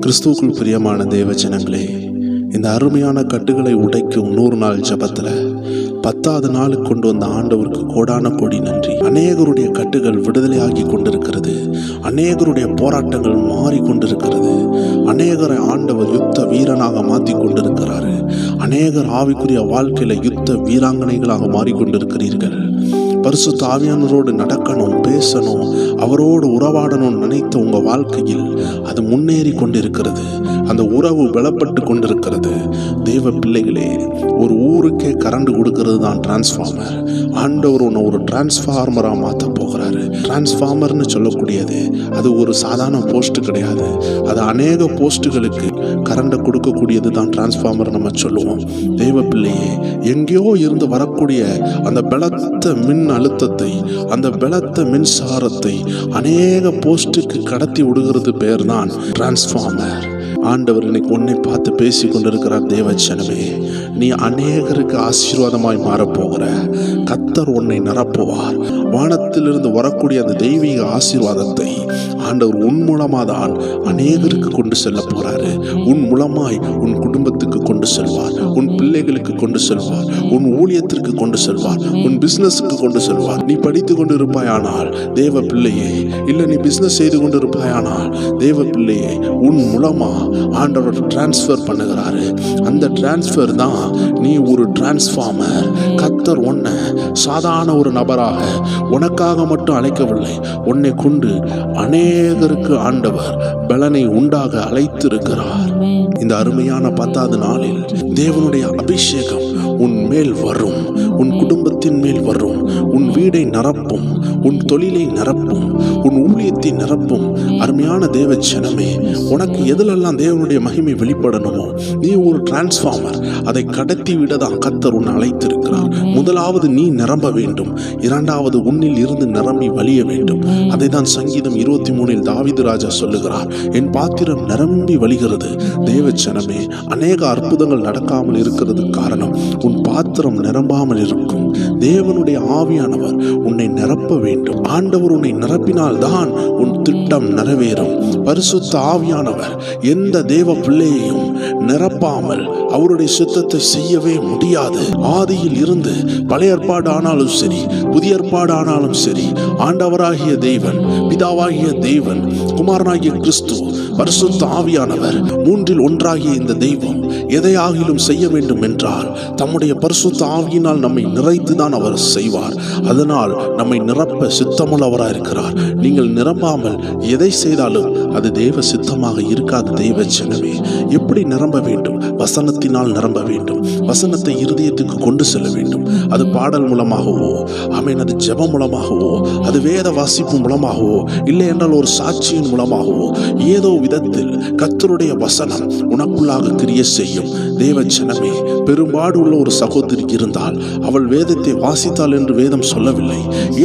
கிறிஸ்துவுக்குள் பிரியமான தேவ ஜனங்களே, இந்த அருமையான கட்டுகளை உடைக்கும் 100 நாள் ஜபத்தில் 10வது நாளுக்கு கொண்டு வந்த ஆண்டவருக்கு கோடான கோடி நன்றி. அநேகருடைய கட்டுகள் விடுதலையாகி கொண்டிருக்கிறது. அநேகருடைய போராட்டங்கள் மாறிக்கொண்டிருக்கிறது. அநேகரை ஆண்டவர் யுத்த வீரனாக மாற்றி கொண்டிருக்கிறாரு. அநேகர் ஆவிக்குரிய வாழ்க்கையில யுத்த வீராங்கனைகளாக மாறிக்கொண்டிருக்கிறீர்கள். பரிசுத்த ஆவியானவரோடு நடக்கணும், பேசணும், அவரோடு உறவாடணும் நினைத்த உங்க வாழ்க்கையில் அது முன்னேறி கொண்டிருக்கிறது. அந்த உறவு பலப்பட்டு கொண்டிருக்கிறது. தேவ பிள்ளைகளே, ஒரு ஊருக்கே கரண்ட் கொடுக்கிறது தான் டிரான்ஸ்ஃபார்மர். ஆண்டவர் உன்னை ஒரு டிரான்ஸ்ஃபார்மரா மாற்ற போகிறாரு. டிரான்ஸ்ஃபார்மர்னு சொல்லக்கூடியது அது ஒரு சாதாரண போஸ்ட் கிடையாது. அது அநேக போஸ்ட்டுகளுக்கு கரண்டை கொடுக்கக்கூடியது தான் டிரான்ஸ்ஃபார்மர் நம்ம சொல்லுவோம். தேவ பிள்ளையே, எங்கேயோ இருந்து வரக்கூடிய அந்த பலத்த மின் அழுத்தத்தை, அந்த பலத்த மின்சாரத்தை அநேக போஸ்ட்டுக்கு கடத்தி விடுகிறது பேர் தான் டிரான்ஸ்ஃபார்மர். ஆண்டவர் இன்னைக்கு உன்னை பார்த்து பேசி கொண்டிருக்கிறார். தேவச்சனமே, நீ அநேகருக்கு ஆசீர்வாதமாய் மாறப்போகிற. கர்த்தர் உன்னை நிரப்புவார். வானத்திலிருந்து வரக்கூடிய அந்த தெய்வீக ஆசீர்வாதத்தை ஆண்டவர் உன் மூலமாக தான் அநேகருக்கு கொண்டு செல்ல போறாரு. உன் மூலமாய் உன் குடும்பத்துக்கு கொண்டு செல்வார், உன் பிள்ளைகளுக்கு கொண்டு செல்வார், உன் ஊழியத்திற்கு கொண்டு செல்வார், உன் பிசினஸுக்கு கொண்டு செல்வார். நீ படித்து கொண்டு இருப்பாயானால் தேவ பிள்ளையே, இல்லை நீ பிசினஸ் செய்து கொண்டு இருப்பாயானால் தேவ பிள்ளையே, உன் மூலமா ஆண்டவர் டிரான்ஸ்ஃபர் பண்ணுகிறாரு. அந்த டிரான்ஸ்ஃபர் தான் நீ ஒரு டிரான்ஸ்ஃபார்மர். கர்த்தர் உன்னை சாதாரண ஒரு நபராக உனக்காக மட்டும் அழைக்கவில்லை, உன்னை கொண்டு அநேகருக்கு ஆண்டவர் பலனை உண்டாக அழைத்திருக்கிறார். இந்த அருமையான 10வது நாளில் தேவனுடைய அபிஷேகம் உன் மேல் வரும், உன் குடும்பத்தின் மேல் வரும், உன் வீடை நிரப்பும், உன் தொழிலை நிரப்பும், உன் ஊழியத்தை நிரப்பும். அருமையான தேவ ஜனமே, உனக்கு எதிலெல்லாம் தேவனுடைய மகிமை வெளிப்படணுமோ நீ ஒரு டிரான்ஸ்ஃபார்மர். அதை கடத்தி விட தான் கர்த்தர் உன்னை அழைத்திருக்கிறார். முதலாவது நீ நிரம்ப வேண்டும், இரண்டாவது உன்னில் இருந்து நிரம்பி வழிய வேண்டும். அதை தான் சங்கீதம் 23 தாவீது ராஜா சொல்லுகிறார், என் பாத்திரம் நிரம்பி வழிகிறது. தேவ ஜனமே, அநேக அற்புதங்கள் நடக்காமல் இருக்கிறது காரணம் உன் பாத்திரம் நிரம்பாமல் இருக்கும். தேவனுடைய ஆவியானவர் உன்னை நிரப்ப வேண்டும். ஆண்டவர் உன்னை நிரப்பினால் தான் உன் திட்டம் நிறைவேறும். பரிசுத்த ஆவியானவர் எந்த தேவ பிள்ளையையும் நிரப்பாமல் அவருடைய சித்தத்தை செய்யவே முடியாது. ஆதியில் இருந்து பழைய ஏற்பாடு ஆனாலும் சரி, புதிய ஏற்பாடு ஆனாலும் சரி, ஆண்டவராகிய தேவன், பிதாவாகிய தேவன், குமாரனாகிய கிறிஸ்து, பரிசுத்த ஆவியானவர், 3இல் ஒன்றாகிய இந்த தெய்வம் எதையாகிலும் செய்ய வேண்டும் என்றால் தம்முடைய பரிசுத்த ஆவியினால் நம்மை நிறைத்துதான் அவர் செய்வார். அதனால் நம்மை நிரப்ப சித்தமுள்ளவராக இருக்கிறார். நீங்கள் நிரம்பாமல் எதை செய்தாலும் அது தேவ சித்தமாக இருக்காது. தேவ ஜனமே, எப்படி நிரம்ப வேண்டும்? வசனத்தினால் நிரம்ப வேண்டும். வசனத்தை இருதயத்துக்கு கொண்டு செல்ல வேண்டும். அது பாடல் மூலமாகவோ, ஆமென், அது ஜெபம் மூலமாகவோ, அது வேத வாசிப்பு மூலமாகவோ, இல்லை என்றால் ஒரு சாட்சியின் மூலமாகவோ, ஏதோ விதத்தில் கர்த்தருடைய வசனம் உனக்குள்ளாக கிரியை செய்யும். தேவ ஜனமே, பெரும்பாடு உள்ள ஒரு சகோதரி இருந்தால் அவள் வேதத்தை வாசித்தாள் என்று வேதம் சொல்லவில்லை.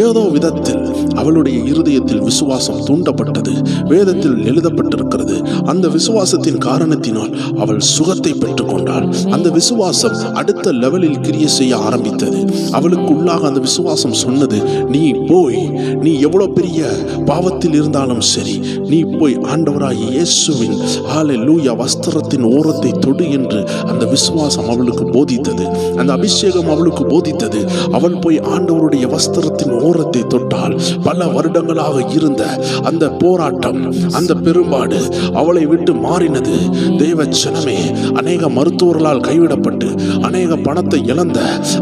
ஏதோ விதத்தில் அவளுடைய இருதயத்தில் விசுவாசம் தூண்டப்பட்டது, வேதத்தில் எழுதப்பட்டிருக்கிறது. அந்த விசுவாசத்தின் காரணத்தினால் அவள் சுகத்தை பெற்றுக்கொண்டாள். அந்த விசுவாசம் அடுத்த லெவலில் கிரியை செய்ய ஆரம்பித்தது. அவளுக்கு உள்ளாக அந்த விசுவாசம் சொன்னது, நீ போய், நீ எவ்வளவு பெரிய பாவத்தில் இருந்தாலும் சரி, நீ போய் ஆண்டவராகிய இயேசுவின் ஹல்லேலூயா வஸ்திரத்தின் ஓரத்தை தொடு என்று அந்த விசுவாசம் அவளுக்கு போதித்தது. அந்த அபிஷேகம் அவளுக்கு போதித்தது. அவள் போய் ஆண்டவருடைய வஸ்திரத்தின் ஓரத்தை தொட்டால் பல வருடங்களாக இருந்த அந்த போராட்டம், அந்த பெரும்பாடு அவளை விட்டு மாறினது. தேவ ஜனமே, அநேக மருத்துவர்களால் கைவிடப்பட்டு அநேக பணத்தை இழந்த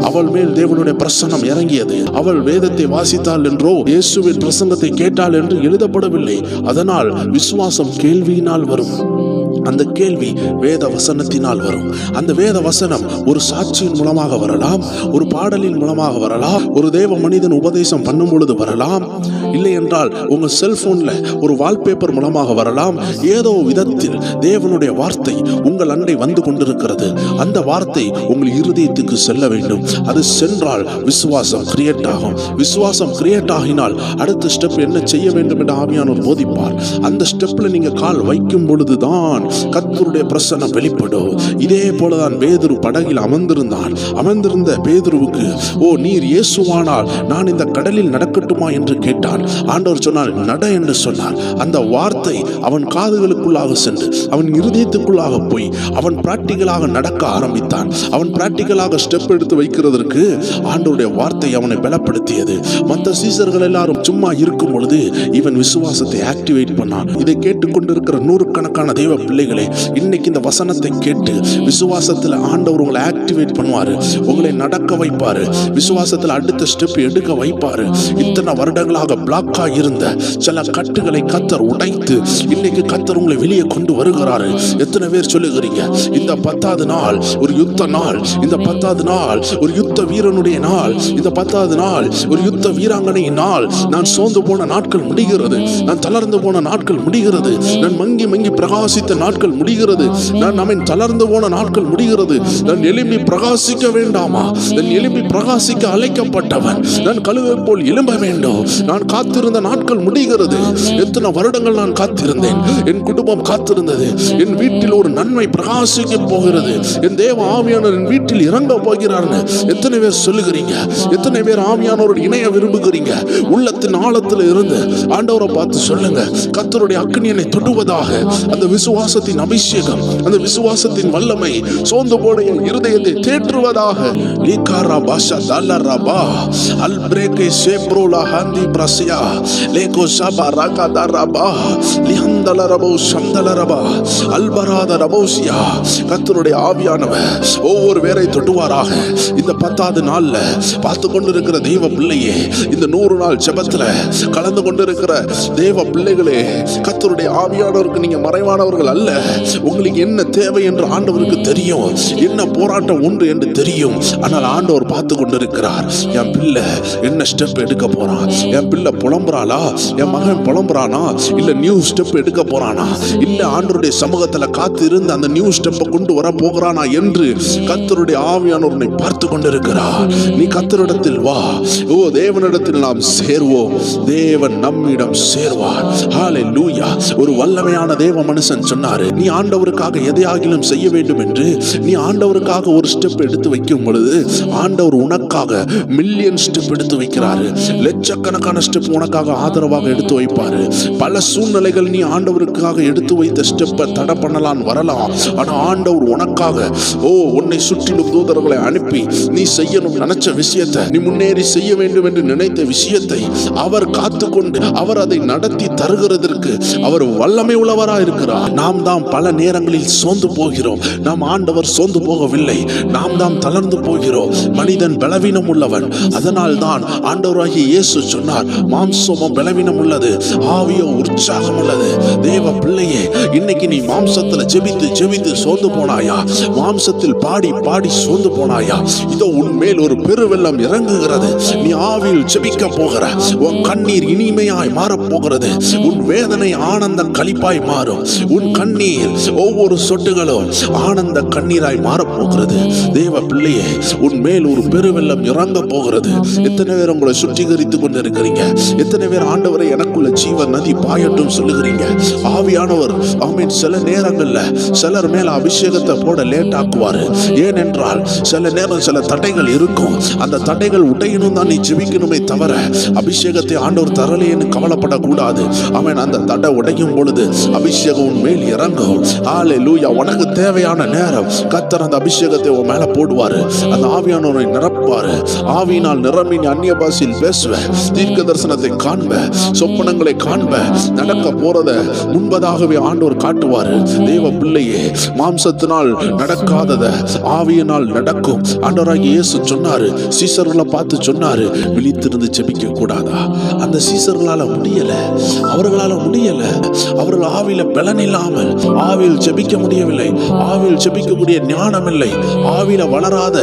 அவள் மேல் தேவனுடைய பிரசன்னம் இறங்கியது. அவள் வேதத்தை வாசித்தாள் என்றோ இயேசுவின் பிரசங்கத்தை கேட்டாள் என்று எழுதப்படவில்லை. அதனால் விசுவாசம் கேள்வியினால் வரும். அந்த கேள்வி வேத வசனத்தினால் வரும். அந்த வேத வசனம் ஒரு சாட்சியின் மூலமாக வரலாம், ஒரு பாடலின் மூலமாக வரலாம், ஒரு தேவ மனிதன் உபதேசம் பண்ணும் பொழுது வரலாம், இல்லை என்றால் உங்க செல்போன்ல ஒரு வால்பேப்பர் மூலமாக வரலாம். ஏதோ விதத்தில் தேவனுடைய வார்த்தை உங்கள் அண்டை வந்து கொண்டிருக்கிறது. அந்த வார்த்தை உங்கள் இருதயத்துக்கு செல்ல வேண்டும். அது சென்றால் விசுவாசம் கிரியேட் ஆகும். விசுவாசம் கிரியேட் ஆகினால் அடுத்த ஸ்டெப் என்ன செய்ய வேண்டும் என்று ஆவியானவர் போதிப்பார். அந்த ஸ்டெப்ல நீங்க கால் வைக்கும் பொழுதுதான் கர்த்தருடைய பிரசன்னம் வெளிப்படும். இதே போலதான் பேதுரு படகில் அமர்ந்திருந்த பேதுருவுக்கு, ஓ நீர் இயேசுவானால் நான் இந்த கடலில் நடக்கட்டுமா என்று கேட்டான். ஆண்டவர் சொன்னார், நட என்று சொன்னார். அந்த வார்த்தை அவன் காதுகளுக்குள்ளாக சென்று அவன் இருதயத்துக்குள்ளாக போய் அவன் பிராக்டிகலாக நடக்க ஆரம்பித்தான். அவன் பிராக்டிகலாக ஸ்டெப் எடுத்து வைக்கிறதற்கு ஆண்டவருடைய வார்த்தை அவனை பலப்படுத்தியது. மற்ற சீசர்கள் எல்லாரும் சும்மா இருக்கும் பொழுது இவன் விசுவாசத்தை ஆக்டிவேட் பண்ணான். இதை கேட்டுக்கொண்டிருக்கிற நூறுக்கணக்கான தெய்வ பிள்ளைகளே, இன்னைக்கு இந்த வசனத்தை கேட்டு விசுவாசத்தில் ஆண்டவர் உங்களை ஆக்டிவேட் பண்ணுவாரு, உங்களை நடக்க வைப்பாரு, விசுவாசத்தில் அடுத்த ஸ்டெப் எடுக்க வைப்பாரு. இத்தனை வருடங்களாக பிளாக்கா இருந்த சில கட்டுகளை கர்த்தர் உடைத்து இன்னைக்கு கர்த்தர் உங்களை வெளியே கொண்டு வருகிறாரு. எத்தனை பேர் சொல்லுகிறீங்க, இந்த 10வது நாள் ஒரு யுத்த நாள், இந்த 10வது நாள் ஒரு யுத்த வீரனுடைய நாள், இந்த 10வது நாள் ஒரு யுத்த வீராங்கனையின் நாள். நான் சோர்ந்து போன நாட்கள் முடிகிறது, நான் தளர்ந்து போன நாட்கள் முடிகிறது, நான் மங்கி மங்கி பிரகாசித்த நாட்கள் முடிகிறது, நான் தளர்ந்து போன நாட்கள் முடிகிறது. நான் எழும்பி பிரகாசிக்க வேண்டாமா? நான் எழும்பி பிரகாசிக்க அழைக்கப்பட்டவன். நான் கழுவை போல் எழும்ப வேண்டும். நான் காத்திருந்த நாட்கள் முடிகிறது. எத்தனை வருடங்கள் நான் காத்திருந்தேன், என் குடும்பம் காத்திருந்தது. என் வீட்டில் ஒரு நன்மை பிரகாசிக்க போகிறது, என் தேவ ஆவியானவர் என் வீட்டில் இறங்க போகிறார்னு எத்தனை பேர் சொல்லுகிறீங்க? எத்தனை பேர் ஆவியானவரோடு இணைய விரும்புகிறீங்க? உள்ளத்தின் ஆழத்தில் இருந்து ஆண்டவரை பார்த்து சொல்லுங்க, கர்த்தருடைய அக்கினி என்னை தொடுவதாக. அந்த விசுவாசத்தின் அபிஷேகம், அந்த விசுவாசத்தின் வல்லமை சோர்ந்து போன என் இருதயத்தை தேற்றுவதாக. லீகாரா பாஷா தாலரபா அல்பிரேகே சேப்ரோலா ஹாந்தி பிரசியா லேகோ ஷபா ராகா தாரபா லிஹந்தலரபோ ஷம்தலரபா அல்பராத ரபோசியா. கர்த்தருடைய ஆவியானவர் ஒவ்வொரு பேரை தொட்டுவாராக. இந்த 10வது நாள்ல பார்த்து கொண்டிருக்கிற தெய்வ பிள்ளையே, இந்த 100 நாள் ஜெபத்துல கலந்து கொண்டிருக்கிற தேவ பிள்ளைகளே, கர்த்தருடைய ஆவியானவருக்கு நீங்க மறைவானவர்கள் அல்ல. உங்களுக்கு என்ன தேவை என்று ஆண்டவருக்கு தெரியும், என்ன போராட்டம் உண்டு என்று தெரியும். ஆனால் ஆண்டவர் பார்த்து கொண்டிருக்கிறார். என் பிள்ளை என்ன ஸ்டெப் எடுக்க போறான், என் பிள்ளை புலம்புறாளா, என் மகன் புலம்புறானா, இல்ல நியூ ஸ்டெப் எடுக்க போறானா, இல்ல ஆண்டவருடைய சமூகத்துல காத்து இருந்து அந்த நியூ ஸ்டெப்பை கொண்டு வர போகிறானா என்று கர்த்தருடைய ஆவியானவர் உன்னை பார்த்து கொண்டிருக்கிறார். நீ கர்த்தரிடத்தில் வா. ஓ தேவனிடத்தில் நாம் சேர்வோம், தேவன் நம்மிடம் சேர்வார். ஹல்லேலூயா. ஒரு வல்லமையான தேவ மனுஷன் சொன்னாரு, நீ ஆண்டவருக்காக எதையாகிலும் செய்ய வேண்டும் என்று நீ ஆண்டவருக்காக ஒரு ஸ்டெப் எடுத்து வைக்கும் பொழுது ஆண்டவர் உனக்காக மில்லியன் ஸ்டெப் எடுத்து வைக்கிறாரு. லட்சக்கணக்கான ஸ்டெப் உனக்காக ஆதரவாக எடுத்து வைப்பாரு. பல சூழ்நிலைகள் நீ ஆண்டவருக்காக எடுத்து வைத்த ஸ்டெப்பை தடை பண்ணலாம் வரலாம். ஆனா ஆண்டவர் உனக்காக உன்னை சுற்றிலும் தூதர்களை அனுப்பி நீ செய்யணும் நினைச்ச விஷயத்தை, நீ முன்னேறி செய்ய வேண்டும் என்று நினைத்த விஷயத்தை அவர் காத்துக்கொண்டு அவர் அதை நடத்தி தருகிறதற்கு அவர் வல்லமை உள்ளவரா இருக்கிறார். நாம் தான் பல நேரங்களில் சோர்ந்து போகிறோம். நாம் ஆண்டவர் சோர்ந்து போகவில்லை, நாம் தான் தளர்ந்து போகிறோம். மனிதன் பலவீனம் உள்ளவன். அதனால் தான் ஆண்டவராகிய இயேசு சொன்னார், மாம்சமும் பலவீனம் உள்ளது, ஆவியோ உற்சாகம் உள்ளது. தேவ பிள்ளையே, இன்னைக்கு நீ மாம்சத்தில் ஜெபித்து ஜெபித்து சோர்ந்து போனாயா? மாம்சத்தில் பாடி பாடி சோர்ந்து போனாயா? இதோ உன்மேல் ஒரு பெருவெள்ளம் இறங்குகிறது. நீ ஆவியில் ஜெபிக்க போகிற. உன் கண்ணீர் இனிமையாய் மாறப்போகிறது. உன் வேதனை ஆனந்த களிப்பாய் மாறும். உன் கண்ணீர் ஒவ்வொரு சொட்டுகளும் ஆனந்த கண்ணீராய் மாறப்போகிறது. தேவ பிள்ளையே, உன் மேல் ஒரு பெருவெள்ளம் இறங்க போகிறது. எத்தனை பேர் உங்களை சுத்திகரித்துக் கொண்டிருக்கிறீங்க? எத்தனை பேர் ஆண்டவரை எனக்குள்ள ஜீவ நதி பாயட்டும் சொல்லுகிறீங்க? ஆவியானவர் ஆமீன். சில நேரங்கள்ல சிலர் மேல அபிஷேகத்தை போட லேட் ஆக்குவாரு. ஏனென்றால் சில நேரம் சில தடைகள் இருக்கும். அந்த தடைகள் உடையணும் தான் நீ ஜெபிக்கணுமே தவிர அபிஷேகத்தை ஆண்டவர் தரலையேன்னு கவலைப்படக்கூடாது. அவன் அந்த தடை உடையும் பொழுது அபிஷேகம் உன் மேல் இறங்கும். ஹல்லேலூயா. உனக்கு தேவையான நேரம் கர்த்தர் அந்த அபிஷேகத்தை உன் மேல போடுவாரு. அந்த ஆவியானவரை நிரப்புவாரு. ஆவியினால் நிரம்பி நீ அந்நிய பாஷையில் பேசுவ, தீர்க்க தரிசனத்தை காண்ப, சொப்பனங்களை காண்ப, நடக்க போறத முன்பதாகவே ஆண்டவர் காட்டுவாரு. தேவ பிள்ளையே, மாம்சத்தினால் நடக்காதத ஆவியினால் நடக்கும். ஆண்டவராகிய இயேசு சொன்னாரு, சீசர்களை பார்த்து சொன்னாரு, விழித்திருந்து ஜெபிக்க கூடாதா? அந்த சீசர்களால முடியல, அவர்களால முடியல. அவர்கள் ஆவியில பலன் இல்லாமல் ஆவியில் ஜெபிக்க முடியவில்லை. ஆவியில் ஜெபிக்கக்கூடிய ஞானம் இல்லை. ஆவியில வளராத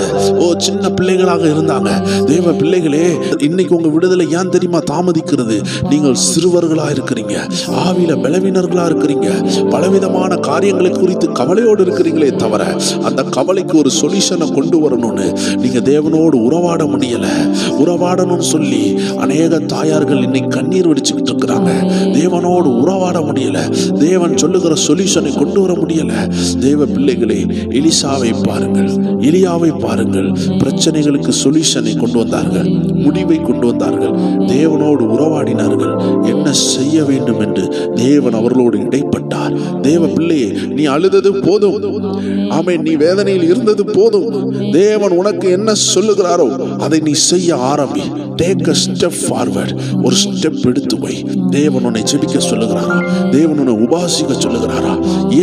சின்ன பிள்ளைகளாக இருந்தாங்க. தேவ பிள்ளைகளே, இன்னைக்கு உங்க விடுதலை ஏன் தெரியுமா தாமதிக்கிறது? நீங்கள் சிறுவர்களா இருக்கிறீங்க, ஆவியில பலவீனர்களா இருக்கிறீங்க, பலவிதமான காரியங்களை குறித்து கவலையோடு இருக்கிறீங்களே தவிர அந்த கவலைக்கு ஒரு சொல்யூஷனை கொண்டு வரணும்னு நீங்க தேவனோடு உறவாட முடியல. உறவாடணும்னு சொல்லி அநேக தாயார்கள் இன்னைக்கு கண்ணீர் வடிச்சுக்கிட்டு இருக்கிறாங்க. தேவனோடு உறவாட முடியல, தேவன் சொல்லுகிற சொல்யூஷனை கொண்டு வர முடியல. தேவ பிள்ளைகளே, எலிசாவை பாருங்கள், எலியாவை பாருங்கள். பிரச்சனைகளுக்கு சொல்யூஷனை கொண்டு வந்தார்கள், முடிவை கொண்டு வந்தார்கள், தேவனோடு உறவாடினார்கள். என்ன செய்ய வேண்டும் என்று தேவன் அவர்களோடு இடைப்பட்டார். தேவ பிள்ளையே, நீ அழுதது போதும், ஆமென், நீ வேதனையில் இருந்தது போதும். தேவன் உனக்கு என்ன சொல்லுகிறாரோ அதை நீ செய்ய ஆரம்பி. Take a step forward. ஒரு ஸ்டெப் எடுத்து வை. தேவன் உன்னை ஜெபிக்க சொல்லுகிறாரா? தேவன் உன்னை உபாசிக்க சொல்லுகிறாரா?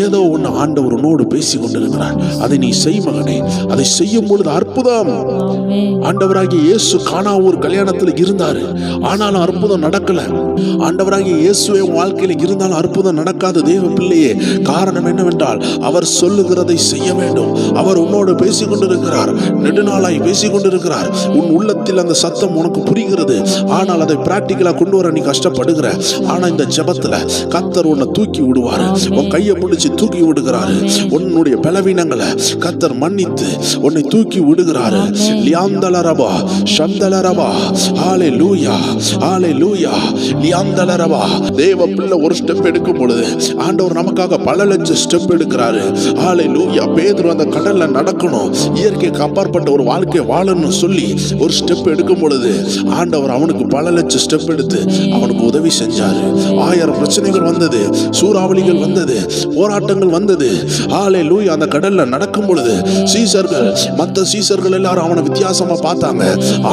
ஏதோ ஒன்று ஆண்டவர் உன்னோடு பேசி கொண்டிருக்கிறார். அதை நீ செய் மகனே. அதை செய்யும் பொழுது அற்புதம். ஆண்டவராகிய இயேசு கானாவூர் கல்யாணத்தில் இருந்தாரு, ஆனாலும் அற்புதம் நடக்கல. ஆண்டவராகிய இயேசுவே வாழ்க்கையில் இருந்தாலும் அற்புதம் நடக்காத தேவ பிள்ளையே. காரணம் என்னவென்றால் அவர் சொல்லுகிறதை செய்ய வேண்டும். அவர் உன்னோடு பேசிக் கொண்டிருக்கிறார், நெடுநாளாய் பேசிக் கொண்டிருக்கிறார். உன் உள்ளத்தில் அந்த சத்தம் உனக்கு புரிகிறது, ஆனால் அதை பிராக்டிகலா கொண்டு வர நீ கஷ்டப்படுகிற. ஆனா இந்த ஜெபத்துல கர்த்தர் உன்னை தூக்கி விடுவாரு. உன் கையை பிடிச்சு தூக்கி விடுகிறாரு. உன்னுடைய பலவீனங்களை கர்த்தர் மன்னித்து உன்னை தூக்கி விடுகிறாரு. லியாந்தலரபா ஷந்தலரபா ஹalleluya ஹalleluya லியாந்தலரபா. தேவ பிள்ளை ஒரு ஸ்டெப் எடுக்கும் பொழுது ஆண்டவர் நமக்காக பல லட்சம் ஸ்டெப் எடுக்கிறாரு. ஹalleluya. பேதுரு அந்த கடல்ல நடக்கணும், இயற்கைக்கு அப்பாற்பட்ட ஒரு வாழ்க்கை வாழணும்னு சொல்லி ஒரு ஸ்டெப் எடுக்கும் பொழுது ஆண்டவர் அவனுக்கு பல லட்சம் ஸ்டெப் எடுத்து அவனுக்கு உதவி செஞ்சாரு. 1000 பிரச்சனைகள் வந்தது, சூறாவளிகள் வந்தது, போராட்டங்கள் வந்தது. ஹalleluya. அந்த கடல்ல நடக்கும் பொழுது சீசர்கள், மற்ற சீசர்கள் எல்லாரும் அவனை வித்தியாசமா பார்த்தாங்க.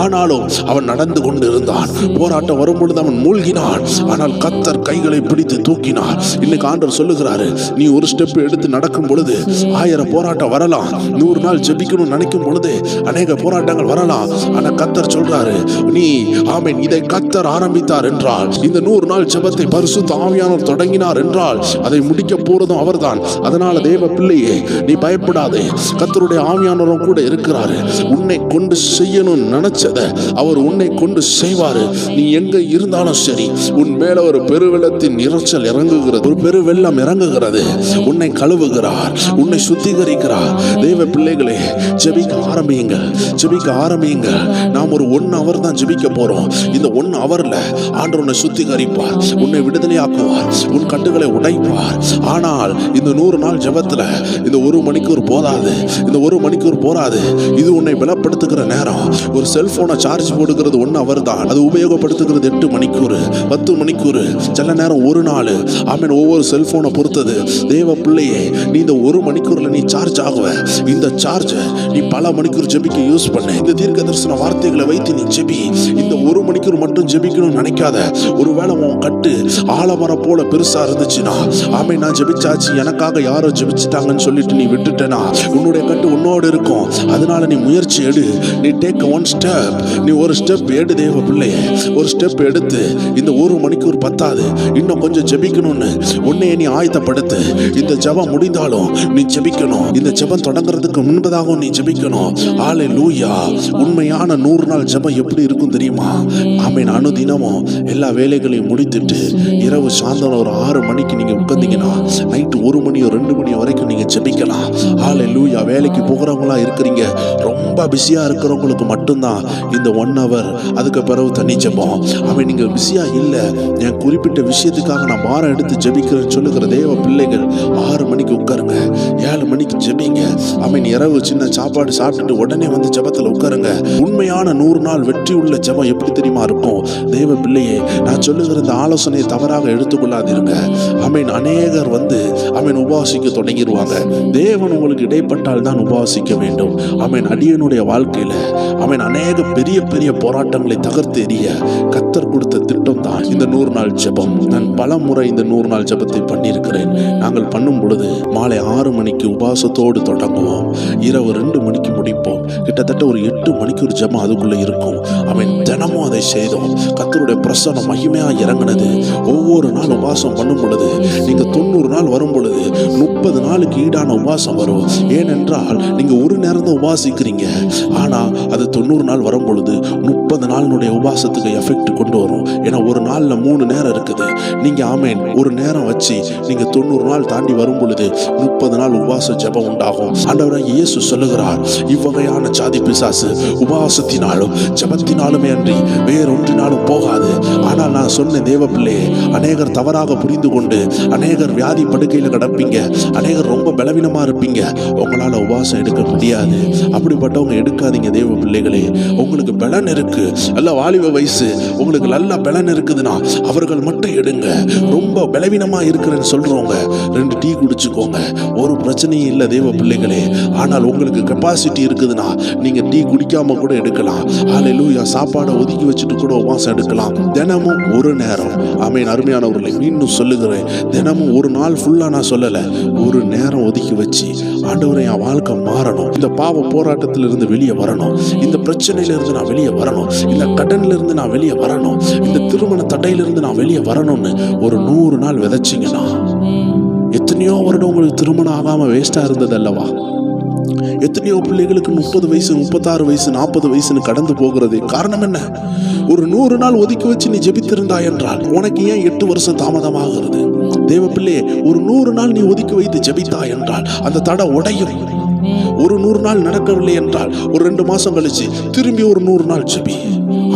ஆனாலும் அவன் நடந்து கொண்டு இருந்தான். போராட்டம் வரும் பொழுது அவன் மூழ்கினான், ஆனால் கர்த்தர் கைகளை பிடித்து தூக்கினார். இன்னைக்கு ஆண்டவர் சொல்லுகிறாரு, நீ ஒரு ஸ்டெப் எடுத்து நடக்கும் பொழுது 1000 போராட்டம் வரலாம். 100 நாள் ஜெபிக்கணும் நினைக்கும் பொழுது அநேக போராட்டங்கள் வரலாம். ஆனா கர்த்தர் சொல்றாரு, நீ ஆமென், இதை கர்த்தர் ஆரம்பித்தார் என்றால், இந்த 100 நாள் ஜெபத்தை பரிசுத்த ஆவியானவர் தொடங்கினார் என்றால் அதை முடிக்க போறதும் அவர்தான். அதனால தேவ பிள்ளையே, நீ பயப்படாதே. கர்த்தருடைய ஆவியானவரும் கூட இருக்கிறாரு. உன்னை கொண்டு செய்யணும்னு நினைச்சதை அவர் உன்னை கொண்டு செய்வாரு. நீ எங்க இருந்தாலும் சரி, உன் மேல ஒரு பெருவெள்ளத்தின் இரைச்சல் இறங்குகிறது, ஒரு பெருவெள்ளம் இறங்குகிறது. உன்னை கழுவுகிறார், உன்னை சுத்திகரிக்கிறார். தேவ பிள்ளைகளே, ஜெபிக்க ஆரம்பியுங்க, ஜெபிக்க ஆரம்பியுங்க. நாம் ஒரு 1 hour தான் ஜெபிக்க போறோம். இந்த 1 hourல ஆண்டவர் உன்னை சுத்திகரிப்பார், உன்னை விடுதலையாக்குவார், உன் கட்டுகளை உடைப்பார். ஆனால் இந்த 100 நாள் ஜெபத்துல இந்த 1 மணிக்கூர் போதாது, இந்த 1 மணிக்கூர் போராது. இது உன்னை பலப்படுத்துகிற நேரம். ஒரு செல்போனை சார்ஜ் போடுகிறது 1 hour தான், அது உபயோகப்படுத்துகிறது 8 மணிக்கூர் 10 மணிக்கூர், சில நேரம் 1 நாள். ஆமென். ஒவ்வொரு செல்போனை பொறுத்தது. தேவ பிள்ளையே, நீ இந்த 1 மணிக்கூர்ல நீ சார்ஜ் ஆகுவ. இந்த சார்ஜ் நீ பல மணிக்கூர் ஜெபிக்க யூஸ் பண்ண. இந்த தீர்க்க தரிசன வார்த்தைகளை வைத்து நீ ஜெபி. இந்த 1 மணிக்கூர் மட்டும் ஜெபிக்கணும்னு நினைக்காத. ஒருவேளை உன் கட்டு ஆலமரம் போல பெருசா இருந்துச்சுன்னா, ஆமென், நான் ஜெபிச்சாச்சு, எனக்காக யாரோ ஜெபிச்சுட்டாங்கன்னு சொல்லிட்டு நீ விட்டுட்டேனா, உன்னுடைய கட்டு உன்னோடு இருக்கும். அதனால நீ முயற்சி எடு. நீ டேக் 1 ஸ்டெப். நீ ஒரு ஸ்டெப் எடு தேவ பிள்ளையே. ஒரு ஸ்டெப் எடுத்து இந்த 1 மணிக்கூர் பத்தாது, இன்னும் கொஞ்சம் ஜெபிக்கணும்னு உன்னையே நீ ஆயத்தப்படுத்து. இந்த ஜெபம் முடிந்தாலும் நீ ஜெபிக்கணும். இந்த ஜெபம் தொடங்குறதுக்கு முன்பதாகவும் நீ ஜெபிக்கணும். ஹalleluya. உண்மையான 100 நாள் ஜெபம் எப்படி இருக்கும் தெரியுமா? ஆமென். அனுதினமும் எல்லா வேலைகளையும் முடித்துட்டு இரவு சாயந்தரம் ஒரு 6 மணிக்கு நீங்க உட்கார்ந்தீங்கன்னா நைட்டு 1 மணியோ 2 மணியோ வரைக்கும் நீங்க ஜெபிக்கலாம். ஹalleluya. வேலைக்கு போகிறவங்களா இருக்கிறீங்க, ரொம்ப பிஸியா இருக்கிறவங்களுக்கு மட்டும்தான் இந்த 1 hour. அதுக்கு பிறகு தனி ஜெபம். ஆமென். நீங்க பிஸியா இல்ல, என் குறிப்பிட்ட விஷயத்துக்காக நான் வாரம் எடுத்து ஜெபிக்கிறேன்னு சொல்லுகிற தேவ பிள்ளைகள் 6 மணிக்கு உட்காருங்க, 7 மணிக்கு ஜெபிங்க. ஆமென். இரவு சின்ன சாப்பாடு சாப்பிட்டுட்டு உடனே வந்து ஜெபத்துல உட்காருங்க. உண்மையான 100 நாள் வெற்றி உள்ள ஜெபம் எப்படி தெரியுமா இருக்கும்? தேவ பிள்ளையே, நான் சொல்லுகிற இந்த ஆலோசனையை தவறாக எடுத்துக்கொள்ளாதீங்க. ஆமென். அநேகர் வந்து ஆமென் உபவாசிக்க தொடங்கிடுவாங்க. தேவன் உங்களுக்கு இடைப்பட்டால் தான் உபவாசிக்க வேண்டும். ஆமென். அடியனுடைய வாழ்க்கையில ஆமென் அநேக பெரிய பெரிய போராட்டங்களை தகர்த்து எறிய கர்த்தர் கொடுத்த திட்டம் தான் இந்த 100 நாள் ஜெபம். நான் பல முறை இந்த 100 நாள் ஜெபத்தை பண்ணியிருக்கிறேன். நாங்கள் பண்ணும் பொழுது மாலை 6 மணிக்கு உபவாசத்தோடு தொடங்குவோம், இரவு 2 மணிக்கு முடிப்போம். கிட்டத்தட்ட ஒரு 8 மணிக்கு ஒரு ஜெபம் அதுக்குள்ள இருக்கும். அவன் தினமும் அதை செய்தோம். கர்த்தருடைய பிரசன்னம் மகிமையா இறங்கினது. ஒவ்வொரு நாள் உபவாசம் பண்ணும் பொழுது, நீங்க 90 நாள் வரும் பொழுது பொழுது 30 நாளுக்கு ஈடான உபவாசம் வரும். ஏனென்றால் நீங்க ஒரு நேரம் தான் உபவாசிக்கிறீங்க, ஆனா அது 90 நாள் வரும் பொழுது 30 நாளினுடைய உபவாசத்துக்கு எஃபெக்ட் கொண்டு வரும். ஏன்னா ஒரு நாள்ல 3 நேரம் இருக்குது. நீங்க ஆமேன் ஒரு நேரம் வச்சு நீங்க 90 நாள் தாண்டி வரும் பொழுது 30 நாள் உபவாச ஜெபம் உண்டாகும். ஆண்டவராகிய இயேசு சொல்லுகிறார், இவ்வகையான ஜாதி பிசாசு உபவாசத்தினாலும் ஜெபத்தினாலுமே அன்றி வேறொன்றினாலும் போகாது. ஆனால் நான் சொன்ன தேவ பிள்ளையே, அநேகர் தவறாக புரிந்து கொண்டு அநேகர் வியாதி படுக்கையில் கிடப்பீங்க, அநேகர் ரொம்ப பலவீனமா இருப்பீங்க, உங்களால உபவாசம் எடுக்க முடியாது. அப்படிப்பட்டவங்க எடுக்காதீங்க தேவ பிள்ளைகளே. உங்களுக்கு பலன் இருக்கு, நல்ல வாலிப வயசு, உங்களுக்கு நல்ல பலன் இருக்குதுன்னா அவர்கள் மட்டும் எடுங்க. ரொம்ப பலவீனமா இருக்கிறேன்னு சொல்றவங்க 2 டீ குடிச்சுக்கோங்க, ஒரு பிரச்சனையும் இல்லை தேவ பிள்ளைகளே. ஆனால் உங்களுக்கு கெப்பாசிட்டி இருக்குதுன்னா நீங்க டீ குடிக்காம கூட எடுக்கலாம். ஹல்லேலூயா. சாப்பாடை ஒதுக்கி வச்சுட்டு கூட உபவாசம் எடுக்கலாம். தினமும் ஒரு நேரம். ஆமென். அருமையானவர்களை மீண்டும் சொல்லுகிறேன், தினமும் ஒரு நாள் ஃபுல்லா நான் சொல்லல, ஒரு நேரம் ஒதுக்கி வச்சு ஆண்டவரே என் வாழ்க்கை மாறணும், இந்த பாவ போராட்டத்திலிருந்து வெளியே வரணும், இந்த பிரச்சனையிலிருந்து நான் வெளியே வரணும், இந்த கடன்ல இருந்து நான் வெளியே வரணும், இந்த திருமண தடையிலிருந்து நான் வெளியே வரணும்னு ஒரு 100 நாள் விதைச்சிங்கன்னா எத்தனையோ வருடம் உங்களுக்கு திருமணம் ஆகாம வேஸ்டா இருந்தது அல்லவா? எத்தனையோ பிள்ளைகளுக்கு 30 வயசு 36 வயசு 40 வயசுன்னு கடந்து போகிறது. காரணம் என்ன? ஒரு 100 நாள் ஒதுக்கி வச்சு நீ ஜெபித்திருந்தா என்றால் உனக்கு ஏன் 8 வருஷம் தாமதமாகிறது? தேவ பிள்ளையே, ஒரு 100 நாள் நீ ஒதுக்கி வைத்து ஜெபித்தா என்றால் அந்த தடை உடையும். ஒரு 100 நாள் நடக்கவில்லை என்றால் ஒரு 2 மாசம் கழிச்சு திரும்பி ஒரு 100 நாள் ஜெபி.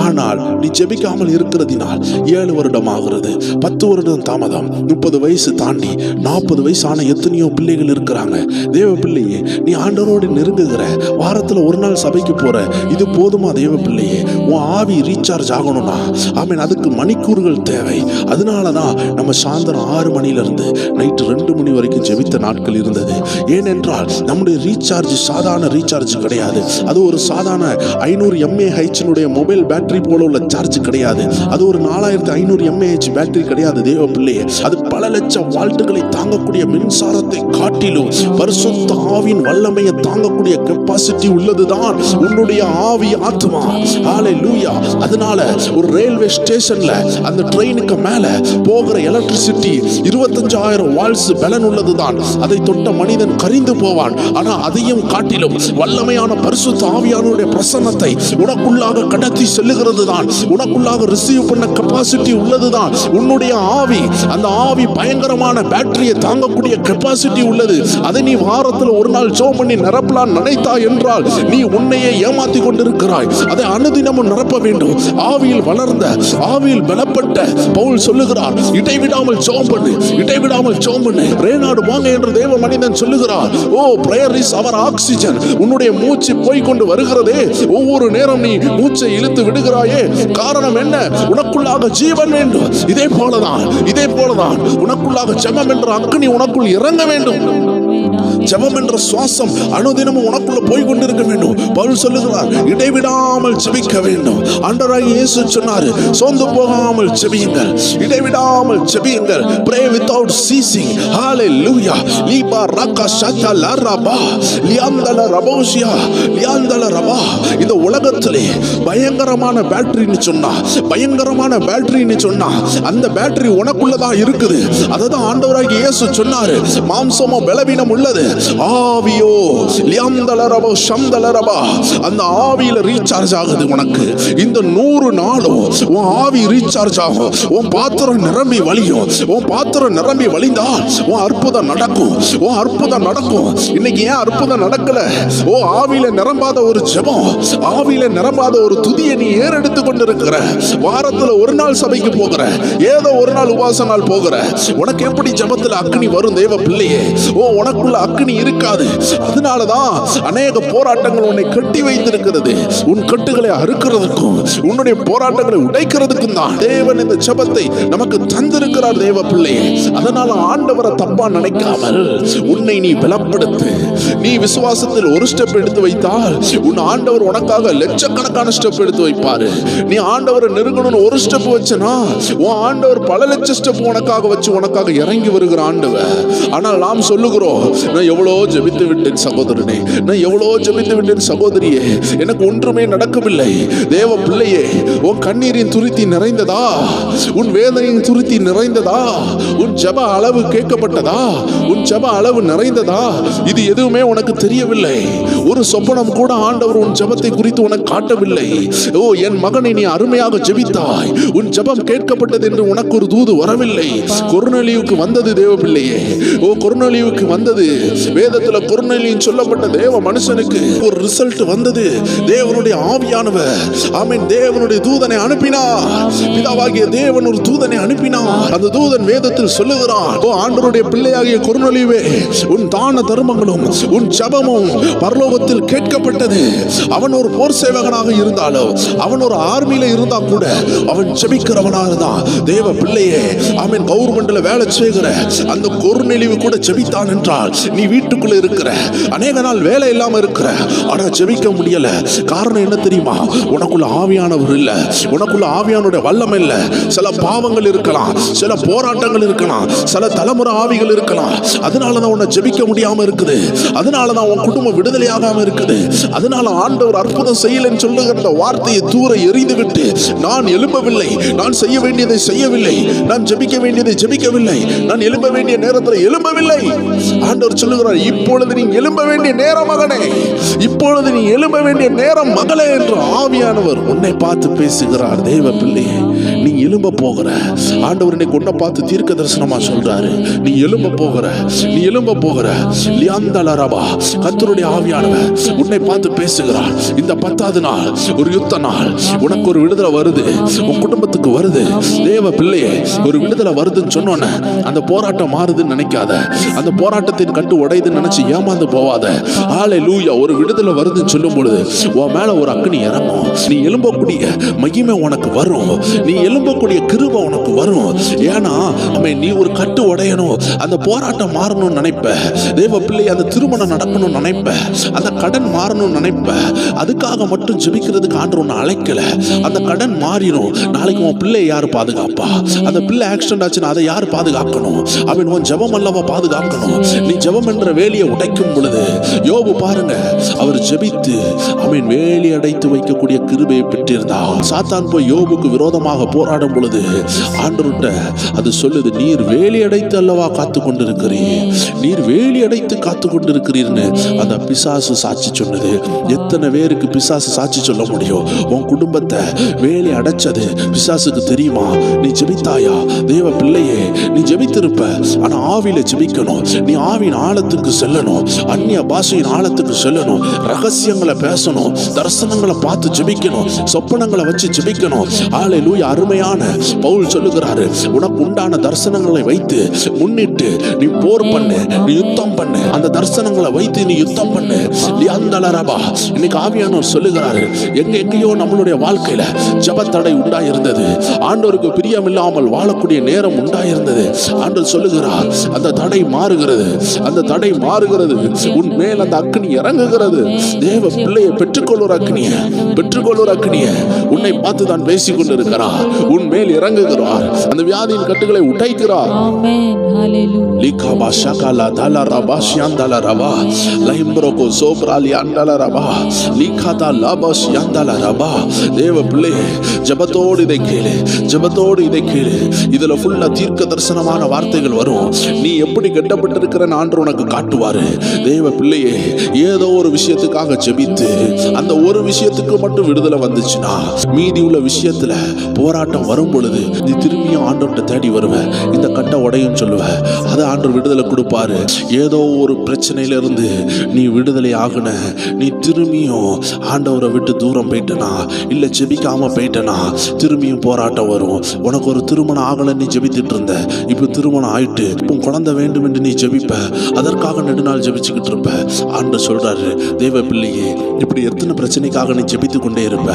ஆனால் நீ ஜெபிக்காமல் இருக்கிறதினால் 7 வருடம் ஆகிறது, 10 வருடம் தாமதம், 30 வயசு தாண்டி 40 வயசு ஆன எத்தனையோ பிள்ளைகள் இருக்கிறாங்க. தேவ பிள்ளையே, நீ ஆண்டவரோடு நெருங்குகிற, வாரத்துல ஒரு நாள் சபைக்கு போற, இது போதுமா தேவ பிள்ளையே? உன் ஆவி ரீசார்ஜ் ஆகணும்னா ஆமீன், அதுக்கு மணிக்கூறுகள் தேவை. அதனாலதான் நம்ம சாயந்தரம் 6 மணிலிருந்து நைட்டு 2 மணி வரைக்கும் ஜெபித்த நாட்கள் இருந்தது. ஏனென்றால் நம்முடைய ரீசார்ஜ் சாதாரண ரீசார்ஜ் கிடையாது. அது ஒரு சாதாரண 500 mAh மொபைல் பேட்டரி போல உள்ள சார்ஜ் கிடையாது. அது ஒரு 4500 mAh பேட்டரி கிடையாது தேவ பிள்ளையே. அது பல லட்சம் வால்ட்டுகளை தாங்கக்கூடிய மின்சாரத்தை காட்டிலும் பரிசுத்த ஆவியின் வல்லமையை தாங்கக்கூடிய கெப்பாசிட்டி உள்ளதுதான் உன்னுடைய ஆவி ஆத்மா. ஹல்லேலூயா. அதனால ஒரு ரயில்வே ஸ்டேஷன்ல அந்த ட்ரெயினுக்கு மேல போகிற எலக்ட்ரிசிட்டி 25000 வால்ட்ஸ் பலன் உள்ளதுதான். அதை தொட்ட மனிதன் கரிந்து போவான். ஆனா அதையும் காட்டிலும் வல்லமையான பரிசுத்த ஆவியானுடைய பிரசன்னத்தை உனக்குள்ளாக கடத்தி செல்லுகிறது தான், உனக்குள்ளாக ரிசீவ் பண்ண கெப்பாசிட்டி உள்ளதுதான் உன்னுடைய ஆவி. அந்த ஆவி பயங்கரமான பேட்டரியை தாங்கக்கூடிய கெப்பாசிட்டி உள்ளது. அதை நீ வாரத்தில் ஒரு நாள் ஜெபம் பண்ணி நிரப்பலாம் நினைத்தாய் என்றால் நீ உன்னையே ஏமாத்தி கொண்டிருக்கிறாய். அதை அனுதினமும் நிரப்ப வேண்டும். ஆவியில் வளர்ந்த, ஆவியில் பலப்பட்ட பவுல் சொல்லுகிறார், இடைவிடாமல் ஜெபம் பண்ணு, இடைவிடாமல் ஜெபம் பண்ணு. ரேனாடு வாங்க என்று தேவ மனிதன் சொல்லுகிறார். ஓ, பிரேயர் இஸ் அவர் ஆக்சிஜன். உன்னுடைய மூச்சு போய் கொண்டு வருகிறதே, ஒவ்வொரு நேரம் நீ மூச்சை இழுத்து விடுகிறாயே, காரணம் என்ன? உனக்குள்ளாக ஜீவன் வேண்டும். இதே போலதான் உனக்குள்ளாக ஜெபம் என்ற அக்கினி உனக்குள் இறங்க வேண்டும். ஜெபம் என்ற சுவாசம் அனுதினமும் உனக்குள்ள போய் கொண்டிருக்க வேண்டும். பவுல் சொல்லுகிறார், இடைவிடாமல் ஜெபிக்க வேண்டும். ஆண்டவராகிய இயேசு சொன்னார், சோர்ந்து போகாமல் ஜெபியுங்கள், இடைவிடாமல் ஜெபியுங்கள். pray without ceasing. hallelujah. liba raka shata la raba liandala rabosia liandala raba. இந்த உலகத்திலே பயங்கரமான பேட்டரின்னு சொன்னா அந்த பேட்டரி உனக்குள்ளதான் இருக்குது. அததான் ஆண்டவராகிய இயேசு சொன்னாரு, மாம்சமோ பலவீனம் உள்ளது, ஆவியோ லியாந்தலரபோ ஷம்தலரபா. அந்த ஆவியில ரீசார்ஜ் ஆகுது உனக்கு. இந்த 100 நாளும் உன் ஆவி ரீசார்ஜ் ஆகும். உன் பாத்திரம் நிரம்பி வழியும். உன் பாத்திரம் நிரம்பி வழிந்தால் உன் அற்புதம் நடக்கும். இன்னைக்கு ஏன் அற்புதம் நடக்கல? ஓ, ஆவியில நிரம்பாத ஒரு ஜெபம், ஆவியில நிரம்பாத ஒரு துதியை நீ ஏறெடுத்து கொண்டிருக்கிற. வாரத்துல ஒரு நாள் சபைக்கு போகிற, ஏதோ ஒரு நாள் உபவாச நாள் போகிற, உனக்கு எப்படி ஜெபத்துல அக்னி வரும் தேவ பிள்ளையே? ஓ, உனக்குள்ள அக்னி இருக்காது. அதனாலதான் அநேக போராட்டங்கள் உன்னை கட்டி வைத்திருக்கிறது. உன் கட்டுகளை அறுக்கிறதுக்கும் உன்னுடைய போராட்டங்களை உடைக்கிறதுக்கும் தான் தேவன் இந்த ஜெபத்தை நமக்கு தந்திருக்கிறார் தேவ பிள்ளையே. அதனால ஆண்டவரை தப்பா நினைக்காமல் உன்னை நீ பலப்படுத்து. நீ விசுவாசத்தில் ஒரு ஸ்டெப் எடுத்து வைத்தால் உன் ஆண்டவர் உனக்காக லட்சக்கணக்கான ஸ்டெப் எடுத்து வைப்பாரு. நீ ஆண்டவரை நெருங்கணும்னு ஒரு ஸ்டெப் வச்சனா உன் ஆண்டவர் பல லட்ச ஸ்டெப் உனக்காக வச்சு உனக்காக இறங்கி வருகிற ஆண்டவர். ஆனால் நாம் சொல்லுகிறோம், நான் எவ்வளோ ஜெபித்து விட்டேன் சகோதரனே, நான் எவ்வளோ ஜெபித்து விட்டேன் சகோதரியே, எனக்கு ஒன்றுமே நடக்கவில்லை. தேவ பிள்ளையே, உன் கண்ணீரின் துருத்தி நிறைந்ததா? உன் வேதனையின் துருத்தி நிறைந்ததா? உன் ஜெப அளவு கேட்கப்பட்டதா? உன் ஜெப அளவு நிறைந்ததா? இது எதுவுமே உனக்கு தெரியவில்லை. ஒரு சொப்பனம் கூட ஆண்டவர் உன் ஜெபத்தை குறித்து உனக்கு காட்டவில்லை. ஓ என் மகனை, நீ அருமையாக ஜெபித்தாய், உன் ஜெபம் கேட்கப்பட்டது என்று உனக்கு ஒரு தூது வரவில்லை. கொர்நேலியுவுக்கு வந்தது தேவ பிள்ளையே. ஓ கொர்நேலியுவுக்கு வந்தது. வேதத்துல கொர்நேலியன் சொல்லப்பட்ட தேவ மனுஷனுக்கு ஒரு ரிசல்ட் வந்தது. தேவனுடைய ஆவியானவர், ஆமென், தேவனுடைய தூதனை அனுப்பினார். பிதாவாகிய தேவன் ஒரு தூதனை அனுப்பினார். அந்த தூதன் வேதத்தில் சொல்லுகிறான், ஓ ஆண்டவருடைய பிள்ளையாகிய கொர்நேலியுவே, உன் தான தர்மங்களும் உன் ஜெபமும் பரலோகத்தில் கேட்கப்பட்டது. அவன் ஒரு போர் சேவகனாக இருந்தாலும், அவன் ஒரு ஆர்மியில இருந்தா கூட அவன் ஜெபிக்கிறவனா இருந்தான். தேவ பிள்ளையே, ஆமென், கவர்மெண்ட்ல வேலை செய்கிற அந்த கொர்நேலியு கூட ஜெபித்தான் என்றால், நீ வீட்டுக்குள்ள இருக்கிற, அநேக நாள் வேலை இல்லாம இருக்கிற, ஆனா ஜெபிக்க முடியல. காரணம் என்ன தெரியுமா? உனக்குள்ள ஆவியானவர் இல்ல, உனக்குள்ள ஆவியானுடைய வல்லமை இல்ல. சில பாவங்கள் இருக்கலாம், சில போராட்டங்கள் இருக்கலாம், சில தலைமுறை ஆவிகள் இருக்கலாம். அதனாலதான் உன்னை ஜெபிக்க முடியாம இருக்குது. அதனாலதான் உன் குடும்பம் விடுதலையாகாம இருக்குது. அதனால ஆண்டவர் அற்புதம் செய்யலன்னு சொல்லுகிற அந்த வார்த்தையை தூர எறிந்து விட்டு, நான் எழும்பவில்லை, நான் செய்ய வேண்டியதை செய்யவில்லை, நான் ஜெபிக்க வேண்டியதை ஜெபிக்கவில்லை, நான் எழும்ப வேண்டிய நேரத்தில் எழும்பவில்லை. ஆண்டவர் சொல்லுகிறார், இப்பொழுது நீ எழும்ப வேண்டிய நேரம் மகனே, இப்பொழுது நீ எழும்ப வேண்டிய நேரம் மகளே என்று ஆவியானவர் உன்னை பார்த்து பேசுகிறார். தேவ பிள்ளையே, நீ எழும்ப போகிற. ஆண்டவர் இன்னைக்கு உன்னை பார்த்து தீர்க்க தரிசனமா சொல்றாரு, நீ எழும்ப போகிற, நீ எழும்ப போகிற. லியாந்தலரபா, கர்த்தருடைய ஆவியானவர் உன்னை பார்த்து பேசுகிறார். இந்த 10வது நாள் ஒரு யுத்த நாள். உனக்கு ஒரு விடுதலை வருது, உன் குடும்பத்துக்கு வருது. தேவ பிள்ளையே, ஒரு விடுதலை வருதுன்னு சொன்னோன்னே அந்த போராட்டம் மாறுதுன்னு நினைக்காத. அந்த போராட்டத்தின் கட்டு உடையுதுன்னு நினைச்சு ஏமாந்து போவாத. ஹல்லேலூயா. ஒரு விடுதலை வருதுன்னு சொல்லும் பொழுது உன் மேல ஒரு அக்கினி இறங்கும். நீ எழும்பக்கூடிய மகிமை உனக்கு வரும். நீ எழும்பக்கூடிய கிருபை உனக்கு வரும். ஏன்னா நீ ஒரு கட்டு உடையணும், அந்த போராட்டம் மாறணும்னு நினைப்ப. தேவ பிள்ளை, அந்த திருமணம் நடக்கணும்னு நினைப்ப, அந்த கடன் மாறணும்னு நினைப்ப. அதுக்காக மட்டும் ஜெபிக்கிறதுக்கு ஆண்டவர் உன்னை அழைக்கல. அந்த கடன் மாறிடும். நாளைக்கு உன் பிள்ளை யாரு பாதுகாப்பா? அந்த பிள்ளை ஆக்சிடென்ட் ஆச்சுன்னா அதை யாரு பாதுகாக்கணும்? அவன் உன் ஜெபம் அல்லவா பாதுகாக்கணும். நீ ஜெபம் என்ற வேலியை உடைக்கும் பொழுது, யோபு பாருங்க, அவர் ஜெபித்து அவன் வேலி அடைத்து வைக்கக்கூடிய கிருபையை பெற்றிருந்தார். சாத்தான் போய் யோபுக்கு விரோதமாக போராடும் பொழுது ஆண்டவர்கிட்ட அது சொல்லுது, நீர் வேலி அடைத்து அல்லவா காத்து கொண்டிருக்கிறீர், நீர் வேலி அடைத்து காத்து கொண்டிருக்கிறீர்னு அந்த பிசாசு சாட்சி சொன்னது. எத்தனை பேருக்கு பிசாசு சாட்சி சொல்ல முடியும்? உன் குடும்பத்தை வேலி அடைச்சது பிசாசுக்கு தெரியுமா? நீ ஜெபித்தாயா? தேவ பிள்ளையே, நீ ஜெபித்திருப்ப, ஆனா ஆவியில ஜெபிக்கணும். நீ ஆவியின் ஆழத்துக்கு செல்லணும், அந்நிய பாஷையின் ஆழத்துக்கு செல்லணும், ரகசியங்களை பேசணும், தரிசனங்களை பார்த்து ஜெபிக்கணும், சொப்பனங்களை வச்சு ஜெபிக்கணும். ஹல்லேலூயா. அருமையான பவுல் சொல்லுகிறாரு, உனக்கு உண்டான தரிசனங்களை வைத்து முன்னிட்டு நீ போர் பண்ணு, நீ யுத்தம் பண்ணு. அந்த தரிசனங்களை வைத்து நீ யுத்தம் பண்ணு. இன்னைக்கு ஆவியானவர் சொல்லுகிறாரு, எங்கேயோ நம்மளுடைய வாழ்க்கையில ஜெபத்தடை உண்டாயிருந்தது, ஆண்டவருக்கு பிரியமில்லாமல் வாழக்கூடிய நேரம் உண்டாயிருந்தது. ஆண்டவர் சொல்லுகிறார், அந்த தடை மாறுகிறது, அந்த தடை மாறுகிறது. உன் மேல் அந்த அக்னி இறங்குகிறது. தேவ பிள்ளையை பெற்றுக்கொள்ளுற அக்னிய, பெற்றுக்கொள்ளுற அக்னிய உன்னை பார்த்து தான் பேசிக் கொண்டிருக்கிறார். உன் மேல் இறங்குகிறார். அந்த வியாதியின் கட்டுகளை உடைக்கிறார். லிகாபா ஷகலா தலரபா ஷியந்தலரபா லைம்ப்ரோகோ சோப்ராலி அண்டலரபா லிகாதா லபா ஷியந்தலரபா. தேவ பிள்ளை, ஜெபத்தோடு இதை கேளு, ஜெபத்தோடு இதை கேளு. இதுல ஃபுல்லா தீர்க்க தரிசனமான வார்த்தைகள் வரும். நீ எப்படி கட்டப்பட்டிருக்கிறன்னு ஆண்டவர் உனக்கு காட்டுவாரு. தேவ பிள்ளையே, ஏதோ ஒரு விஷயத்துக்காக ஜெபித்து அந்த ஒரு விஷயத்துக்கு மட்டும் விடுதலை வந்துச்சுன்னா, மீதி உள்ள விஷயத்துல போராட்டம் வரும் பொழுது நீ திரும்பியும் ஆண்டவர்கிட்ட தேடி வருவ. இந்த கட்டை உடையும் சொல்லுவ, அதை ஆண்டவர் விடுதலை கொடுப்பாரு. ஏதோ ஒரு பிரச்சனையில இருந்து நீ விடுதலை ஆகுன, நீ திரும்பியும் ஆண்டவரை விட்டு தூரம் போயிட்டனா, இல்ல ஜெபிக்காம போயிட்டனா, திரும்பியும் போராட்டம் வரும். உனக்கு ஒரு திருமணம் ஆகல, நீ ஜெபித்துட்டு இருந்த, இப்ப திருமணம் ஆயிட்டு உன் குழந்தை வேண்டும் என்று நீ ஜெபிப்ப, அதற்காக நெடுநாள் ஜெபிச்சுக்கிட்டு இருப்ப. ஆண்டவர் சொல்றாரு, தேவ பிள்ளையே, இப்படி எத்தனை பிரச்சனைக்காக நீ ஜெபித்து கொண்டே இருப்ப.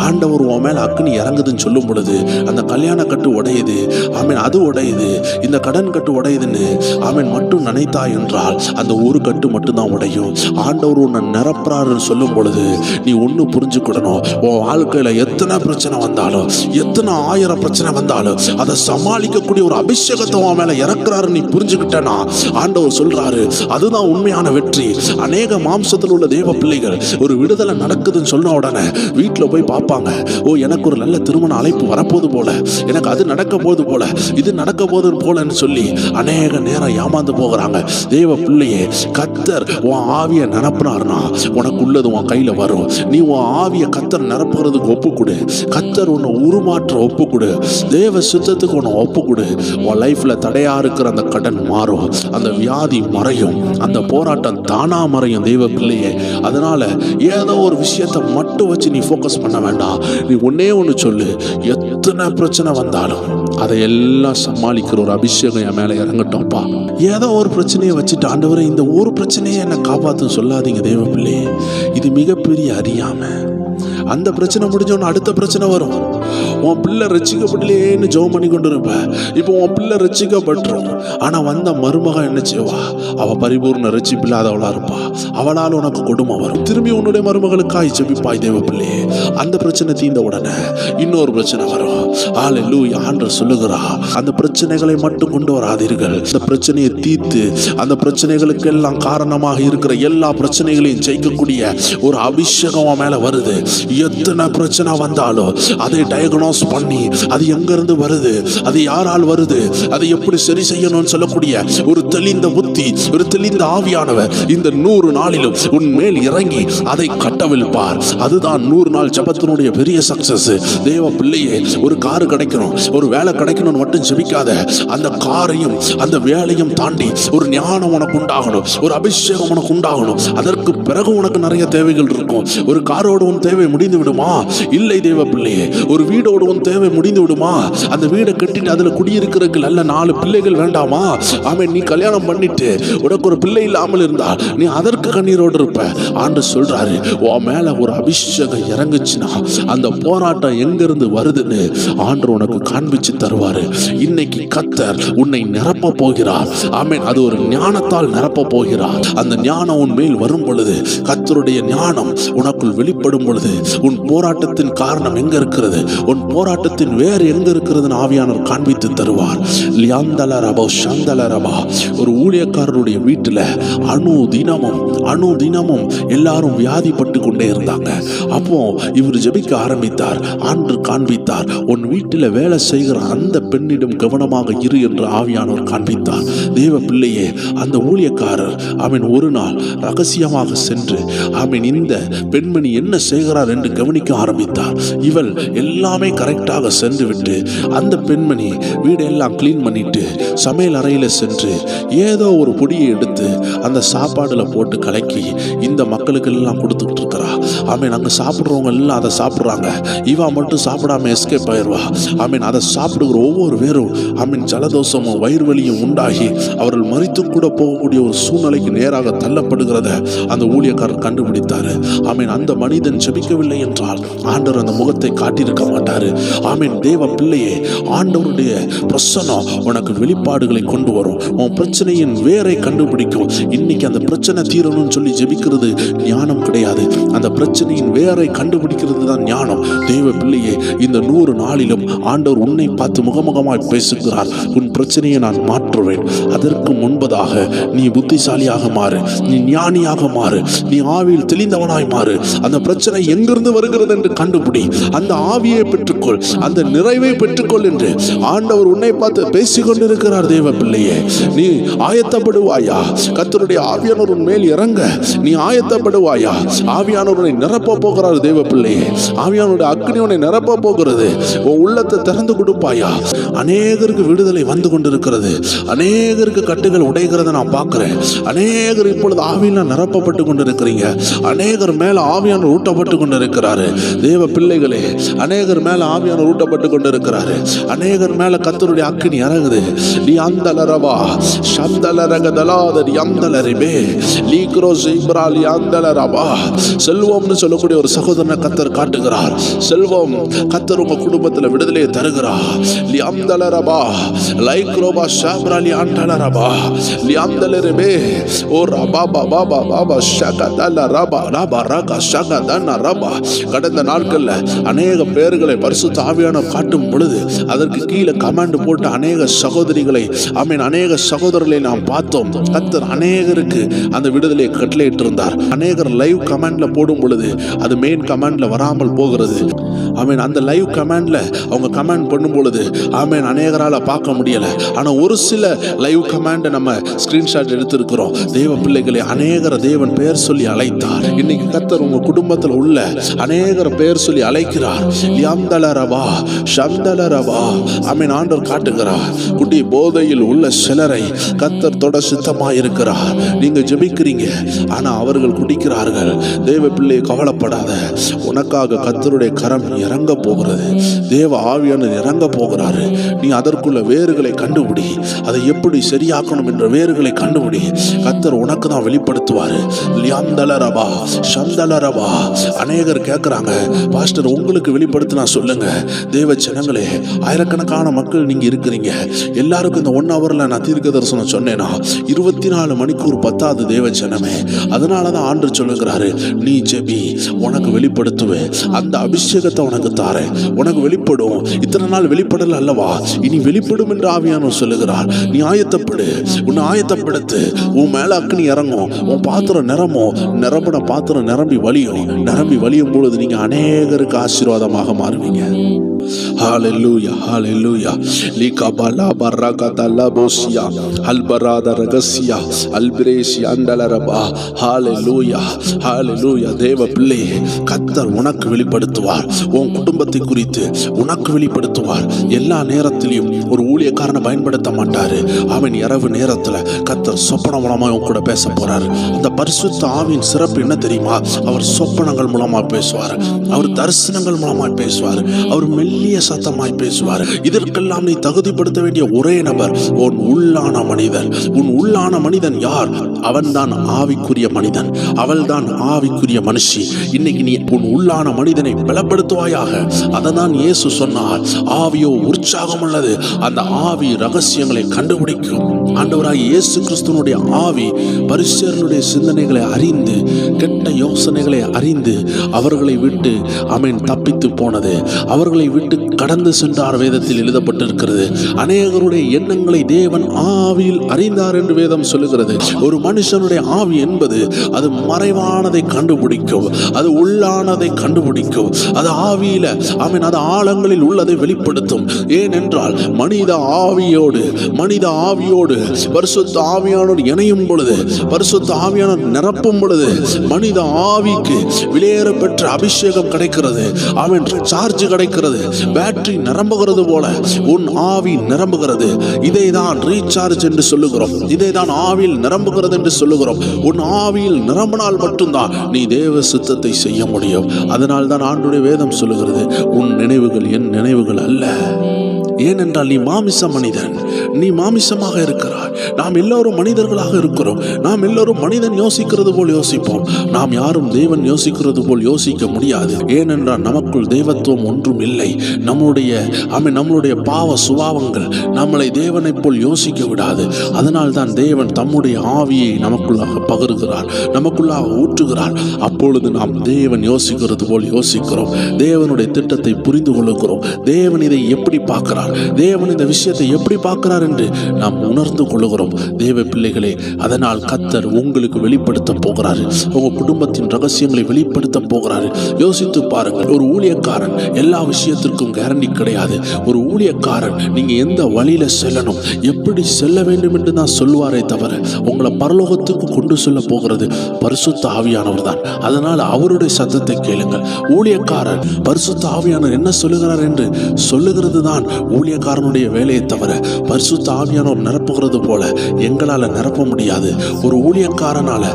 ஆண்டவர் உன் மேல அக்னி இறங்குதுன்னு சொல்லும் பொழுது அந்த கல்யாண கட்டு உடையுது. உடையுது, ஆமென், அது உடையுது, இந்த கடன் கட்டு உடையுதுன்னு ஆமென் மட்டும் நினைத்தாய் என்றால் அந்த ஒரு கட்டு மட்டும்தான் உடையும். ஆண்டவர் உன்னை நிரப்புறாருன்னு சொல்லும் பொழுது நீ ஒன்று புரிஞ்சுக்கிடணும். உன் வாழ்க்கையில எத்தனை பிரச்சனை வந்தாலும், எத்தனை 1000 பிரச்சனை வந்தாலும் அதை சமாளிக்கக்கூடிய ஒரு அபிஷேகத்தை உன் மேல இறக்குறாரு நீ புரிஞ்சுக்கிட்டனா ஆண்டவர் சொல்றாரு அதுதான் உண்மையான வெற்றி. அநேக மாம்சத்தில் உள்ள தேவ பிள்ளைகள் ஒரு விடுதலை நடக்குதுன்னு சொன்ன உடனே வீட்டில் போய் பார்ப்பாங்க, ஓ எனக்கு ஒரு நல்ல திருமண அழைப்பு வரப்போது போல, எனக்கு அது நடக்க போது போல, இது நடக்க போது போலன்னு சொல்லி அநேக நேரம் ஏமாந்து போகிறாங்க. தேவ பிள்ளையே, கர்த்தர் உன் ஆவியை நிரப்புனார்னா உனக்கு உள்ளது உன் கையில வரும். நீ உன் ஆவியை கர்த்தர் நிரப்புறதுக்கு ஒப்பு கொடு. கர்த்தர் உன்னை உருமாற்ற ஒப்பு கொடு. தேவ சுத்தத்துக்கு உன்னை ஒப்பு கொடு. உன் லைஃப்ல தடையா இருக்கிற அந்த கடன் மாறும், அந்த வியாதி மறையும், அந்த போராட்டம் தானா மறையும். தேவ பிள்ளையே, அதனால ஏதோ ஒரு விஷயத்தை மட்டும் வச்சு நீ ஃபோக்கஸ் பண்ண வேண்டாம். நீ ஒன்னே ஒன்று சொல்லு, எத்தனை பிரச்சனை வந்தாலும் அதையெல்லாம் சமாளிக்கிற ஒரு அபிஷேகம் என் மேல இறங்கட்டும்ப்பா. ஏதோ ஒரு பிரச்சனையை வச்சுட்டு ஆண்டவரே இந்த ஒரு பிரச்சனையை என்னை காப்பாற்ற சொல்லாதீங்க தேவ பிள்ளையே. இது மிகப்பெரிய அறியாம. அந்த பிரச்சனை முடிஞ்சோன்னு அடுத்த பிரச்சனை வரும். உன் பிள்ளை ரட்சிக்கப்படலேன்னு ஜெபம் பண்ணி கொண்டு இருப்ப. இப்போ உன் பிள்ளை ரட்சிக்கப்பட்டுரும். ஆனா வந்த மருமக என்ன செய்வா? அவ பரிபூர்ண ரட்சிப்பில்லாதவளா இருப்பா. அவளால் உனக்கு கொடுமை வரும். திரும்பி உன்னுடைய மருமகளுக்காய் ஜெபிப்பாய் தேவ பிள்ளையே. அந்த பிரச்சனை தீர்ந்த உடனே இன்னொரு பிரச்சனை வரும். ஹல்லேலூயா. ஆண்டவர் சொல்லுகிறா, அந்த பிரச்சனைகளை மட்டும் கொண்டு வராதீர்கள். அந்த பிரச்சனையை தீர்த்து அந்த பிரச்சனைகளுக்கு எல்லாம் காரணமாக இருக்கிற எல்லா பிரச்சனைகளையும் ஜெயிக்கக்கூடிய ஒரு அபிஷேகம் மேல வருது. எத்தனை பிரச்சனை வந்தாலும் அதை டயக்னோஸ் பண்ணி அது எங்க இருந்து வருது, அது யாரால் வருது, அதை எப்படி சரி செய்யணும்னு சொல்லக்கூடிய ஒரு தெளிந்த புத்தி, ஒரு தெளிந்த ஆவியானவர் இந்த 100 நாளிலும் உன் மேல் இறங்கி அதை கட்டவிழ்ப்பார். அதுதான் 100 நாள் ஜெபத்தினுடைய பெரிய சக்சஸ். தேவ பிள்ளையே, ஒரு காரு கிடைக்கணும், ஒரு வேலை கிடைக்கணும்னு மட்டும் ஜெபிக்காத. அந்த காரையும் அந்த வேலையும் தாண்டி ஒரு ஞானம் உனக்கு உண்டாகணும், ஒரு அபிஷேகம் உனக்கு உண்டாகணும். அதற்கு பிறகு உனக்கு நிறைய தேவைகள் இருக்கும். ஒரு காரோடு உன் தேவை முடிந்து விடுமா? இல்லை தேவ பிள்ளையே. ஒரு வீடோடு உன் தேவை முடிந்து விடுமா? அந்த வீடை கட்டிட்டு அதுல குடியிருக்கிறதுக்கு நல்ல 4 பிள்ளைகள் வேண்டாமா? ஆமென். நீ கல்யாணம் பண்ணிட்டு உனக்கு ஒரு பிள்ளை இல்லாமல் இருந்தால் நீ அதற்கு கண்ணீரோடு இருப்ப. ஆண்டவர் சொல்றாரு, உன் மேல ஒரு அபிஷேகம் இறங்குச்சுன்னா அந்த போராட்டம் எங்க இருந்து வருதுன்னு ஆண்டவர் உனக்கு காண்பிச்சு தருவாரு. இன்னைக்கு கர்த்தர் உன்னை நிரப்ப போகிறார். ஆமென். அது ஒரு ஞானத்தால் நிரப்ப போகிறார். அந்த ஞானம் உன் மேல் வரும் பொழுது, கர்த்தருடைய ஞானம் உனக்குள் வெளிப்படும் பொழுது, உன் போராட்டத்தின் காரணம் எங்க இருக்கிறது, உன் போராட்டத்தின் வேறு எங்க இருக்கிறதுன்னு ஆவியானவர் காண்பித்து தருவார். ஒரு ஊழியக்காரருடைய வீட்டுல அணு தினமும் எல்லாரும் வியாதிப்பட்டு கொண்டே இருந்தாங்க. அப்போ இவர் ஜெபிக்க ஆரம்பித்தார். ஆண்டு காண்பித்தார், உன் வீட்டில் வேலை செய்கிற அந்த பெண்ணிடம் கவனமாக இரு என்று ஆவியானவர் காண்பித்தார். தேவ பிள்ளையே, அந்த ஊழியக்காரர் அவன் ஒரு நாள் ரகசியமாக சென்று அவன் இந்த பெண்மணி என்ன செய்கிறார் என்று கவனிக்க ஆரம்பித்தார். இவள் எல்லாமே கரெக்டாக சென்று விட்டு அந்த பெண்மணி வீடெல்லாம் கிளீன் பண்ணிட்டு சமையல் அறையில சென்று ஏதோ ஒரு பொடியை எடுத்து அந்த சாப்பாடுல போட்டு கலக்கி இந்த மக்களுக்கு எல்லாம் கொடுத்துட்டு இருக்கிறா. ஆமீன். அங்க சாப்பிடுறவங்க எல்லாம் அதை சாப்பிடுறாங்க. இவா மட்டும் சாப்பிடாம எஸ்கேப் ஆயிடுவா. ஆமீன். அதை சாப்பிடுகிற ஒவ்வொரு பேரும் ஆமீன் ஜலதோஷமும் வயிறு வலியும் உண்டாகி அவர்கள் மரித்து கூட போகக்கூடிய ஒரு சூழ்நிலைக்கு நேராக தள்ளப்படுகிறத அந்த ஊழியக்காரர் கண்டுபிடித்தாரு. ஆமீன். அந்த மனிதன் ஜெபிக்கவில்லை என்றால் ஆண்டவர் அந்த முகத்தை காட்டியிருக்க மாட்டாரு. ஆமீன். தேவ பிள்ளையே, ஆண்டவருடைய பிரசன்னம் உனக்கு வெளிப்பாடுகளை கொண்டு வரும். உன் பிரச்சனையின் வேரை கண்டுபிடிக்கும். இன்னைக்கு அந்த பிரச்சனை தீரணும்னு சொல்லி ஜெபிக்கிறது ஞானம் கிடையாது. அந்த பிரச்சனையின் வேரை கண்டுபிடிக்கிறது தான் ஞானம். தேவ பிள்ளையே, இந்த 100 நாளிலும் ஆண்டவர் உன்னை பார்த்து முகமுகமாய் பேசுகிறார். உன் பிரச்சனையை நான் மாற்றுவேன். அதற்கு முன்பதாக நீ புத்திசாலியாக மாறு, நீ ஞானியாக மாறு, நீ ஆவியில் தெளிந்தவனாய் மாறு. அந்த பிரச்சனை எங்கிருந்து வருகிறது என்று கண்டுபிடி. அந்த ஆவியை பெற்றுக்கொள், அந்த நிறைவை பெற்றுக்கொள் என்று ஆண்டவர் உன்னை பார்த்து பேசிக் கொண்டிருக்கிறார். தேவ பிள்ளையே, நீ ஆயத்தப்படுவாயா? கர்த்தருடைய ஆவியானவர் உன் மேல் இறங்க நீ ஆயத்தப்படுவாயா? ஆவியானவரை நிரப்ப போகிறார். தேவ பிள்ளையே, ஆவியானவருடைய அக்னி உன்னை நிரப்ப போகிறது. உன் உள்ளத்தை திறந்து கொடுப்பாயா? அநேகருக்கு விடுதலை வந்து கொண்டிருக்கிறது. அநேகருக்கு கட்டுகள் உடைகிறத நான் பார்க்கிறேன். அநேகர் இப்பொழுது ஆவியில் நிரப்பப்பட்டு கொண்டிருக்கிறீங்க. அநேகர் மேல ஆவியானவர் ஊட்டப்பட்டு கொண்டிருக்கிறாரு. தேவ பிள்ளைகளே, அநேகர் மேல ஆவியானவர் ஊட்டப்பட்டு கொண்டிருக்கிறாரு. அநேகர் மேல கர்த்தருடைய அக்கினி இறங்குது. நீ அந்தலரவா சந்தலரகதலாதரி அந்தலரிபே லீக்ரோ சீப்ராலி அந்தலரவா. செல்வம்னு சொல்லக்கூடிய ஒரு சகோதரனை கர்த்தர் காட்டுகிறார். செல்வம் கர்த்தர் உங்க குடும்பத்தை குடும்பத்துல விடுதலையை தருகிறா. லியாம்தலரபா லைக்ரோபா ஷாப்ராலி ஆண்டலரபா லியாம்தலரபே ஓ ரபா பாபா பாபா ஷகதல ரபா ரபா ரகா ஷகதன ரபா. கடந்த நாட்கள்ல அநேக பேர்களை பரிசுத்த ஆவியானவர் காட்டும் பொழுது அதற்கு கீழே கமெண்ட் போட்டு அநேக சகோதரிகளை அநேக சகோதரர்களை நாம் பார்த்தோம். கர்த்தர் அநேகருக்கு அந்த விடுதலையை கட்டளையிட்டு இருந்தார். அநேகர் லைவ் கமெண்ட்ல போடும் பொழுது அது மெயின் கமெண்ட்ல வராமல் போகிறது. அந்த லைவ் கமெண்ட்ல அவங்க கமெண்ட் பண்ணும் பொழுது அநேகரால பார்க்க முடியல. ஆனா ஒரு சில லைவ் கமெண்ட் நம்ம ஸ்கிரீன்ஷாட் எடுத்திருக்கிறோம். தேவ பிள்ளைகளை அநேகர தேவன் பெயர் சொல்லி அழைத்தார். இன்னைக்கு கர்த்தர் உங்க குடும்பத்தில் உள்ள அநேகர பெயர் சொல்லி அழைக்கிறார். லியாம்தலரபா ஷம்தலரபா ஆண்டவர் காட்டுகிறார். குடி போதையில் உள்ள சிலரை கர்த்தர் தொட சித்தமாய் இருக்கிறார். நீங்க ஜெபிக்கிறீங்க, ஆனா அவர்கள் குடிக்கிறார்கள். தேவ பிள்ளை கவலைப்படாத, உனக்காக கர்த்தருடைய கரம் இறங்க போகிறது. தேவ ஆவியானவர் இறங்க போகிறாரு. நீ அதற்குள்ள வேர்களை கண்டுபிடி. அதை எப்படி சரியாக்கணும் என்ற வேர்களை கண்டுபிடி. கர்த்தர் உனக்கு தான் வெளிப்படுத்துவாரு. லியாம்தலரபா ஷம்தலரபா. அநேகர் கேட்கிறாங்க, பாஸ்டர் உங்களுக்கு வெளிப்படுத்தினா சொல்லுங்க. தேவ ஜனங்களே, ஆயிரக்கணக்கான மக்கள் நீங்க இருக்கிறீங்க. எல்லாருக்கும் இந்த 1 ஹவர்ல நான் தீர்க்க தரிசனம் சொன்னேனா 24 மணிக்கூர் பத்தாது தேவ ஜனமே. அதனாலதான் ஆண்டவர் சொல்லுகிறாரு, நீ ஜெபி, உனக்கு வெளிப்படுத்துவே. அந்த அபிஷேகத்தை உனக்கு தாரேன். உனக்கு வெளிப்படும். இத்தனை நாள் வெளிப்படல அல்லவா, இனி வெளிப்படும் என்று ஆவியானவர் சொல்லுகிறார். நீ ஆயத்தப்படு, உன்னை ஆயத்தப்படுத்து. உன் மேல அக்னி இறங்கும். உன் பாத்திரம் நிரம்பின பாத்திரம் நிரம்பி வழியும் பொழுது நீங்க அநேகருக்கு ஆசீர்வாதமாக மாறுவீங்க. ஹalleluya hallelujah likabala barakatalla bosia albarada ragasia albireshi andalraba hallelujah hallelujah. தேவ பிள்ளை, கர்த்தர் உனக்கு வெளிப்படுத்துவார். உன் குடும்பத்தை குறித்து உனக்கு வெளிப்படுத்துவார். எல்லா நேரத்திலும் ஒரு ஊழியக்காரனை பயன்படுத்த மாட்டாரு. அவன் இரவு நேரத்துல கர்த்தர் சொப்பனம் மூலமா உன் கூட பேச போறாரு. அந்த பரிசுத்த ஆவியின் சிறப்பு என்ன தெரியுமா? அவர் சொப்பனங்கள் மூலமா பேசுவார். அவர் தரிசனங்கள் மூலமா பேசுவார். அவர் மெல்லிய சத்தமாய் பேசுவார். இதற்கெல்லாம் நீ தகுதிப்படுத்த வேண்டிய ஒரே நபர் உன் உள்ளான மனிதன். உன் உள்ளான மனிதன் யார்? அவன்தான் ஆவிக்குரிய மனிதன். அவள்தான் ஆவிக்குரிய மனுஷி. இன்னைக்கு நீ உன் உள்ளான மனிதனை பலப்படுத்துவாயாக. அததான் இயேசு சொன்னார், ஆவியோ உற்சாகம் உள்ளது, அந்த ஆவி ரகசியங்களை கண்டுபிடிக்கும். ஆண்டவராகிய இயேசு கிறிஸ்துவனுடைய ஆவி பரிசேயருடைய சிந்தனைகளை அறிந்து, கெட்ட யோசனைகளை அறிந்து அவர்களை விட்டு தப்பித்து போனது. அவர்களை விட்டு கடந்து சென்றார். வேதத்தில் எழுதப்பட்டிருக்கிறது. அநேகருடைய எண்ணங்களை தேவன் ஆவியில் அறிந்தார் என்று வேதம் சொல்லுகிறது. ஒரு மனுஷனுடைய ஆவி என்பது அது மறைவானதை கண்டுபிடிக்கும், அது உள்ளானதை கண்டுபிடிக்கும். அது ஆவியில அது ஆழங்களில் உள்ளதை வெளிப்படுத்தும். ஏனென்றால் மனித ஆவியோடு பரிசுத்த ஆவியானோடு இணையும் பொழுது, பரிசுத்த ஆவியானோர் நிரப்பும் பொழுது மனித ஆவிக்கு வெளியேற பெற்ற அபிஷேகம் கிடைக்கிறது. சார்ஜ் கிடைக்கிறது. பேட்டரி நிரம்புகிறது போல உன் ஆவி நிரம்புகிறது. இதை தான் ரீசார்ஜ் என்று சொல்லுகிறோம். இதை தான் ஆவியில் நிரம்புகிறது என்று சொல்லுகிறோம். உன் ஆவியில் நிரம்பினால் மட்டும்தான் நீ தேவ சித்தத்தை செய்ய முடியும். அதனால் தான் ஆண்டவருடைய வேதம் சொல்லுகிறது, உன் நினைவுகள் என் நினைவுகள் அல்ல. ஏனென்றால் நீ மாமிச மனிதன், நீ மாமிசமாக இருக்கிறாய். நாம் எல்லோரும் மனிதர்களாக இருக்கிறோம். நாம் எல்லோரும் மனிதன் யோசிக்கிறது போல் யோசிப்போம். நாம் யாரும் தேவன் யோசிக்கிறது போல் யோசிக்க முடியாது. ஏனென்றால் நமக்குள் தெய்வத்துவம் ஒன்றும் இல்லை. நம்மளுடைய பாவ சுபாவங்கள் நம்மளை தேவனை போல் யோசிக்க விடாது. அதனால் தான் தேவன் தம்முடைய ஆவியை நமக்குள்ளாக பகருகிறார், நமக்குள்ளாக ஊற்றுகிறார். அப்பொழுது நாம் தேவன் யோசிக்கிறது போல் யோசிக்கிறோம். தேவனுடைய திட்டத்தை புரிந்து கொள்ளுகிறோம். தேவன் இதை எப்படி பார்க்கிறார், தேவன் இந்த விஷயத்தை எப்படி பார்க்கிறார் என்று நாம் உணர்ந்து கொள்ளுகிறோம். தேவ பிள்ளைகளே, அதனால் கர்த்தர் உங்களுக்கு வெளிப்படுத்த போகிறாரு. உங்க குடும்பத்தின் ரகசியங்களை வெளிப்படுத்த போகிறாரு. யோசித்து பாருங்கள். ஒரு ஊழியக்காரன் எல்லா விஷயத்திற்கும் கேரண்டி கிடையாது. ஒரு ஊழியக்காரன் நீங்க எந்த வழியில செல்லணும், எப்படி செல்ல வேண்டும் என்று தான் சொல்வாரே தவிர உங்களை பரலோகத்துக்கு கொண்டு செல்ல போகிறது பரிசுத்த ஆவியானவர் தான். அதனால் அவருடைய சத்தத்தை கேளுங்கள். ஊழியக்காரன் பரிசுத்த ஆவியானவர் என்ன சொல்லுகிறார் என்று சொல்லுகிறது தான் ஊழியக்காரனுடைய வேலையை தவிர பரிசுத்த ஆவியானவர் நிரப்புகிறது போல எங்களால் நிரப்ப முடியாது. ஒரு ஊழியக்காரனால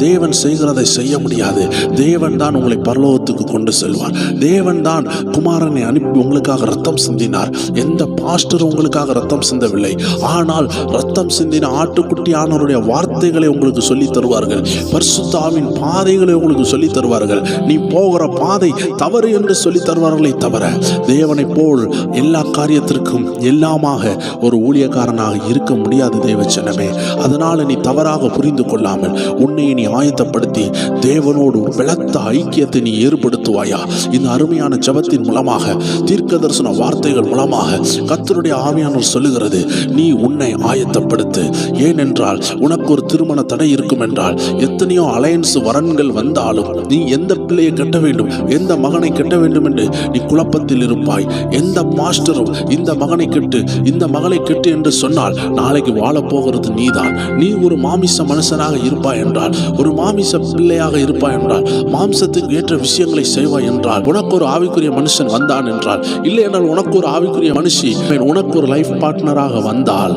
தேவன் செய்கிறதை செய்ய முடியாது. தேவன் தான் உங்களை பரலோகத்துக்கு கொண்டு செல்வார். தேவன் தான் குமாரனை அனுப்பி உங்களுக்காக ரத்தம் சிந்தினார். எந்த பாஸ்டர் உங்களுக்காக ரத்தம் சிந்தவில்லை. ஆனால் ரத்தம் சிந்தின ஆட்டுக்குட்டியானவருடைய வார்த்தைகளை உங்களுக்கு சொல்லி தருவார்கள். பரிசுத்த ஆவியின் பாதைகளை உங்களுக்கு சொல்லி தருவார்கள். நீ போகிற பாதை தவறு என்று சொல்லி தருவார்களே தவிர தேவனை போல் எல்லா காரியத்திற்கும் எல்லாமாக ஒரு ஊழியக்காரனாக இருக்க முடியாது தேவச்சனமே. அதனால நீ தவறாக புரிந்து கொள்ளாமல் உன்னை நீ ஆயத்தப்படுத்தி தேவனோடு பலத்த ஐக்கியத்தை நீ ஏற்படுத்துவாயா? இந்த அருமையான ஜெபத்தின் மூலமாக, தீர்க்க தரிசன வார்த்தைகள் மூலமாக கர்த்தருடைய ஆவியானவர் சொல்லுகிறது, நீ உன்னை ஆயத்தப்படுத்து. ஏனென்றால் உனக்கு ஒரு திருமண தடை இருக்கும் என்றால், எத்தனையோ அலையன்ஸ் வரன்கள் வந்தாலும் நீ எந்த பிள்ளையை கட்ட வேண்டும், எந்த மகனை கட்ட வேண்டும் என்று நீ குழப்பத்தில் இருப்பாய். எந்த மாஸ்டரும் இந்த மகனை கெட்டு இந்த மகளை கெட்டு என்று சொன்னால் நாளைக்கு வாழப்போகிறது நீதான். நீ ஒரு மாமிச மனுஷனாக இருப்பாய் என்றால், ஒரு மாமிச பிள்ளையாக இருப்பாய் என்றால், மாம்சத்துக்கு ஏற்ற விஷயங்களை செய்வாய் என்றால், உனக்கு ஒரு ஆவிக்குரிய மனுஷன் வந்தான் என்றால், இல்லை என்றால் உனக்கு ஒரு ஆவிக்குரிய மனுஷி உனக்கு ஒரு லைஃப் பார்ட்னராக வந்தால்,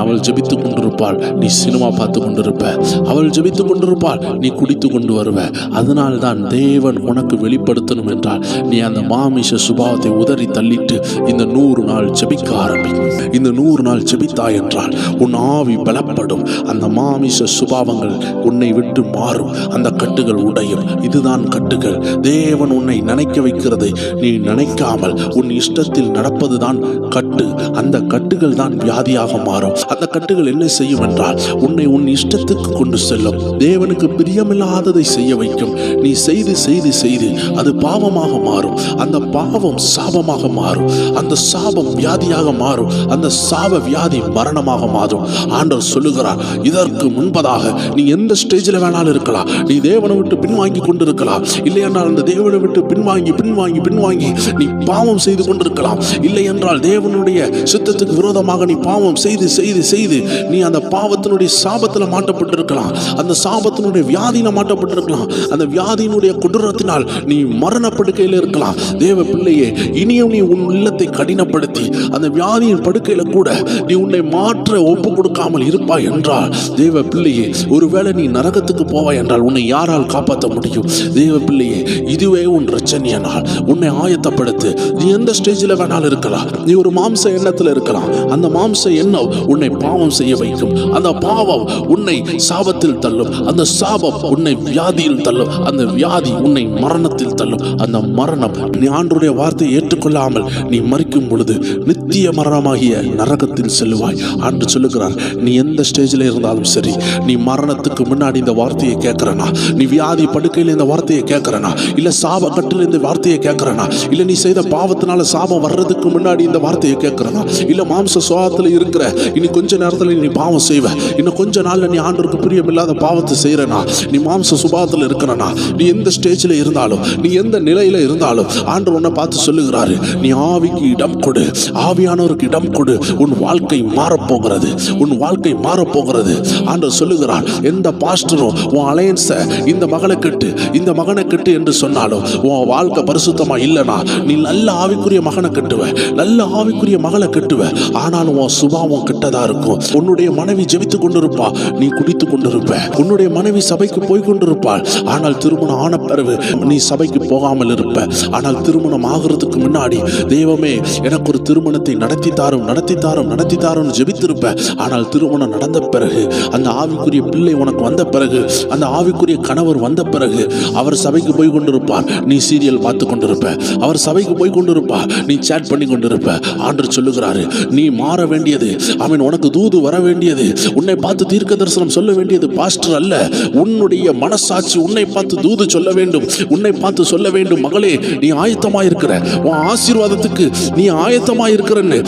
அவள் ஜெபித்துக் கொண்டிருப்பாள், நீ சினிமா பார்த்து கொண்டிருப்ப. அவள் ஜெபித்துக் கொண்டிருப்பாள், நீ குடித்து கொண்டு வருவ. அதனால் தான் தேவன் உனக்கு வெளிப்படுத்தணும் என்றால் நீ அந்த மாமிச சுபாவத்தை உதறி தள்ளிட்டு இந்த 100 நாள் ஜெபிக்க ஆரம்பி. இந்த 100 நாள் ஜெபித்தாய் என்றால் உன் ஆவி பலப்படும். அந்த மாமிச சுபாவங்கள் உன்னை விட்டு மாறும். அந்த கட்டுகள் உடையும். இதுதான் கட்டுகள். தேவன் உன்னை நினைக்க வைக்கிறதை நீ நினைக்காமல் உன் இஷ்டத்தில் நடப்பதுதான் கட்டு. அந்த கட்டுகள் தான் வியாதியாக மாறும். அந்த கட்டுகள் என்ன செய்யும் என்றால் உன்னை உன் இஷ்டத்துக்கு கொண்டு செல்லும். தேவனுக்கு பிரியமில்லாததை செய்ய வைக்கும். நீ செய்து செய்து செய்து அது பாவமாக மாறும். அந்த பாவம் சாபமாக மாறும். அந்த சாபம் வியாதியாக மாறும். அந்த சாப வியாதி மரணமாக மாறும். ஆண்டவர் சொல்லுகிறார், இதற்கு முன்பதாக நீ எந்த ஸ்டேஜில் வேணாலும் இருக்கலாம். நீ தேவனை விட்டு பின்வாங்கி கொண்டிருக்கலாம். இல்லை என்றால் அந்த தேவனை விட்டு பின்வாங்கி பின்வாங்கி பின்வாங்கி நீ பாவம் செய்து கொண்டிருக்கலாம். இல்லை என்றால் தேவனுடைய சித்தத்துக்கு விரோதமாக நீ பாவம் செய்து செய்து செய்து நீ அந்த பாவத்தினுடைய சாபத்தில் மாட்டப்பட்டிருக்கலாம். அந்த சாபத்தினுடைய வியாதியில மாட்டப்பட்டிருக்கலாம். அந்த வியாதியினுடைய கொடூரத்தினால் நீ மரணப்படுக்கையில் இருக்கலாம். தேவ பிள்ளையே, இனியும் நீ உன் உள்ளத்தை கடினப்படுத்தி அந்த வியாதியின் படுக்கையில கூட நீ உன்னை மாற்ற ஒப்பு கொடுக்காமல் இருப்பாய் என்றால், தேவ பிள்ளையே, ஒருவேளை நீ நரகத்துக்கு போவாய் என்றால் உன்னை யாரால் காப்பாற்ற முடியும்? தேவ பிள்ளையே, இதுவே உன் ரட்சணிய நாள். உன்னை ஆயத்தப்படுத்து. நீ எந்த ஸ்டேஜில் வேணாலும் இருக்கலாம். நீ ஒரு மாம்ச எண்ணத்தில் இருக்கலாம். அந்த மாம்ச எண்ணம் உன்னை பாவம் செய்ய வைக்கும். அந்த பாவம் உன்னை சாபத்தில் தள்ளும். அந்த சாபம் உன்னை வியாதியில் தள்ளும். அந்த வியாதி உன்னை மரணத்தில் தள்ளும். அந்த மரணம் நீ ஆண்டவருடைய வார்த்தையை ஏற்றுக்கொள்ளாமல் நீ மரிக்கும் பொழுது நித்திய மரணமாகிய நரகத்தில் செல்வாய். ஆண்டு சொல்லுகிறார், நீ எந்த ஸ்டேஜில் இருந்தாலும் சரி, நீ மரணத்துக்கு முன்னாடி இந்த வார்த்தையை கேட்கிறனா, நீ வியாதி படுக்கையில் இந்த வார்த்தையை கேட்கிறனா, இல்ல சாப கட்டில் இந்த வார்த்தையை கேட்கிறனா, இல்ல நீ செய்த பாவத்தினால சாபம் வர்றதுக்கு முன்னாடி இந்த வார்த்தையை கேட்கிறனா, இல்ல மாம்ச சுவாபத்தில் இருக்கிற இனி கொஞ்ச நேரத்தில் நீ பாவம் செய்வ, இன்னும் கொஞ்ச நாள்ல நீ ஆண்டவருக்கு பிரியமில்லாத பாவத்தை செய்யறனா, நீ மாம்ச சுபாவத்தில் இருக்கிறனா, நீ எந்த ஸ்டேஜில் இருந்தாலும், நீ எந்த நிலையில இருந்தாலும் ஆண்டவர் உன்னை பார்த்து சொல்லுகிறாரு, நீ ஆவிக்கு இடம் கொடு, ஆவியானவருக்கு இடம் கொடு. உன் வாழ்க்கை மாறப்போகிறது. உன் வாழ்க்கை மாறப்போகிறது. ஆண்டவர் சொல்லுகிறார், எந்த பாஸ்டரும் உன் அலையன்ஸ இந்த மகளை கட்டு இந்த மகனை கட்டு என்று சொன்னாலும் உன் வாழ்க்கை பரிசுத்தமா இல்லைனா நீ நல்ல ஆவிக்குரிய மகனை கட்டுவ, நல்ல ஆவிக்குரிய மகளை கட்டுவ. ஆனாலும் உன் சுபாவம் கிட்டதா இருக்கும். உன்னுடைய மனைவி ஜெபித்துக் கொண்டிருப்பா, நீ குடித்துக் கொண்டிருப்ப. உன்னுடைய மனைவி சபைக்கு போய் கொண்டிருப்பாள். ஆனால் திருமணம் ஆன பிறகு நீ சபைக்கு போகாமல் இருப்ப. ஆனால் திருமணம் ஆகிறதுக்கு முன்னாடி தெய்வமே எனக்கு ஒரு திருமணத்தை நடத்தி தாரும் நடத்தி தாரும் நடத்தி தாரும் ஜெபித்திருப்ப. ஆனால் திருமணம் நடந்த பிறகு, அந்த ஆவிக்குரிய பிள்ளை உனக்கு வந்த பிறகு, அந்த ஆவிக்குரிய கணவர் வந்த பிறகு அவர் சபைக்கு போய் கொண்டிருப்பார், நீ சீரியல் பார்த்து கொண்டிருப்ப. அவர் சபைக்கு போய் கொண்டிருப்பார், நீ சேட் பண்ணி கொண்டிருப்ப. ஆண்டவர் சொல்லுகிறாரு, நீ மாற வேண்டியது, அவன் உனக்கு தூது வர வேண்டியது, உன்னை பார்த்து தீர்க்க தரிசனம் சொல்ல வேண்டியது பாஸ்டர் அல்ல. உன்னுடைய மனசாட்சி உன்னை பார்த்து தூது சொல்ல வேண்டும். உன்னை பார்த்து சொல்ல வேண்டும், மகளே நீ ஆயத்தமாயிருக்கிற, உன் ஆசீர்வாதத்துக்கு நீ ஆயத்தமாயிருக்கிறன்னு.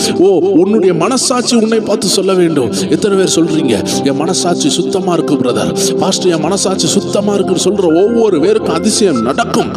உன்னுடைய மனசாட்சி உன்னை பார்த்து சொல்ல வேண்டும். எத்தனை பேர் சொல்றீங்க, என் மனசாட்சி சுத்தமா இருக்கு பிரதர், பாஸ்டர் என் மனசாட்சி சுத்தமா இருக்குன்னு சொல்ற ஒவ்வொரு பேருக்கும் அதிசயம் நடக்கும்.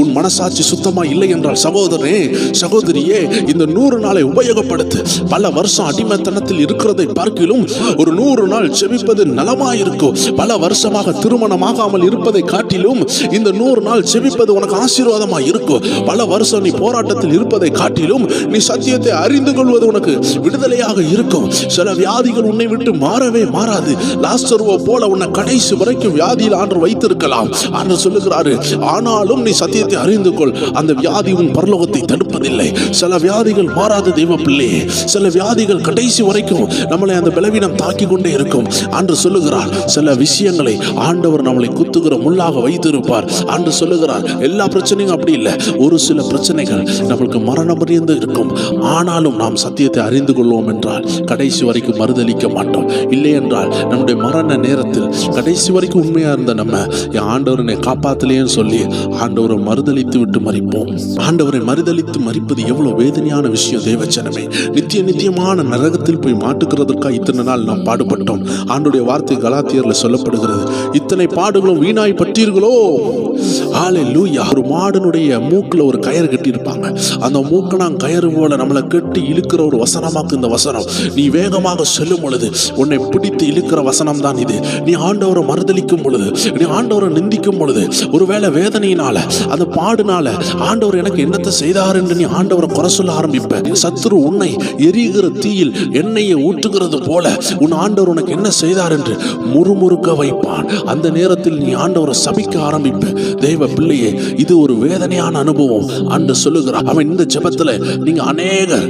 உன் மனசாட்சி சுத்தமா இல்லை என்றால் சகோதரனே, சகோதரியே, இந்த 100 நாளை உபயோகப்படுத்து. பல வருஷம் அடிமைத்தனத்தில் இருக்கிறதை பார்க்கிலும் ஒரு 100 நாள் செபிப்பது நலமாயிருக்கும். பல வருஷமாக திருமணமாகாமல் இருப்பதை காட்டிலும் இந்த 100 நாள் செபிப்பது உனக்கு ஆசீர்வாதமா இருக்கும். பல வருஷம் நீ போராட்டத்தில் இருப்பதை காட்டிலும் நீ சத்தியத்தை அறிந்து கொள்வது உனக்கு விடுதலையாக இருக்கும். சில வியாதிகள் உன்னை விட்டு மாறவே மாறாது. லாசருவை போல உன்னை கடைசி வரைக்கும் வியாதியில் ஆண்டு வைத்திருக்கலாம். ஆண்டு சொல்லுகிறாரு, ஆனாலும் நீ சத்தியத்தை அறிந்து கொள், அந்த வியாதி உன் பரலோகத்தை தடுப்பதில்லை. சில வியாதிகள் மாறாத தெய்வ பிள்ளையே, சில வியாதிகள் கடைசி வரைக்கும் நம்மளை அந்த பலவீனம் தாக்கி கொண்டே இருக்கும். ஆண்டு சொல்லுகிறார், சில விஷயங்களை ஆண்டவர் நம்மளை குத்துகிற முள்ளாக வைத்திருப்பார். ஆண்டு சொல்லுகிறார், எல்லா பிரச்சனையும் அப்படி இல்லை. ஒரு சில பிரச்சனைகள் நம்மளுக்கு மரணம் பரியந்த இருக்கும். ஆனாலும் நாம் சத்தியத்தை அறிந்து கொள்வோம் என்றால் கடைசி வரைக்கும் மறுதலிக்க மாட்டோம். இல்லை என்றால் நம்முடைய மரண நேரத்தில் கடைசி வரைக்கும் உண்மையா இருந்த நம்ம என் ஆண்டவரனை காப்பாத்தலையேன்னு சொல்லி ஆண்டவரை மறுதலித்து விட்டு மறிப்போம். ஆண்டவரை மறுதலித்து மறிப்பது எவ்வளவு வேதனையான விஷயம் தேவச்சனமே. நித்தியமான நரகத்தில் போய் மாட்டுக்கிறதுக்காக இத்தனை நாள் நாம் பாடுபட்டோம். ஆண்டோடைய வார்த்தை கலாத்தியர்ல சொல்லப்படுகிறது, இத்தனை பாடுகளும் வீணாய் பட்டீர்களோ. ஹல்லேலூயா. ஒரு மாடனுடைய மூக்குல ஒரு கயிறு கட்டி இருப்பாங்க. அந்த மூக்கணாங் கயிறு போல நம்மளை கட்டி இழுக்கிற ஒரு வசனமாக்கு இந்த வசனம். நீ வேகமாக செல்லும் பொழுது உன்னை பிடித்து இழுக்கிற வசனம் தான் இது. நீ ஆண்டவரை மறுதலிக்கும் பொழுது, நீ ஆண்டவரை நிந்திக்கும் பொழுது, ஒருவேளை வேதனையினால அந்த பாடுனால ஆண்டவர் எனக்கு என்னத்தை செய்தார் என்று நீ ஆண்டவரை குறை சொல்ல ஆரம்பிப்ப. சத்துரு உன்னை எரிகிற தீயில் எண்ணெயை ஊற்றுகிறது போல உன் ஆண்டவர் உனக்கு என்ன செய்தார் என்று முறுமுறுக்க வைப்பான். அந்த நேரத்தில் நீ ஆண்டவரை சபிக்க ஆரம்பிப்ப. தெய்வ பிள்ளையே, இது ஒரு வேதனையான அனுபவம். ஆண்டு சொல்லுகிறார், அவன் இந்த ஜெபத்துல நீங்க அநேகர்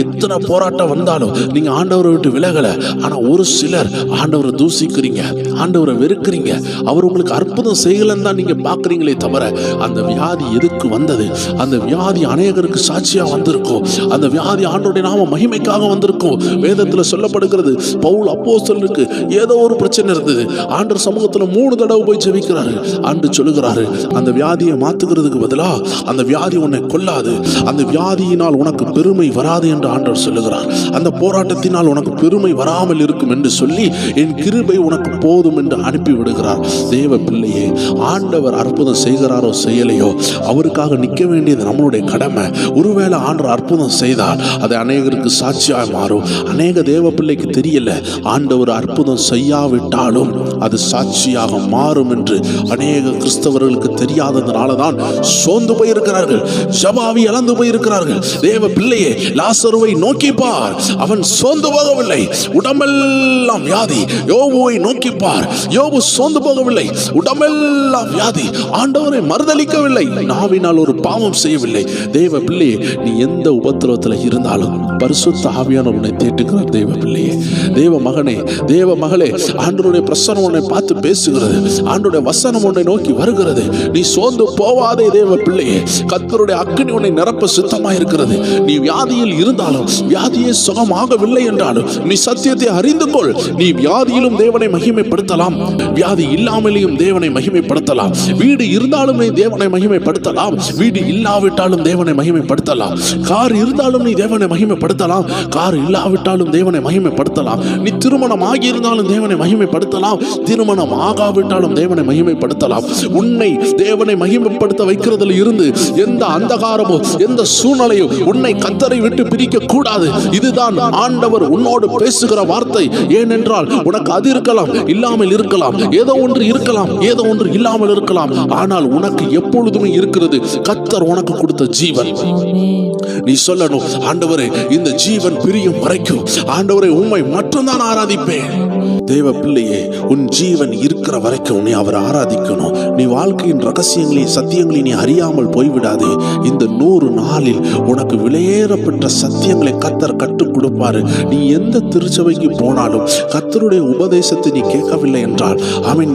எத்தனை போராட்டம் வந்தாலும் நீங்க ஆண்டவரை விட்டு விலகல. ஆனா ஒரு சிலர் ஆண்டவரை தூசிக்கிறீங்க, ஆண்டவரை வெறுக்கிறீங்க. அவர் உங்களுக்கு அற்புதம் செய்யலன்னு தான் நீங்க பாக்குறீங்களே தவிர அந்த வியாதி எதுக்கு வந்தது? அந்த வியாதி அநேகருக்கு சாட்சியா வந்திருக்கும். அந்த வியாதி ஆண்டவருடைய நாம மகிமைக்காக வந்திருக்கும். வேதத்துல சொல்லப்படுகிறது, பவுல் அப்போஸ்தலனுக்கு ஏதோ ஒரு பிரச்சனை இருந்தது. ஆண்டவர் சமூகத்துல 3 தடவை போய் ஜெபிக்கிறாரு. ஆண்டு சொல்லுகிறாரு, அந்த வியாதியை மாத்துகிறதுக்கு பதிலா அந்த வியாதி உன்னை கொல்லாது, அந்த வியாதியினால் உனக்கு பெருமை வராது என்று ஆண்டவர் சொல்லுகிறார். அந்த போராட்டத்தினால் உனக்கு பெருமை வராமல் இருக்கும் என்று சொல்லி என் கிருபை உனக்கு போதும் என்று அனுப்பி விடுகிறார். தேவ பிள்ளையே, ஆண்டவர் அற்புதம் செய்கிறாரோ செய்யலையோ, அவருக்காக நிற்க வேண்டியது நம்மளுடைய கடமை. ஒருவேளை ஆண்டவர் அற்புதம் செய்தால் அது அநேகருக்கு சாட்சியாக மாறும். அநேக தேவ பிள்ளைக்கு தெரியல, ஆண்டவர் அற்புதம் செய்யாவிட்டாலும் அது சாட்சியாக மாறும் என்று அநேக கிறிஸ்தவர்களுக்கு தெரியாததுனால தான் சோர்ந்து போயிருக்கிறார்கள், ஜபாவி இழந்து போயிருக்கிறார்கள். தேவ பிள்ளையே, லாசருவை நோக்கி பார், அவன் சோர்ந்து போகவில்லை, உடம்பெல்லாம் வியாதி. யோபுவை நோக்கி பார், யோபு சோர்ந்து போகவில்லை, உடம்பெல்லாம் வியாதி. ஆண்டவரை மறுதலிக்கவில்லை, நாவினால் ஒரு பாவம் செய்யவில்லை. தேவ பிள்ளையே, நீ எந்த உபத்திரவத்தில் இருந்தாலும் பரிசுத்த ஆவியானவர் உன்னை தேற்றுகிறார். தேவ பிள்ளையே, தேவ மகனே, தேவ மகளே, ஆண்டவருடைய பிரசன்னம் உன்னை பார்த்து பேசுகிறது. ஆண்டவருடைய வசனம் உன்னை நோக்கி வருகிறது. நீ சோர்ந்து போவாதே தேவ பிள்ளையே. கர்த்தருடைய அக்கினி உன்னை நிரப்ப சுத்தமாக இருக்கிறது. நீ வியாதியில் இருந்தாலும், வியாதியே சுகமாகவில்லை என்றாலும் நீ சத்தியத்தை அறிந்து கொள். நீ வியாதியிலும் தேவனை மகிமைப்படுத்தலாம், வியாதி இல்லாமலேயும் தேவனை மகிமைப்படுத்தலாம். வீடு இருந்தாலும் நீ தேவனை மகிமைப்படுத்தலாம், வீடு இல்லாவிட்டாலும் தேவனை மகிமைப்படுத்தலாம். கார் இருந்தாலும் நீ தேவனை மகிமைப்படுத்தலாம், கார் இல்லாவிட்டாலும் தேவனை மகிமைப்படுத்தலாம். நீ திருமணம் ஆகியிருந்தாலும் தேவனை மகிமைப்படுத்தலாம், திருமணம் ஆகாவிட்டாலும் தேவனை மகிமைப்படுத்தலாம். உன்னை தேவனை மகிமைப்படுத்த வைக்கிறதுல இருந்து எந்த அந்தகாரமோ எந்த சூழ்நிலையோ உன்னை கர்த்தரை விட்டு பிரிக்க கூடாது. இதுதான் ஆண்டவர் உன்னோடு பேசுகிற வார்த்தை. ஏனென்றால் உனக்கு அது இருக்கலாம், இல்லாமல் இருக்கலாம், ஏதோ ஒன்று இருக்கலாம், ஏதோ ஒன்று இல்லாமல் இருக்கலாம். ஆனால் உனக்கு எப்பொழுதுமே இருக்கிறது கர்த்தர் உனக்கு கொடுத்த ஜீவன். நீ சொல்லணும், ஆண்டவரே, இந்த ஜீவன் பிரியும் வரைக்கும் ஆண்டவரை உம்மை மட்டும்தான் ஆராதிப்பேன். தேவ பிள்ளையே, உன் ஜீவன் இருக்கிற வரைக்கும் நீ அவரை ஆராதிக்கணும். நீ வாழ்க்கையின் ரகசியங்களையும் சத்தியங்களையும் நீ அறியாமல் போய்விடாது. இந்த 100 நாளில் உனக்கு விலையேறப்பட்ட சத்தியங்களை கர்த்தர் கற்றுக் கொடுப்பாரு. நீ எந்த திருச்சபைக்கு போனாலும் கர்த்தருடைய உபதேசத்தை நீ கேட்கவில்லை என்றால்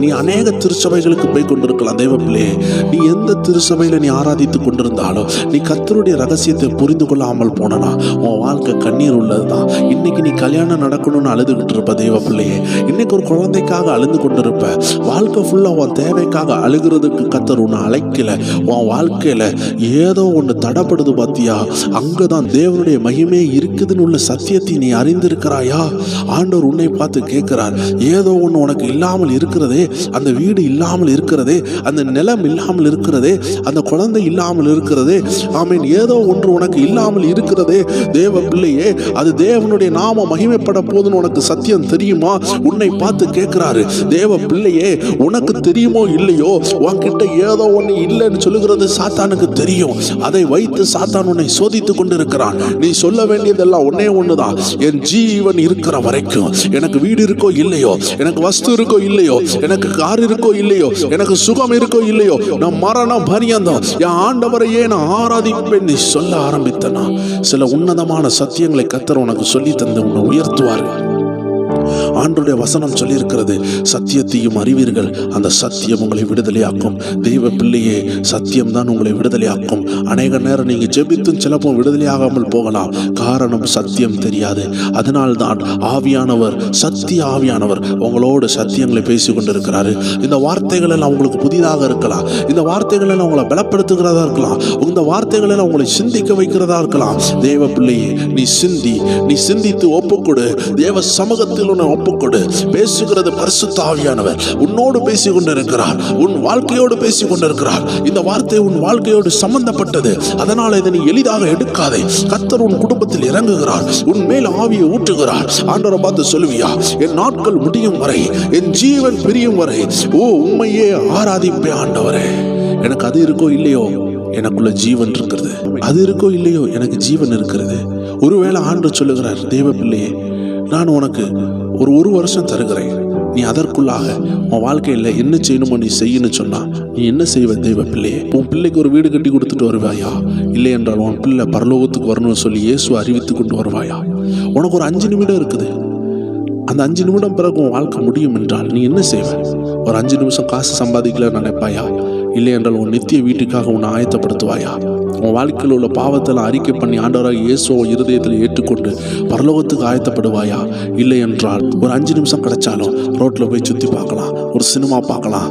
நீ அநேக திருச்சபைகளுக்கு போய் கொண்டிருக்கலாம். தேவ பிள்ளையே, நீ எந்த திருச்சபையில நீ ஆராதித்துக் கொண்டிருந்தாலும் நீ கர்த்தருடைய ரகசியத்தை புரிந்து கொள்ளாமல் போனா உன் வாழ்க்கை கண்ணீர் உள்ளதுதான். இன்னைக்கு நீ கல்யாணம் நடக்கணும்னு அழுதுகிட்டு இருப்ப தேவ பிள்ளையே. இன்னைக்கு ஒரு குழந்தைக்காக அழுது கொண்டிருப்ப. வாழ்க்கை ஃபுல்லா உன் தேவைக்காக அழுகிறதுக்கு கர்த்தர் உன்னை அழைக்கல. உன் வாழ்க்கையில ஏதோ ஒன்று தடப்படுது பாத்தியா, அங்கதான் தேவ தேவனுடைய மகிமை இருக்குதுன்னு உள்ள சத்தியத்தை நீ அறிந்திருக்கிறாயா? ஆண்டவர் உன்னை பார்த்து கேட்கிறார். ஏதோ ஒன்று உனக்கு இல்லாமல் இருக்கிறதே, அந்த வீடு இல்லாமல் இருக்கிறதே, அந்த நிலம் இல்லாமல் இருக்கிறதே, அந்த குழந்தை இல்லாமல் இருக்கிறதே, ஆமீன், ஏதோ ஒன்று உனக்கு இல்லாமல் இருக்கிறதே தேவ பிள்ளையே, அது தேவனுடைய நாம மகிமைப்பட போதுன்னு உனக்கு சத்தியம் தெரியுமா? உன்னை பார்த்து கேட்கிறாரு. தேவ பிள்ளையே, உனக்கு தெரியுமோ இல்லையோ, உன்கிட்ட ஏதோ ஒன்று இல்லைன்னு சொல்லுகிறது சாத்தானுக்கு தெரியும். அதை வைத்து சாத்தான் உன்னை சோதித்துக் கொண்டிருக்கிறான். நீ சொல்ல வேண்டியதெல்லாம் ஒன்னே ஒண்ணுதான், என் ஜீவன் இருக்கிற வரைக்கும், எனக்கு வீடு இருக்கோ இல்லையோ, எனக்கு வஸ்து இருக்கோ இல்லையோ, எனக்கு கார் இருக்கோ இல்லையோ, எனக்கு சுகம் இருக்கோ இல்லையோ, நான் மரணம் பரியந்தம் என் ஆண்டவரையே நான் ஆராதிப்பேன் நீ சொல்ல ஆரம்பித்தனா, சில உன்னதமான சத்தியங்களை கர்த்தர் உனக்கு சொல்லி தந்து உன்னை உயர்த்துவார். ஆண்டவருடைய வசனம் சொல்லியிருக்கிறது, சத்தியத்தையும் அறிவீர்கள், அந்த சத்தியம் உங்களை விடுதலையாக்கும். தெய்வ பிள்ளையே, சத்தியம் தான் உங்களை விடுதலையாக்கும். அநேக நேரம் நீங்க ஜெபித்தும் சிலப்போ விடுதலையாகாமல் போகலாம். காரணம் சத்தியம் தெரியாது. அதனால்தான் ஆவியானவர், சத்திய ஆவியானவர் உங்களோடு சத்தியங்களை பேசி கொண்டிருக்கிறாரு. இந்த வார்த்தைகள் எல்லாம் உங்களுக்கு புதிதாக இருக்கலாம், இந்த வார்த்தைகள் எல்லாம் உங்களை பலப்படுத்துகிறதா இருக்கலாம், இந்த வார்த்தைகள் எல்லாம் உங்களை சிந்திக்க வைக்கிறதா இருக்கலாம். தேவ பிள்ளையே, நீ சிந்தித்து ஒப்புக்கொடு. தேவ சமூகத்தில் ஒப்புக்கொடு. பேசுகிறது பரிசுத்த ஆவியானவர் உன்னோடு பேசிக் கொண்டிருக்கிறார், உன் வாழ்க்கையோடு பேசிக் கொண்டிருக்கிறார். இந்த வார்த்தை உன் வாழ்க்கையோடு சம்பந்தப்பட்டது. அதனால இதை நீ எளிதாக எடுக்காதே. கர்த்தர் உன் குடும்பத்தில் இறங்குகிறார், உன் மேல் ஆவியை ஊற்றுகிறார். ஆண்டவரை பார்த்து சொல்லுவியா, என் நாட்கள் முடியும் வரை, என் ஜீவன் பிரியும் வரை உம்மையே ஆராதிப்பேன் ஆண்டவரே. எனக்கு அது இருக்கோ இல்லையோ, எனக்குள்ள ஜீவன் இருக்கிறது. அது இருக்கோ இல்லையோ, எனக்கு ஜீவன் இருக்கிறது. ஒருவேளை ஆண்டவர் சொல்லுகிறார், தேவ பிள்ளையே, நான் உனக்கு ஒரு வருஷம் தருகிறேன், நீ அதற்குள்ளாக உன் வாழ்க்கையில் என்ன செய்யணுமோ நீ செய்யணும்னு சொன்னா நீ என்ன செய்வ? தெய்வ பிள்ளையே, உன் பிள்ளைக்கு ஒரு வீடு கட்டி கொடுத்துட்டு வருவாயா? இல்லை என்றால் உன் பிள்ளை பரலோகத்துக்கு வரணும்னு சொல்லி இயேசு அறிவித்து கொண்டு வருவாயா? உனக்கு ஒரு 5 நிமிடம் இருக்குது. அந்த 5 நிமிடம் பிறகு உன் வாழ்க்கை முடியும் என்றால் நீ என்ன செய்வ? ஒரு 5 நிமிஷம் காசு சம்பாதிக்கலன்னு நினைப்பாயா? இல்லை என்றால் உன் நித்திய வீட்டுக்காக உன்னை ஆயத்தப்படுத்துவாயா? உன் வாழ்க்கையில் உள்ள பாவத்தெல்லாம் அறிக்கை பண்ணி ஆண்டவராக இயேசுவை இருதயத்தில் ஏற்றுக்கொண்டு பரலோகத்துக்கு ஆயத்தப்படுவாயா? இல்லை என்றால் ஒரு 5 நிமிஷம் கிடைச்சாலும் ரோட்டில் போய் சுற்றி பார்க்கலாம், ஒரு சினிமா பார்க்கலாம்,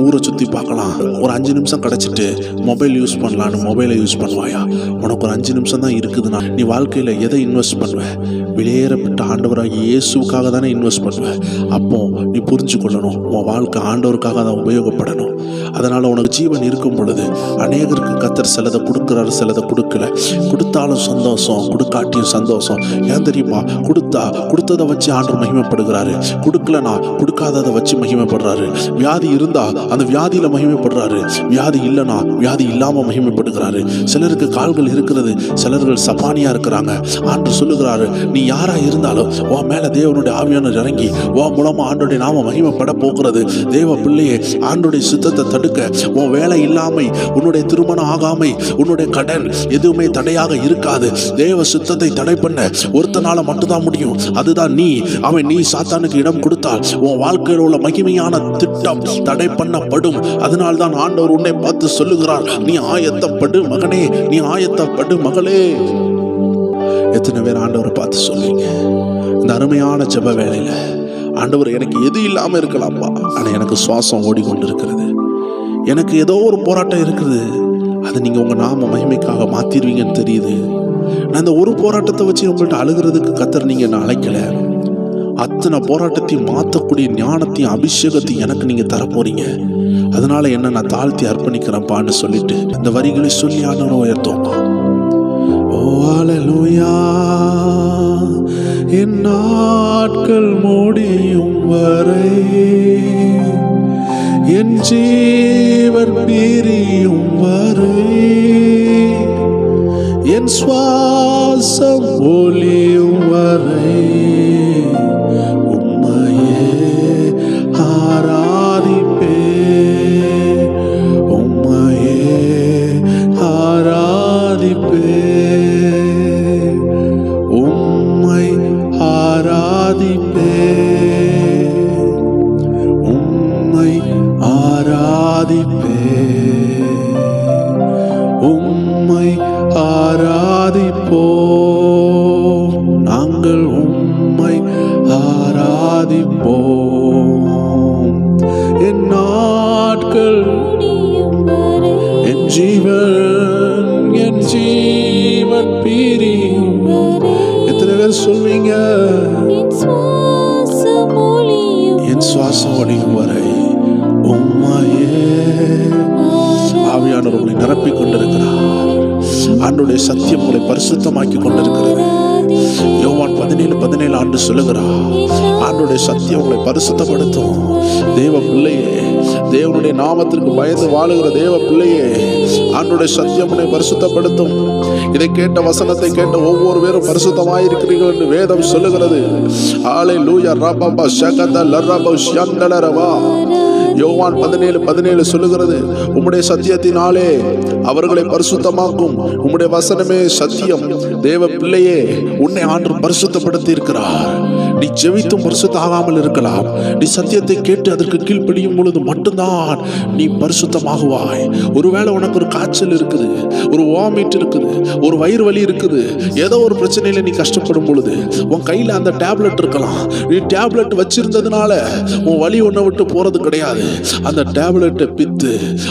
ஊரை சுற்றி பார்க்கலாம், ஒரு 5 நிமிஷம் கிடைச்சிட்டு மொபைல் யூஸ் பண்ணலான்னு மொபைலை யூஸ் பண்ணுவாயா? உனக்கு ஒரு 5 நிமிஷம் தான் இருக்குதுன்னா நீ வாழ்க்கையில் எதை இன்வெஸ்ட் பண்ணுவேன்? வெளியேறப்பட்ட ஆண்டவராக இயேசுக்காக தானே இன்வெஸ்ட் பண்ணுவேன். அப்போ நீ புரிஞ்சு கொள்ளணும், உன் வாழ்க்கை ஆண்டவருக்காக தான் உபயோகப்படணும். அதனால் உனக்கு ஜீவன் இருக்கும் பொழுது அநேகருக்கு கர்த்தர் சிலதை கொடுக்குறாரு, சிலதை கொடுக்கல. கொடுத்தாலும் சந்தோஷம், கொடுக்காட்டியும் சந்தோஷம். ஏன் தெரியுமா? கொடுத்ததை வச்சு ஆண்டவர் மகிமைப்படுகிறாரு, கொடுக்கலனா கொடுக்காததை வச்சு மகிமைப்படுறாரு. வியாதி இருந்தா அந்த வியாதியில மகிமைப்படுறாரு, வியாதி இல்லைனா வியாதி இல்லாம மகிமைப்படுகிறாரு. சிலருக்கு கால்கள் இருக்கிறது, சிலர்கள் சப்பானியா இருக்கிறாங்க. ஆண்டவர் சொல்லுகிறாரு, நீ யாரா இருந்தாலும் உன் மேல தேவனுடைய ஆவியானவர் இறங்கி உன் மூலமா ஆண்டோடைய நாம மகிமைப்பட போகிறது. தேவ பிள்ளையே, ஆண்டோடைய சுத்தத்தை தடுக்க உன் வேலை இல்லாமை, உன்னுடைய திருமணம் ஆகாமை, உன்னுடைய கடன் எதுவுமே தடையாக இருக்காது. தேவ சுத்தத்தை தடை பண்ண ஒருத்தனால மட்டும்தான் முடியும், அதுதான் நீ. நீ சாத்தானுக்கு இடம் கொடுத்தால் உன் வாழ்க்கையில் உள்ள மகிமையான திட்டம் தடை பண்ணப்படும். அதனால்தான் ஆண்டவர் உன்னை பார்த்து சொல்லுகிறார், நீ ஆயத்தப்படு மகனே, நீ ஆயத்தப்படு மகளே. எத்தனை பேர் ஆண்டவரை பார்த்து சொல்லுங்க இந்த அருமையான ஜெப வேளையில, ஆண்டவர் எனக்கு எது இல்லாம இருக்கலாம்ப்பா, ஆனா எனக்கு சுவாசம் ஓடிக்கொண்டு இருக்கிறது, எனக்கு ஏதோ ஒரு போராட்டம் இருக்குது, அதை நீங்க உங்க நாம மகிமைக்காக மாத்திருவீங்கன்னு தெரியுது. நான் இந்த ஒரு போராட்டத்தை வச்சு உங்கள்கிட்ட அழுகிறதுக்கு கர்த்தர் நீங்க என்ன அழைக்கல. அத்தனை போராட்டத்தையும் மாற்றக்கூடிய ஞானத்தையும் அபிஷேகத்தையும் எனக்கு நீங்க தர போறீங்க. அதனால என்ன நான் தாழ்த்தி அர்ப்பணிக்கிறேன்ப்பான்னு சொல்லிட்டு இந்த வரிகளை சொல்லி ஆண்டவரை உயர்த்தோமா. ஓ அல்லேலூயா, என் நாட்கள் முடியும் வரை, என் ஜீவன் பிரியும் வரை, என் சுவாசம் ஒலியும் வரை உம்மையே ஆராதிப்பே, உம்மையே ஆராதிப்பே, உம்மை ஆராதிப்பே, உம்மை ஆராதிப்பே, உம்மை ஆராதிப்போம், நாங்கள் உம்மை ஆராதிப்போம். என் நாட்கள், என் ஜீவன் ஜீவன் பிரியும். எத்தனை பேர் சொல்வீங்க? என் சுவாசம் ஒழியும் வரை உம்மையே. ஆவியானவர் உங்களை நிரப்பிக் கொண்டிருக்கிறார். ஆண்டவருடைய சத்தியம் உங்களை பரிசுத்தமாக்கி கொண்டிருக்கிறது. யோவான் 17:17 ஆண்டு சொல்லுகிறார், ஆண்டவருடைய சத்தியம் உங்களை பரிசுத்தப்படுத்தும். தேவ பிள்ளையே, தேவனுடைய நாமத்திற்கு பயந்து வாழுகிற தேவ பிள்ளையே, ஆண்டவருடைய சத்தியம் உன்னை பரிசுத்தப்படுத்தும். இதை கேட்ட வசனத்தை கேட்ட ஒவ்வொரு பேரும் பரிசுத்தமாயிருக்கிறீர்கள் என்று வேதம் சொல்லுகிறது. ஹல்லேலூயா. ரபபா ஷகத லரப ஷந்தலரவா. யோவான் 17:17 சொல்லுகிறது, உம்முடைய சத்தியத்தினாலே அவர்களை பரிசுத்தமாக்கும். உம்முடைய வசனமே சத்தியம். தேவ பிள்ளையே, உன்னை ஆண்டவர் பரிசுத்தப்படுத்தி இருக்கிறார். நீ ஜெபித்தும் பரிசுத்த ஆகாமல் இருக்கலாம். நீ சத்தியத்தை கேட்டு அதற்கு கீழ்ப்படியும் பொழுது மட்டும்தான் நீ பரிசுத்தமாகுவாய். ஒருவேளை உனக்கு ஒரு காய்ச்சல் இருக்குது, ஒரு வாமிட் இருக்குது, ஒரு வயிறு வலி இருக்குது, ஏதோ ஒரு பிரச்சனையில நீ கஷ்டப்படும் பொழுது உன் கையில அந்த டேப்லெட் இருக்கலாம். நீ டேப்லெட் வச்சிருந்ததுனால உன் வலி உன்னை விட்டு போறது கிடையாது. அந்த டேப்லெட்டை பித்து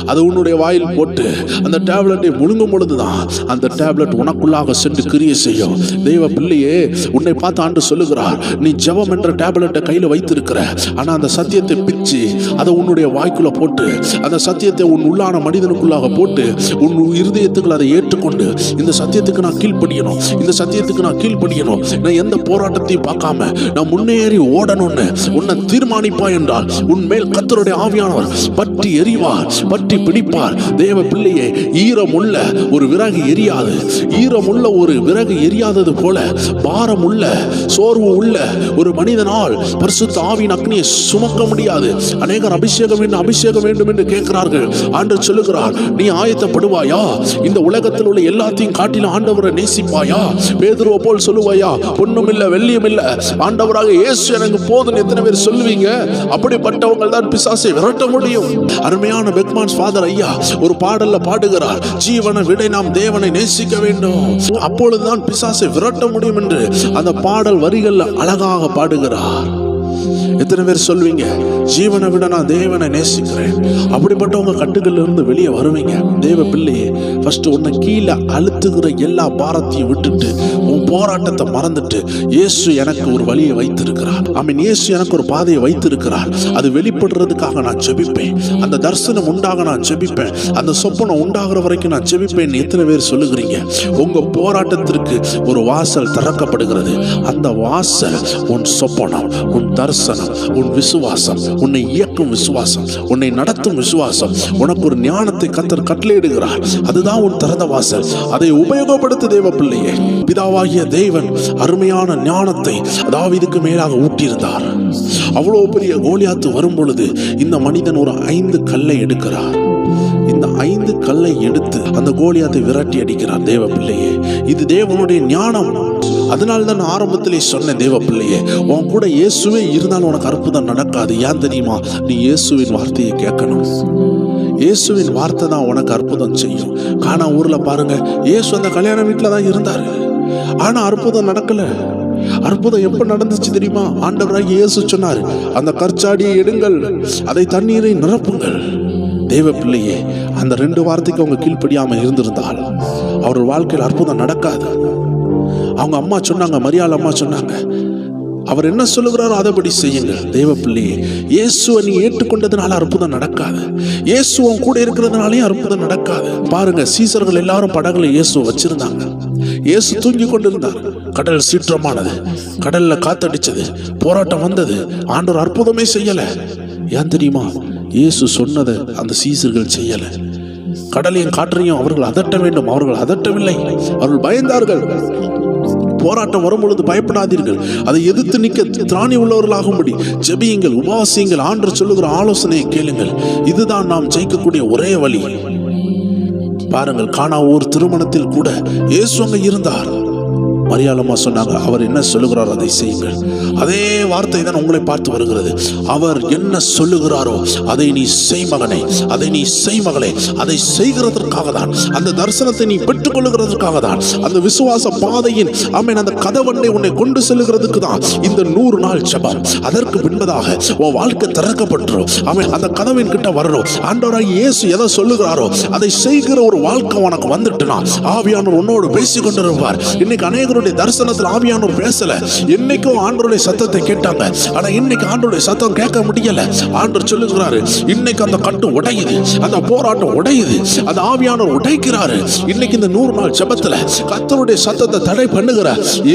அதை உன்னுடைய வாயில் போட்டு அந்த டேப்லெட்டை முழுங்கும் பொழுதுதான் அந்த டேப்லெட் உனக்குள்ளாக சென்று கிரியை செய்யும். தெய்வ பிள்ளையே, உன்னை பார்த்து ஆண்டு சொல்லுகிறார், நீ ஜெபம் என்ற டேப்லெட்டை கையில வைத்திருக்கிற, ஆனா அந்த சத்தியத்தை பிச்சு அதை உன்னுடைய வாய்க்குள்ள போட்டு அந்த சத்தியத்தை உன் உள்ளான மனிதனுக்குள்ளாக போட்டு உன் இருதயத்துக்குள்ள அதை ஏற்றுக்கொண்டு இந்த சத்தியத்துக்கு நான் கீழ்ப்படியணும், இந்த சத்தியத்துக்கு நான் கீழ்ப்படியணும், நான் எந்த போராட்டத்தையும் பார்க்காம நான் முன்னேறி ஓடணும்னு உன்னை தீர்மானிப்பாய் என்றால் உன் மேல் கர்த்தருடைய ஆவியானவர் பற்றி எரிவார், பற்றி பிடிப்பார். தேவ பிள்ளையே, ஈரமுள்ள ஒரு விறகு எரியாது. ஈரமுள்ள ஒரு விறகு எரியாதது போல பாரமுள்ள சோர்வு உள்ள ஒரு மனிதனால் பரிசுத்த ஆவியின் அக்னியை சுமக்க முடியாது. அநேகர் அபிஷேகம் வேண்டும் என்று கேட்கிறார்கள். ஆண்டவர் சொல்லுகிறார், நீ ஆயத்தப்படுவாயா? இந்த உலகத்தில் உள்ள எல்லாத்தையும் காட்டிலும் ஆண்டவரை நேசிப்பாயா? பேதுருவை போல் சொல்லுவாயா? பொன்னும் இல்ல வெள்ளியும் இல்ல, ஆண்டவராக இயேசு எனக்கு போதும் எத்தனை பேர் சொல்லுவீங்க? அப்படிப்பட்டவங்க தான் பிசாசை விரட்ட முடியும். அருமையான பெக்மான்ஸ் ஃபாதர் ஐயா ஒரு பாடல்ல பாடுகிறார், ஜீவனை விட நாம் தேவனை நேசிக்க வேண்டும், அப்பொழுதுதான் பிசாசை விரட்ட முடியும் என்று அந்த பாடல் வரிகள்ல அழகாக பாடுகிறார். எத்தனை பேர் சொல்வீங்க, ஜீவனை விட நான் தேவனை நேசிக்கிறேன்? அப்படிப்பட்டவங்க கட்டுகள்ல இருந்து வெளியே வருவீங்க. தேவ பிள்ளையே, ஃபர்ஸ்ட் உன்னை கீழே அழுத்துகிற எல்லா பாரத்தையும் விட்டுட்டு உன் போராட்டத்தை மறந்துட்டு, இயேசு எனக்கு ஒரு வழியை வைத்திருக்கிறார், இயேசு எனக்கு ஒரு பாதையை வைத்திருக்கிறார், அது வெளிப்படுறதுக்காக நான் ஜெபிப்பேன், அந்த தரிசனம் உண்டாக நான் ஜெபிப்பேன், அந்த சொப்பனம் உண்டாகிற வரைக்கும் நான் ஜெபிப்பேன். எத்தனை பேர் சொல்லுகிறீங்க? உங்க போராட்டத்திற்கு ஒரு வாசல் திறக்கப்படுகிறது. அந்த வாசல் உன் சொப்பனம், உன் தரிசனம், உன் விசுவாசம், உன்னை இயக்கும் விசுவாசம், உன்னை நடத்தும் விசுவாசம். உனக்கு ஒரு ஞானத்தை கர்த்தர் கட்டளையிடுகிறார். அதுதான் உன் திறந்த வாசல். அதை உபயோகப்படுத்த தேவ பிள்ளையே. பிதாவாகிய தேவன் அருமையான ஞானத்தை தாவீதுக்கு மேலாக ஊட்டியிருந்தார். அவ்வளவு பெரிய கோலியாத்து வரும் பொழுது இந்த மனிதன் ஒரு 5 கல்லை எடுக்கிறார். இந்த 5 கல்லை எடுத்து அந்த கோலியாத்தை விரட்டி அடிக்கிறார். தேவ பிள்ளையே, இது தேவனுடைய ஞானம். அதனால தான் ஆரம்பத்திலே சொன்னேன், தேவ பிள்ளையே, உன் கூட இயேசுவே இருந்தாலும் உனக்கு அற்புதம் நடக்காது. ஏன் தெரியுமா? நீ இயேசுவின் வார்த்தையை கேட்கணும். இயேசுவின் வார்த்தை தான் உனக்கு அற்புதம் செய்யும். கானா ஊர்ல பாருங்க, இயேசு அந்த கல்யாண வீட்டுல தான் இருந்தாரு, ஆனா அற்புதம் நடக்கல. அற்புதம் எப்ப நடந்துச்சு தெரியுமா? ஆண்டவராகிய இயேசு சொன்னார், அந்த கற்சாடியை எடுங்கள், அதை தண்ணீரை நிரப்புங்கள். தேவ பிள்ளையே, அந்த 2 வார்த்தைக்கு அவங்க கீழ்ப்படியாம இருந்திருந்தால் அவர்கள் வாழ்க்கையில் அற்புதம் நடக்காது. அவங்க அம்மா சொன்னாங்க, மரியாள் அம்மா சொன்னாங்க, அவர் என்ன சொல்லுகிறாரோ அதபடி செய்யுங்கள். தேவ பிள்ளையே, இயேசுவை நீ ஏற்றுக்கொண்டதுனால அற்புதம் நடக்காது. இயேசுவும் கூட இருக்கிறதுனாலே அற்புதம் நடக்காது. பாருங்க, சீசர்கள் எல்லாரும் படகுல இயேசுவை வச்சிருந்தாங்க. இயேசு தூங்கி கொண்டிருந்தார். கடல் சீற்றமானது, கடல்ல காத்தடிச்சது, போராட்டம் வந்தது. ஆண்டவர் அற்புதமே செய்யல. ஏன் தெரியுமா? இயேசு சொன்னதை அந்த சீசர்கள் செய்யல. கடலையும் காற்றையும் அவர்கள் அதட்ட வேண்டும், அவர்கள் அதட்டவில்லை. அவர்கள் பயந்தார்கள். போராட்டம் வரும் பொழுது பயப்படாதீர்கள், அதை எதிர்த்து நிற்க திராணி உள்ளவர்களாகும்படி ஜெபியுங்கள், உபவாசியுங்கள், ஆண்டவர் சொல்லுகிற ஆலோசனையை கேளுங்கள். இதுதான் நாம் ஜெயிக்கக்கூடிய ஒரே வழி. பாருங்கள், கானா ஊர் திருமணத்தில் கூட இயேசு அங்க இருந்தார். மரியாளம்மா சொன்னாங்க, அவர் என்ன சொல்லுகிறாரோ அதை செய்யுங்கள். அதே வார்த்தை தான் உங்களை பார்த்து வருகிறது. அவர் என்ன சொல்லுகிறாரோ அதை நீ செய் மகனே, அதை நீ செய் மகளே. அதை செய்கிறதற்காக தான், அந்த தரிசனத்தை நீ பெற்றுக் கொள்ளுகிறதற்காக தான், அந்த விசுவாச பாதையின் ஆமென் அந்த கதவண்டை உன்னை கொண்டு செல்லுகிறதுக்கு தான் இந்த 100 நாள் ஜெபம். அதற்கு பின்பதாக உன் வாழ்க்கை திறக்கப்பட்டுரும். ஆமென். அந்த கதவின் கிட்ட வரணும். ஆண்டவராகிய இயேசு எதை சொல்லுகிறாரோ அதை செய்கிற ஒரு வாழ்க்கை உனக்கு வந்துட்டுனா ஆவியானவர் உன்னோடு பேசிக் கொண்டிருப்பார். இன்னைக்கு அநேகருடைய தரிசனத்தில் ஆவியானவர் பேசல. இன்னைக்கும் ஆண்டவருடைய சத்தத்தை கேட்டாங்க, ஆனா இன்னைக்கு ஆண்டவருடைய சத்தம் கேட்க முடியல. ஆண்டவர் சொல்லுகிறாரு, இன்னைக்கு அந்த கட்டு உடையுது, அந்த போராட்டம் உடையுது, அந்த ஆவியானவர் உடைக்கிறாரு. இன்னைக்கு இந்த 100 நாள் ஜெபத்துல கர்த்தருடைய சத்தத்தை தடை பண்ணுகிற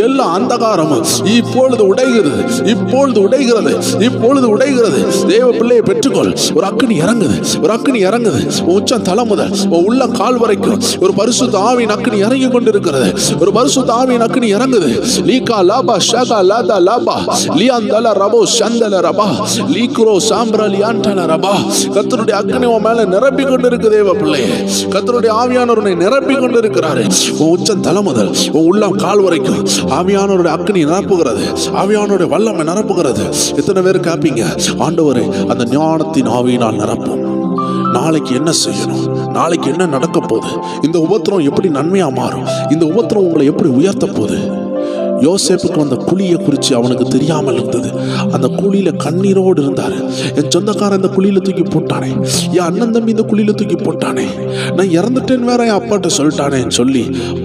எல்லா அந்தகாரமும் இப்பொழுது உடைகிறது, இப்பொழுது உடைகிறது, இப்பொழுது உடைகிறது. தேவ பிள்ளையை பெற்றுக்கொள். ஒரு அக்கினி இறங்குது, ஒரு அக்கினி இறங்குது. உச்சம் தலை முதல் உள்ள கால் வரைக்கும் ஒரு பரிசுத்த ஆவியின் அக்கினி இறங்கி கொண்டிருக்கிறது. ஒரு பரிசுத்த ஆவியின் அக்கினி இறங்குது. லீகா லாபா ஷகா லாதா லாபா லியாந்தல ரபோ சந்தல ரபா லீக்ரோ சாம்ப்ரா லியாண்டல ரபா. கர்த்தருடைய அக்கினி உன் மேல நிரப்பி கொண்டிருக்கு தேவ பிள்ளையே. கர்த்தருடைய ஆவியானவர் உன்னை நிரப்பி கொண்டிருக்கிறாரு. உன் உச்சம் தலை முதல் உன் உள்ளம் கால் வரைக்கும் ஆவியானவருடைய அக்கினி நிரப்புகிறது, ஆவியானவருடைய வல்லமை நிரப்புகிறது. எத்தனை பேர் காப்பீங்க, ஆண்டவரே அந்த ஞானத்தின் ஆவியினால் நிரப்பும். நாளைக்கு என்ன செய்யணும், நாளைக்கு என்ன நடக்க போகுது, இந்த உபத்திரம் எப்படி நன்மையா மாறும், இந்த உபத்திரம் உங்களை எப்படி உயர்த்த போகுது. யோசேப்புக்கு அந்த குழியை குறித்து அவனுக்கு தெரியாமல் இருந்தது. அந்த குழியில கண்ணீரோடு இருந்தாரு. என் சொந்தக்காரன் இந்த குழியில தூக்கி போட்டானே, என் அண்ணன் தம்பி இந்த குழியில தூக்கி போட்டானே, நான் இறந்துட்டேன்னு வேற என் அப்பாட்ட சொல்லிட்டானேன்னு சொல்லி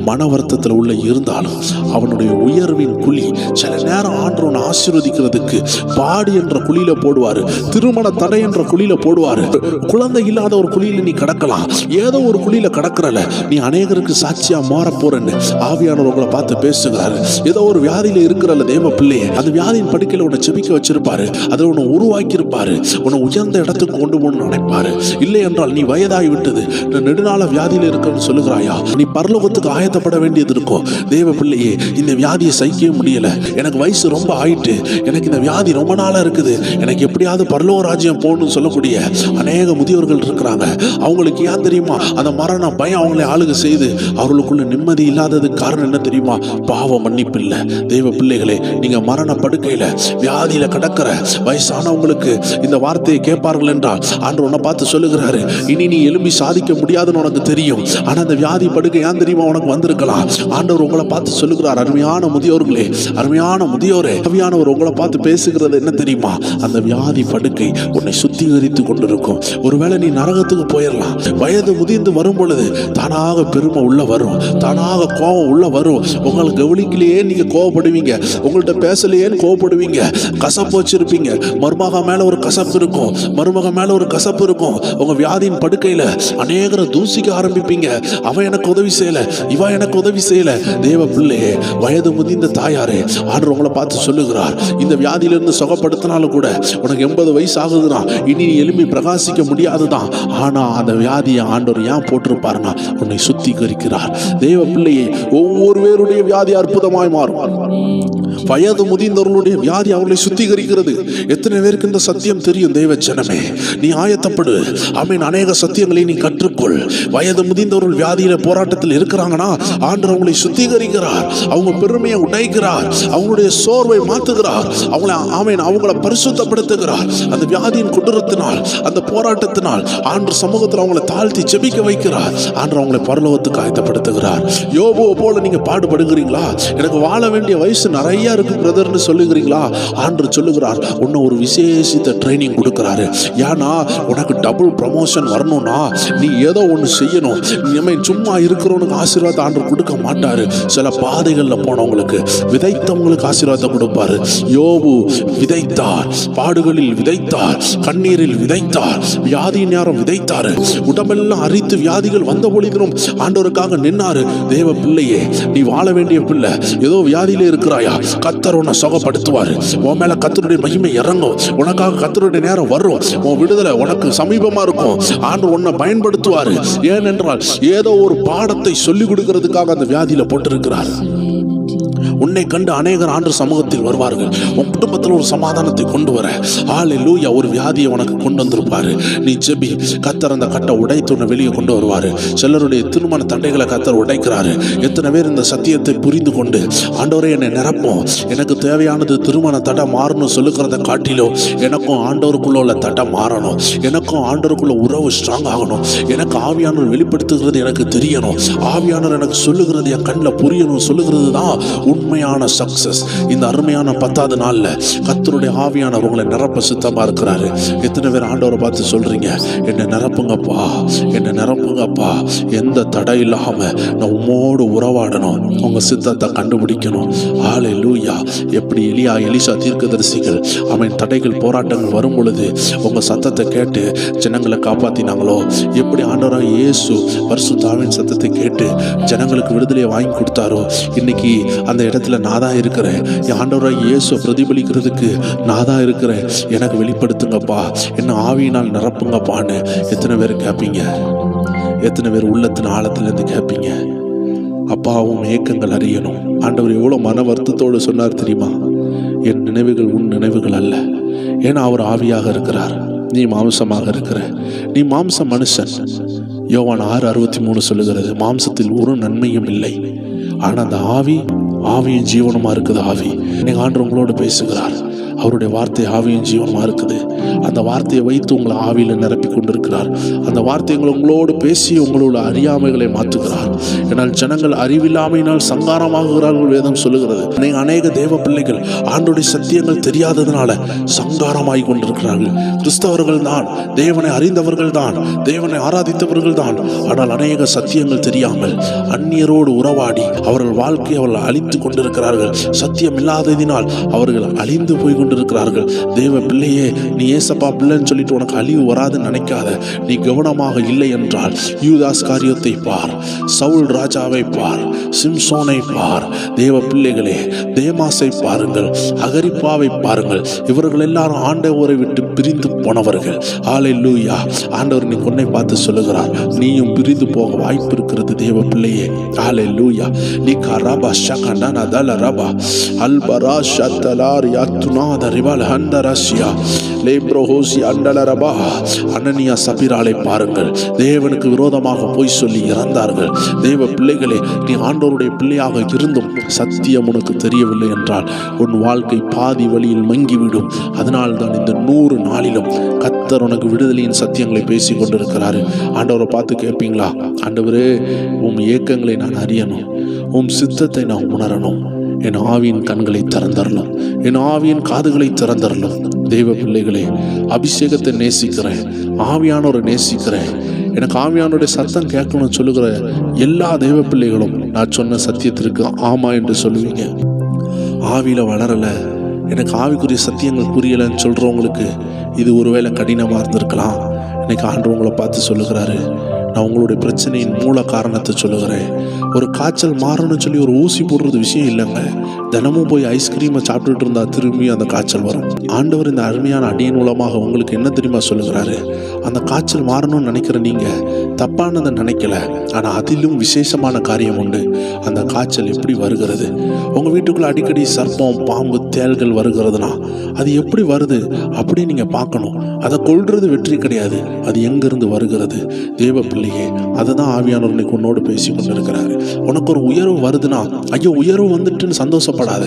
மன வருத்தத்தில் உள்ள இருந்தாலும் அவனுடைய உயர்வின் குழி சில நேரம் ஆண்டவனை ஆசீர்வதிக்கிறதுக்கு பாடி என்ற குழியில போடுவாரு, திருமண தடை என்ற குழியில போடுவாரு. குழந்தை இல்லாத ஒரு குழியில நீ கிடக்கலாம், ஏதோ ஒரு குழியில கிடக்கிறல, நீ அநேகருக்கு சாட்சியா மாற போறன்னு ஆவியானவர் உங்களை பார்த்து பேசுகிறாரு. ஏதோ ஒரு வியாதியில இருக்கிறல்ல தேவ பிள்ளையே, அந்த வியாதியின் படுக்கையில உன்னை செபிக்க வச்சிருப்பாரு, அதை உன்னை உருவாக்கி இருப்பாரு, உன்னை உயர்ந்த இடத்துக்கு கொண்டு போகணும்னு நினைப்பாரு. இல்லை என்றால் நீ வயதாகி விட்டது, நெடுநாள வியாதியில இருக்குன்னு சொல்லுகிறாயா, நீ பரலோகத்துக்கு ஆயத்தப்பட வேண்டியது இருக்கும். தேவ பிள்ளையே, இந்த வியாதியை சகிக்க முடியல, எனக்கு வயசு ரொம்ப ஆயிட்டு, எனக்கு இந்த வியாதி ரொம்ப நாளா இருக்குது, எனக்கு எப்படியாவது பரலோக ராஜ்யம் போகணும்னு சொல்லக்கூடிய அநேக முதியோர்கள் இருக்கிறாங்க. அவங்களுக்கு ஏன் தெரியுமா, அந்த மரண பயம் அவங்களை ஆளுகை செய்து அவர்களுக்குள்ள நிம்மதி இல்லாததுக்கு காரணம் என்ன தெரியுமா, பாவ மன்னிப்பு இல்லை. தேவ பிள்ளைகளே, நீங்க மரண படுக்கையில வியாதியில கிடக்கிற வயசானவங்களுக்கு இந்த வார்த்தையை கேட்பார்கள் என்றால் ஆண்டவர் உன்னை பார்த்து சொல்லுகிறாரு, இனி நீ எழும்பி சாதிக்க முடியாதுன்னு உனக்கு தெரியும், ஆனா அந்த வியாதி படுக்கை ஏன் தெரியுமா உனக்கு வந்திருக்கலாம். ஆண்டவர் உங்களை பார்த்து சொல்லுகிறார், அருமையான முதியோர்களே, அருமையான முதியோரே, ஆவியானவர் உங்களை பார்த்து பேசுகிறது என்ன தெரியுமா, அந்த வியாதி படுக்கை உன்னை சுத்திகரித்து கொண்டிருக்கும். ஒருவேளை நீ நரகத்துக்கு போயிடலாம். வயது முதிர்ந்து வரும் பொழுது தானாக பெருமை உள்ள வரும், தானாக கோபம் உள்ள வரும். உங்களுக்கு கவனிக்கலையே நீங்க கோவப்படுவீங்க, உங்கள்கிட்ட பேசலையேன்னு கோவப்படுவீங்க, கசப்பு வச்சிருப்பீங்க. மருமக மேல ஒரு கசப்பு இருக்கும், மருமக மேல ஒரு கசப்பு இருக்கும். உங்க வியாதியின் படுக்கையில அநேகரை தூசிக்க ஆரம்பிப்பீங்க. அவன் எனக்கு உதவி செய்யல, இவ எனக்கு உதவி செய்யல. தேவ பிள்ளையே, வயது முதிர்ந்த தாயாரே, ஆண்டவர் உங்களை பார்த்து சொல்லுகிறார், இந்த வியாதியிலிருந்து சுகப்படுத்தினாலும் கூட உனக்கு 80 வயசு ஆகுதுன்னா இனி நீ எழுப்பி பிரகாசிக்க முடியாதுதான். ஆனா அந்த வியாதியை ஆண்டவர் ஏன் போட்டிருப்பாருன்னா உன்னை சுத்திகரிக்கிறார். தேவ பிள்ளையே, ஒவ்வொரு பேருடைய வியாதி அற்புதமாய் மாறும். வயது முதிர்ந்தவர்களுடைய வியாதி அவர்களை சுத்திகரிக்கிறது. எத்தனை பேருக்கு இந்த சத்தியம் தெரியும்? தேவ ஜனமே, நீ ஆயத்தப்படு. ஆமென். அநேக சத்தியங்களை நீ கற்றுக்கொள். வயது முதிர்ந்தவர்கள் வியாதியில போராட்டத்தில் இருக்கிறாங்கன்னா ஆண்டவர் அவங்களை சுத்திகரிக்கிறார், அவங்க பெருமையை உடைக்கிறார், அவங்களுடைய சோர்வை மாற்றுகிறார், அவங்களை ஆமென் அவங்களை பரிசுத்தப்படுத்துகிறார். அந்த வியாதியின் கொடூரத்தினால், அந்த போராட்டத்தினால் ஆண்டவர் சமூகத்தில் அவங்களை தாழ்த்தி ஜெபிக்க வைக்கிறார். ஆண்டவர் அவங்களை பரலோகத்துக்கு ஆயத்தப்படுத்துகிறார். யோபுவை போல நீங்க பாடுபடுகிறீங்களா? எனக்கு வாழ வேண்டிய வயசு நிறைய இருக்கு பிரதர்னு சொல்லுகிறீங்களா? ஆண்டவர் சொல்லுகிறார், உன்னை ஒரு விசேஷித்த ட்ரைனிங் கொடுக்கிறாரு. ஏன்னா உனக்கு டபுள் ப்ரமோஷன் வரணும்னா நீ ஏதோ ஒன்று செய்யணும். சும்மா இருக்கிறவனுக்கு ஆசீர்வாதம் ஆண்டவர் கொடுக்க மாட்டாரு. சில பாதைகள்ல போனவங்களுக்கு, விதைத்தவங்களுக்கு ஆசீர்வாதம் கொடுப்பாரு. யோபு விதைத்தார், பாடுகளில் விதைத்தார், கண்ணீரில் விதைத்தார், வியாதியின் நேரம் விதைத்தாரு. உடம்பெல்லாம் அரித்து வியாதிகள் வந்த பொழுதிலும் ஆண்டவருக்காக நின்னாரு. தேவ பிள்ளையே, நீ வாழ வேண்டிய பிள்ளை. ஏதோ வியாதியிலே இருக்கிறாயா, கர்த்தர் உன்னை சுகப்படுத்துவாரு. உன் மேல கர்த்தருடைய மகிமை இறங்கும். உனக்காக கர்த்தருடைய நேரம் வரும். உன் விடுதலை உனக்கு சமீபமா இருக்கும். ஆண்டவர் உன்னை பயன்படுத்துவாரு. ஏனென்றால் ஏதோ ஒரு பாடத்தை சொல்லிக் கொடுக்கிறதுக்காக அந்த வியாதியில போட்டிருக்கிறார். உன்னை கண்டு அநேகர் ஆண்டவர் சமூகத்தில் வருவார்கள். உன் குடும்பத்தில் ஒரு சமாதானத்தை கொண்டு வர ஹல்லேலூயா ஒரு வியாதியை உனக்கு கொண்டு வந்திருப்பாரு. நீ ஜெபி, கர்த்தர் அந்த கட்டை உடைத்து உன்னை வெளியே கொண்டு வருவாரு. சிலருடைய திருமண தடைகளை கர்த்தர் உடைக்கிறாரு. எத்தனை பேர் இந்த சத்தியத்தை புரிந்து கொண்டு ஆண்டவரே என்னை நிரப்பும், எனக்கு தேவையானது திருமண தடை மாறணும் சொல்லுகிறத காட்டிலோ எனக்கும் ஆண்டவருக்குள்ள உள்ள தடை மாறணும், எனக்கும் ஆண்டவருக்குள்ள உறவு ஸ்ட்ராங் ஆகணும், எனக்கு ஆவியானவர் வெளிப்படுத்துகிறது எனக்கு தெரியணும், ஆவியானவர் எனக்கு சொல்லுகிறது என் கண்ணில் புரியணும் சொல்லுகிறது தான் உண்மையான சக்சஸ். இந்த அருமையான 10வது நாள்ல கர்த்தருடைய ஆவியானவர் உங்களை நிரப்ப சித்தமா இருக்கிறாரு. எத்தனை பேர் ஆண்டவரை பார்த்து சொல்றீங்க, என்னை நிரப்புங்கப்பா, என்னை நிரப்புங்கப்பா, எந்த தடை இல்லாம நான் உம்மோடு உறவாடணும், உங்க சித்தத்தை கண்டுபிடிக்கணும். ஹல்லேலூயா. எப்படி எலிசா தீர்க்கதரிசிகள் அவன் தடைகள் போராட்டங்கள் வரும் பொழுது உங்க சத்தத்தை கேட்டு ஜனங்களை காப்பாத்தினாங்களோ, எப்படி ஆண்டவராக இயேசு பரிசுத்தாவின் சத்தத்தை கேட்டு ஜனங்களுக்கு விடுதலையை வாங்கி கொடுத்தாரோ, இன்னைக்கு அந்த இடத்துல நான் தான் இருக்கிறேன், என் ஆண்டவராக இயேசு பிரதிபலிக்கிறதுக்கு நான் தான் இருக்கிறேன், எனக்கு வெளிப்படுத்துங்கப்பா, என்ன ஆவியினால் நிரப்புங்கப்பான்னு எத்தனை பேர் கேட்பீங்க? எத்தனை பேர் உள்ளத்தின் ஆழத்திலிருந்து கேட்பீங்க? அப்பாவும் ஏக்கங்கள் அறியணும். ஆண்டவர் எவ்வளோ மன வருத்தத்தோடு சொன்னார் தெரியுமா? என் நினைவுகள் உன் நினைவுகள் அல்ல. ஏன்னா அவர் ஆவியாக இருக்கிறார், நீ மாம்சமாக இருக்கிற, நீ மாம்ச மனுஷன். யோவான் 6:63 சொல்லுகிறது, மாம்சத்தில் ஒரு நன்மையும் இல்லை, ஆனால் அந்த ஆவியும் ஜீவனமா இருக்குது. ஆவி நீங்க ஆண்டவர் உங்களோடு பேசுகிறார், அவருடைய வார்த்தை ஆவியும் ஜீவனமா இருக்குது. அந்த வார்த்தையை வைத்து உங்களை ஆவியில நிரப்பி கொண்டிருக்கிறார். அந்த வார்த்தை உங்களோடு பேசி உங்களோட அறியாமைகளை மாற்றுகிறார். ஏனால் ஜனங்கள் அறிவில்லாமையினால் சங்காரமாகுகிறார்கள் வேதம் சொல்லுகிறது. அநேக தேவ பிள்ளைகள் ஆண்டோடைய சத்தியங்கள் தெரியாததுனால சங்காரமாகி கொண்டிருக்கிறார்கள். கிறிஸ்தவர்கள் தான், தேவனை அறிந்தவர்கள் தான், தேவனை ஆராதித்தவர்கள் தான், ஆனால் அநேக சத்தியங்கள் தெரியாமல் அந்நியரோடு உறவாடி அவர்கள் வாழ்க்கையை அவர்கள் அழித்து கொண்டிருக்கிறார்கள். சத்தியம் இல்லாததினால் அவர்கள் அழிந்து போய் கொண்டிருக்கிறார்கள். தேவ பிள்ளையே, நீ ஏசப்பா பிள்ளைன்னு சொல்லிட்டு உனக்கு அழிவு வராதுன்னு நினைக்காத. நீ கவனமாக இல்லை என்றால் யூதாஸ் காரியத்தை பார், சவுல் ராஜாவை பார், சிம்சோனை பார். தேவ பிள்ளைகளே, தேமாசை பாருங்கள், அகரிப்பாவை பாருங்கள். இவர்கள் எல்லாரும் ஆண்டவரை விட்டு பிரிந்து போனவர்கள். ஹல்லேலூயா. ஆண்டவர் நீ உன்னை பார்த்து சொல்லுகிறார், நீயும் பிரிந்து போக வாய்ப்பு இருக்கிறது தேவ பிள்ளையே. ஹல்லேலூயா. நீ கரபா ஷகனா தல ரபா அல்பரா ஷத்தலார் யாத்துனாத ரிவால் ஹந்தரசியா லேப்ரோஹோசி அண்டலரபா. அனனியா சபிராலை பாருங்கள், தேவனுக்கு விரோதமாக போய் சொல்லி இறந்தார்கள். தேவ பிள்ளைகளே, நீ ஆண்டவருடைய பிள்ளையாக இருந்தும் சத்தியம் உனக்கு தெரியவில்லை என்றால் உன் வாழ்க்கை பாதி வழியில் மங்கிவிடும். அதனால் தான் இந்த 100 நாளிலும் கர்த்தர் உனக்கு விடுதலையின் சத்தியங்களை பேசி கொண்டிருக்கிறாரு. ஆண்டவரை பார்த்து கேட்பீங்களா, ஆண்டவரே உம் ஏக்கங்களை நான் அறியணும், உம் சித்தத்தை நான் உணரணும், என் ஆவியின் கண்களை திறந்தரலும், என் ஆவியின் காதுகளை திறந்தரலும். தெய்வ பிள்ளைகளே, அபிஷேகத்தை நேசிக்கிறேன், ஆவியானோரை நேசிக்கிறேன், எனக்கு ஆவியானோடைய சத்தம் கேட்கணும்னு சொல்லுகிற எல்லா தெய்வ பிள்ளைகளும் நான் சொன்ன சத்தியத்திற்கு ஆமா என்று சொல்லுவீங்க. ஆவியில வளரல, எனக்கு ஆவிக்குரிய சத்தியங்கள் புரியலைன்னு சொல்றவங்களுக்கு இது ஒருவேளை கடினமா இருந்திருக்கலாம். இன்னைக்கு ஆண்டவர் உங்களை பார்த்து சொல்லுகிறாரு, நான் உங்களுடைய பிரச்சனையின் மூல காரணத்தை சொல்லுகிறேன். ஒரு காய்ச்சல் மாறணும்னு சொல்லி ஒரு ஊசி போடுறது விஷயம் இல்லைங்க. தினமும் போய் ஐஸ்கிரீமை சாப்பிட்டுட்டு இருந்தா திரும்பி அந்த காய்ச்சல் வரும். ஆண்டவர் இந்த அருமையான அடியின் மூலமாக உங்களுக்கு என்ன தெரியுமா சொல்லுகிறாரு? அந்த காய்ச்சல் மாறணும்னு நினைக்கிற நீங்க தப்பானதை நினைக்கல, ஆனா அதிலும் விசேஷமான காரியம் உண்டு. அந்த காய்ச்சல் எப்படி வருகிறது? உங்க வீட்டுக்குள்ள அடிக்கடி சர்ப்பம், பாம்பு, தேள்கள் வருகிறதுனா அது எப்படி வருது அப்படி நீங்க பார்க்கணும். அதை கொல்றது வெற்றி கிடையாது, அது எங்கிருந்து வருகிறது? தேவ பிள்ளையே, அதுதான் ஆவியானவர் இன்னைக்கு உன்னோடு பேசி கொண்டிருக்கிறாரு. உனக்கு ஒரு உயர்வு வருதுன்னா, ஐயோ உயர்வு வந்துட்டுன்னு சந்தோஷப்படாத.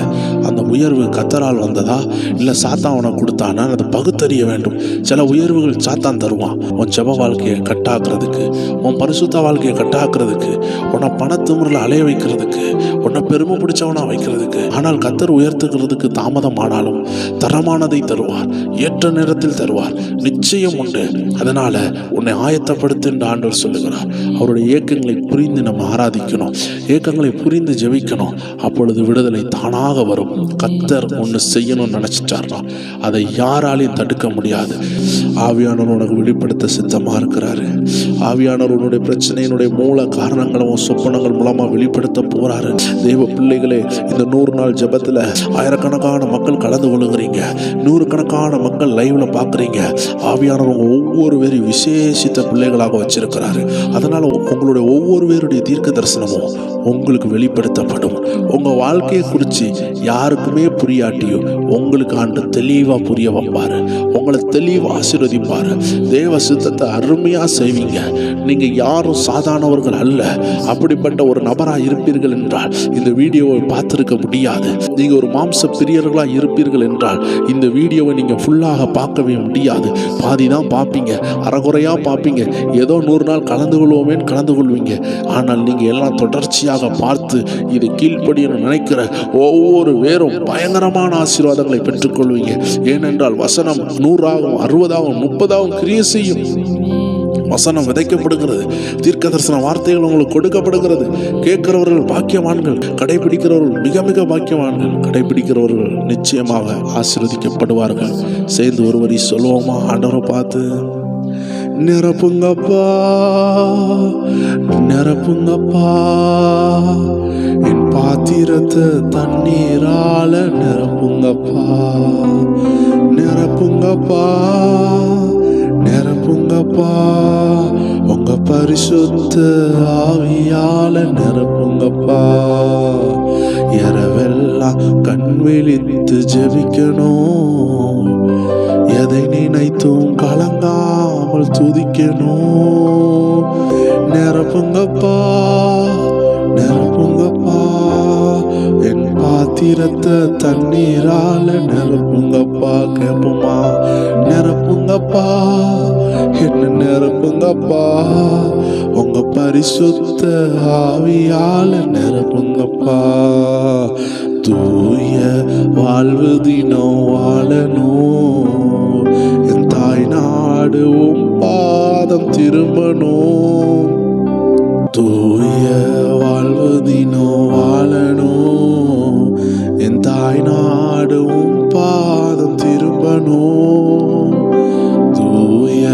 அந்த உயர்வு கர்த்தரால் வந்ததா இல்ல சாத்தான் உனக்கு கொடுத்தானா அதை பகுத்தறிய வேண்டும். சில உயர்வுகள் சாத்தான் தருவான், உன் ஜெப வாழ்க்கையை கட்டாக்குறதுக்கு, உன் பரிசுத்த வாழ்க்கையை கட்டாக்குறதுக்கு, உன்னை பணத்திமிரில் அலைய வைக்கிறதுக்கு, உன்னை பெருமை பிடிச்சவனா வைக்கிறதுக்கு. ஆனால் கர்த்தர் உயர்த்துக்கிறதுக்கு தாமதம் ஆனாலும் தரமானதை தருவார், ஏற்ற நேரத்தில் தருவார், நிச்சயம் உண்டு. அதனால உன்னை ஆயத்தப்படுத்து என்று ஆண்டவர் சொல்லுகிறார். அவருடைய ஏக்கங்களை புரிந்து நம்ம ஆராதிக்கணும், ஏக்கங்களை புரிந்து ஜெபிக்கணும். அப்பொழுது விடுதலை தானாக வரும். கர்த்தர் ஒன்று செய்யணும்னு நினைச்சிட்டார்னா அதை யாராலையும் தடுக்க முடியாது. ஆவியானவர் உனக்கு வெளிப்படுத்த சித்தமா இருக்கிறாரு. ஆவியானவர் உன்னுடைய பிரச்சனையினுடைய மூல காரணங்களும் சொப்பனங்கள் மூலமா வெளிப்படுத்த போறாரு. தெய்வ பிள்ளைகளே, இந்த 100 நாள் ஜெபத்துல ஆயிரக்கணக்கான மக்கள் கலந்து கொள்ளுகிறீங்க, 100 கணக்கான மக்கள் லைவ்ல பாக்குறீங்க. ஆவியானவர் ஒவ்வொரு பேரையும் விசேஷித்த பிள்ளைகளாக வச்சிருக்கிறாரு. அதனால உங்களுடைய ஒவ்வொரு பேருடைய தீர்க்க தரிசனமும் உங்களுக்கு வெளிப்படுத்தப்படும். உங்க வாழ்க்கையை குறித்து யாருக்குமே புரியாட்டியும் உங்களுக்கு ஆண்டு தெளிவா புரிய வைப்பாரு. உங்களை தெளிவா ஆசீர்வதிப்பாரு. தேவ சித்தத்தை அருமையா செய்வீங்க. நீங்க யாரும் சாதாரணவர்கள் அல்ல. அப்படிப்பட்ட ஒரு நபராக இருப்பீர்கள் என்றால் இந்த வீடியோவை பார்த்திருக்க முடியாது. நீங்க ஒரு மாம்ச பிரியர்களாக இருப்பீர்கள் என்றால் இந்த வீடியோவை நீங்க ஃபுல்லாக பார்க்கவே முடியாது. பாதி தான் பார்ப்பீங்க, அறகுறையா பார்ப்பீங்க, ஏதோ 100 நாள் கலந்து கொள்வோமேன்னு கலந்து கொள்வீங்க. ஆனால் நீங்க எல்லாம் தொடர்ச்சியாக பார்த்து இதை கீழ்ப்படியன்னு நினைக்கிற ஒவ்வொரு பேரும் பயங்கரமான ஆசீர்வாதங்களை பெற்றுக்கொள்வீங்க. ஏனென்றால் வசனம் 100ஆகவும் 60ஆகவும் 30ஆகவும் கிரியை செய்யும். வசனம் விதைக்கப்படுகிறது. தீர்க்க தரிசன வார்த்தைகள் உங்களுக்கு கொடுக்கப்படுகிறது. கேட்கிறவர்கள் பாக்கியவான்கள், கடைபிடிக்கிறவர்கள் மிக மிக பாக்கியவான்கள். கடைபிடிக்கிறவர்கள் நிச்சயமாக ஆசீர்வதிக்கப்படுவார்கள். சேர்ந்து ஒரு வரி சொல்லுவோமா? ஆண்டவரை பார்த்து, நிரப்புங்கப்பா நிரப்புங்கப்பா, என் பாத்திரத்தை தண்ணீரால நிரப்புங்கப்பா நிரப்புங்கப்பா நிரப்புங்கப்பா, உங்க பரிசுத்த ஆவியால நிரப்புங்கப்பா. இரவெல்லாம் கண் விழித்து ஜெபிக்கணும், எதை நினைத்தும் கலங்காமல் துதிக்கணும். நிரப்புங்கப்பா நிரப்புங்கப்பா, என் பாத்திரத்தை தண்ணீரால நிரப்புங்கப்பா. கேட்போமா? நிரப்புங்கப்பா, என்ன நிரப்புங்கப்பா, உங்க பரிசுத்த ஆவியால நிரப்புங்கப்பா. தூய வாழ்வு தினம் வாழணும், என் தாய் நாடு உம் பாதம் திரும்பணும். தூய வாழ்வு தினம் வாழணும், என் தாய் நாடு உம் பாதம் திரும்பணும். தூய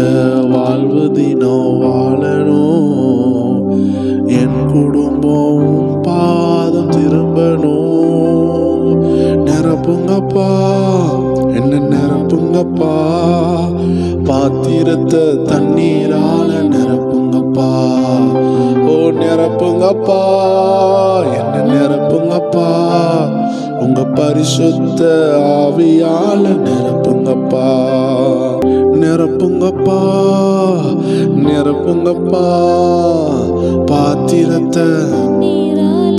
வாழ்வு தினம் வாழணும், என் குடும்பம் பாதம் திரும்பணும். நிரப்புங்கப்பா, என்ன நிரப்புங்கப்பா, பாத்திரத்தை தண்ணீரால நிரப்புங்கப்பா. ஓ நிரப்புங்கப்பா, என்ன நிரப்புங்கப்பா, உங்க பரிசுத்த ஆவியால நிரப்புங்கப்பா. நிரப்புங்கப்பா நிரப்புங்கப்பா, பாத்திரத்தை.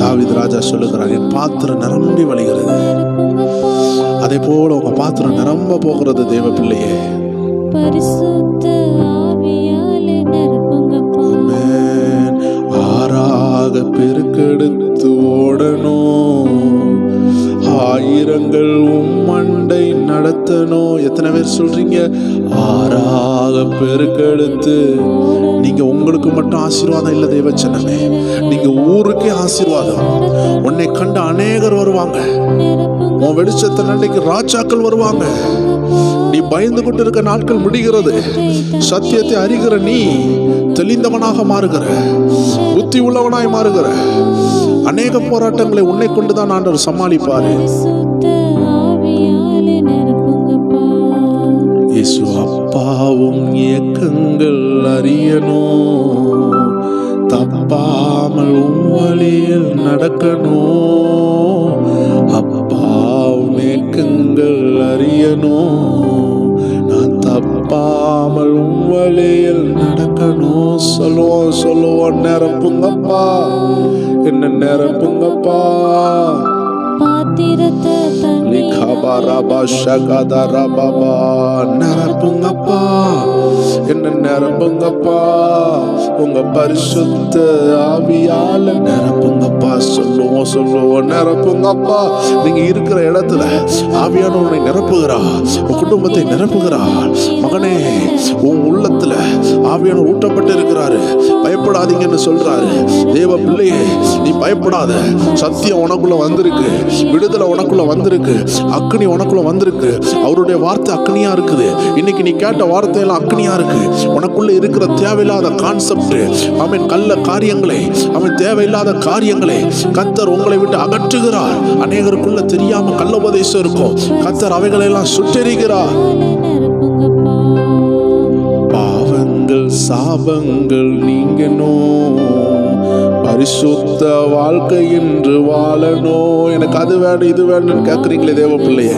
தாவீது ராஜா சொல்லுகிறார், என் பாத்திரம் நிரம்பி வழிகிறது. அதே போல உங்க பாத்திரம் நிரம்ப போகிறது. தேவ பிள்ளையே, ஆறாக பெருக்கெடுத்து ஓடணும், ஆயிரங்கள் உம்மண்டை நடத்தணும். எத்தனை பேர் சொல்றீங்க? ஆறாக பெருக்கெடுத்து. நீங்க உங்களுக்கு மட்டும் ஆசீர்வாதம் இல்லை தேவச்சனமே, நீங்க ஊருக்கே ஆசீர்வாதம். உன்னை கண்டு அநேகர் வருவாங்க. உன் வெளிச்சத்தின் அன்றைக்கு ராஜாக்கள் வருவாங்க. நீ பயந்து கொண்டு இருக்க நாட்கள் முடிகிறது. சத்தியத்தை அறிகிற நீ தெளிந்தவனாக மாறுகிற, புத்தி உள்ளவனாய் மாறுகிற. அநேக போராட்டங்களை உன்னை கொண்டுதான் ஆண்டவர் சமாளிப்பாரு. இயேசு அப்பாவும் இயக்கங்கள் அறியணும், தப்பாமல் வழியில் நடக்கணும். அப்பாவும் இயக்கங்கள் அறியணும், நான் தப்பாமல் வழியில் நடக்கணும். சொல்லுவோம் சொல்லுவோம், நிரப்புங்கப்பா, என்ன நிரப்புங்கப்பா. நிரப்புங்கப்பா, என்ன நிரப்புங்கப்பா, உங்க பரிசுத்த ஆவியால நிரப்புங்கப்பா. சொல்லுவோம் சொல்லுவோம், நிரப்புங்கப்பா. நீங்க இருக்கிற இடத்துல ஆவியானவரை நிரப்புகிறா, உன் குடும்பத்தை நிரப்புகிறா. மகனே, உன் உள்ளத்துல ஆவியானவர் ஊட்டப்பட்டு இருக்கிறாரு, பயப்படாதீங்கன்னு சொல்றாரு. தேவ பிள்ளையே, நீ பயப்படாத. சத்தியம் உனக்குள்ள வந்திருக்கு, விடுதலை உனக்குள்ள வந்திருக்கு, அக்னி உனக்குள்ள வந்திருக்கு. அவருடைய வார்த்தை அக்னியா இருக்குது. இன்னைக்கு நீ கேட்ட வார்த்தையெல்லாம் அக்னியா இருக்கு. உனக்குள்ள இருக்கிற தேவையில்லாத கான்செப்ட், அவன் கள்ள காரியங்களை, அவன் தேவையில்லாத காரியங்களை கர்த்தர் உங்களை விட்டு அகற்றுகிறார். அநேகருக்குள்ள தெரியாம கள்ள உபதேசம் இருக்கும். கர்த்தர் அவைகளை எல்லாம் சுட்டெரிக்கிறார். சாபங்கள் நீங்கணும், பரிசுத்த வாழ்க்கை என்று வாழணும். எனக்கு அது வேணும் இது வேணும்னு கேட்குறீங்களே தேவ பிள்ளையே,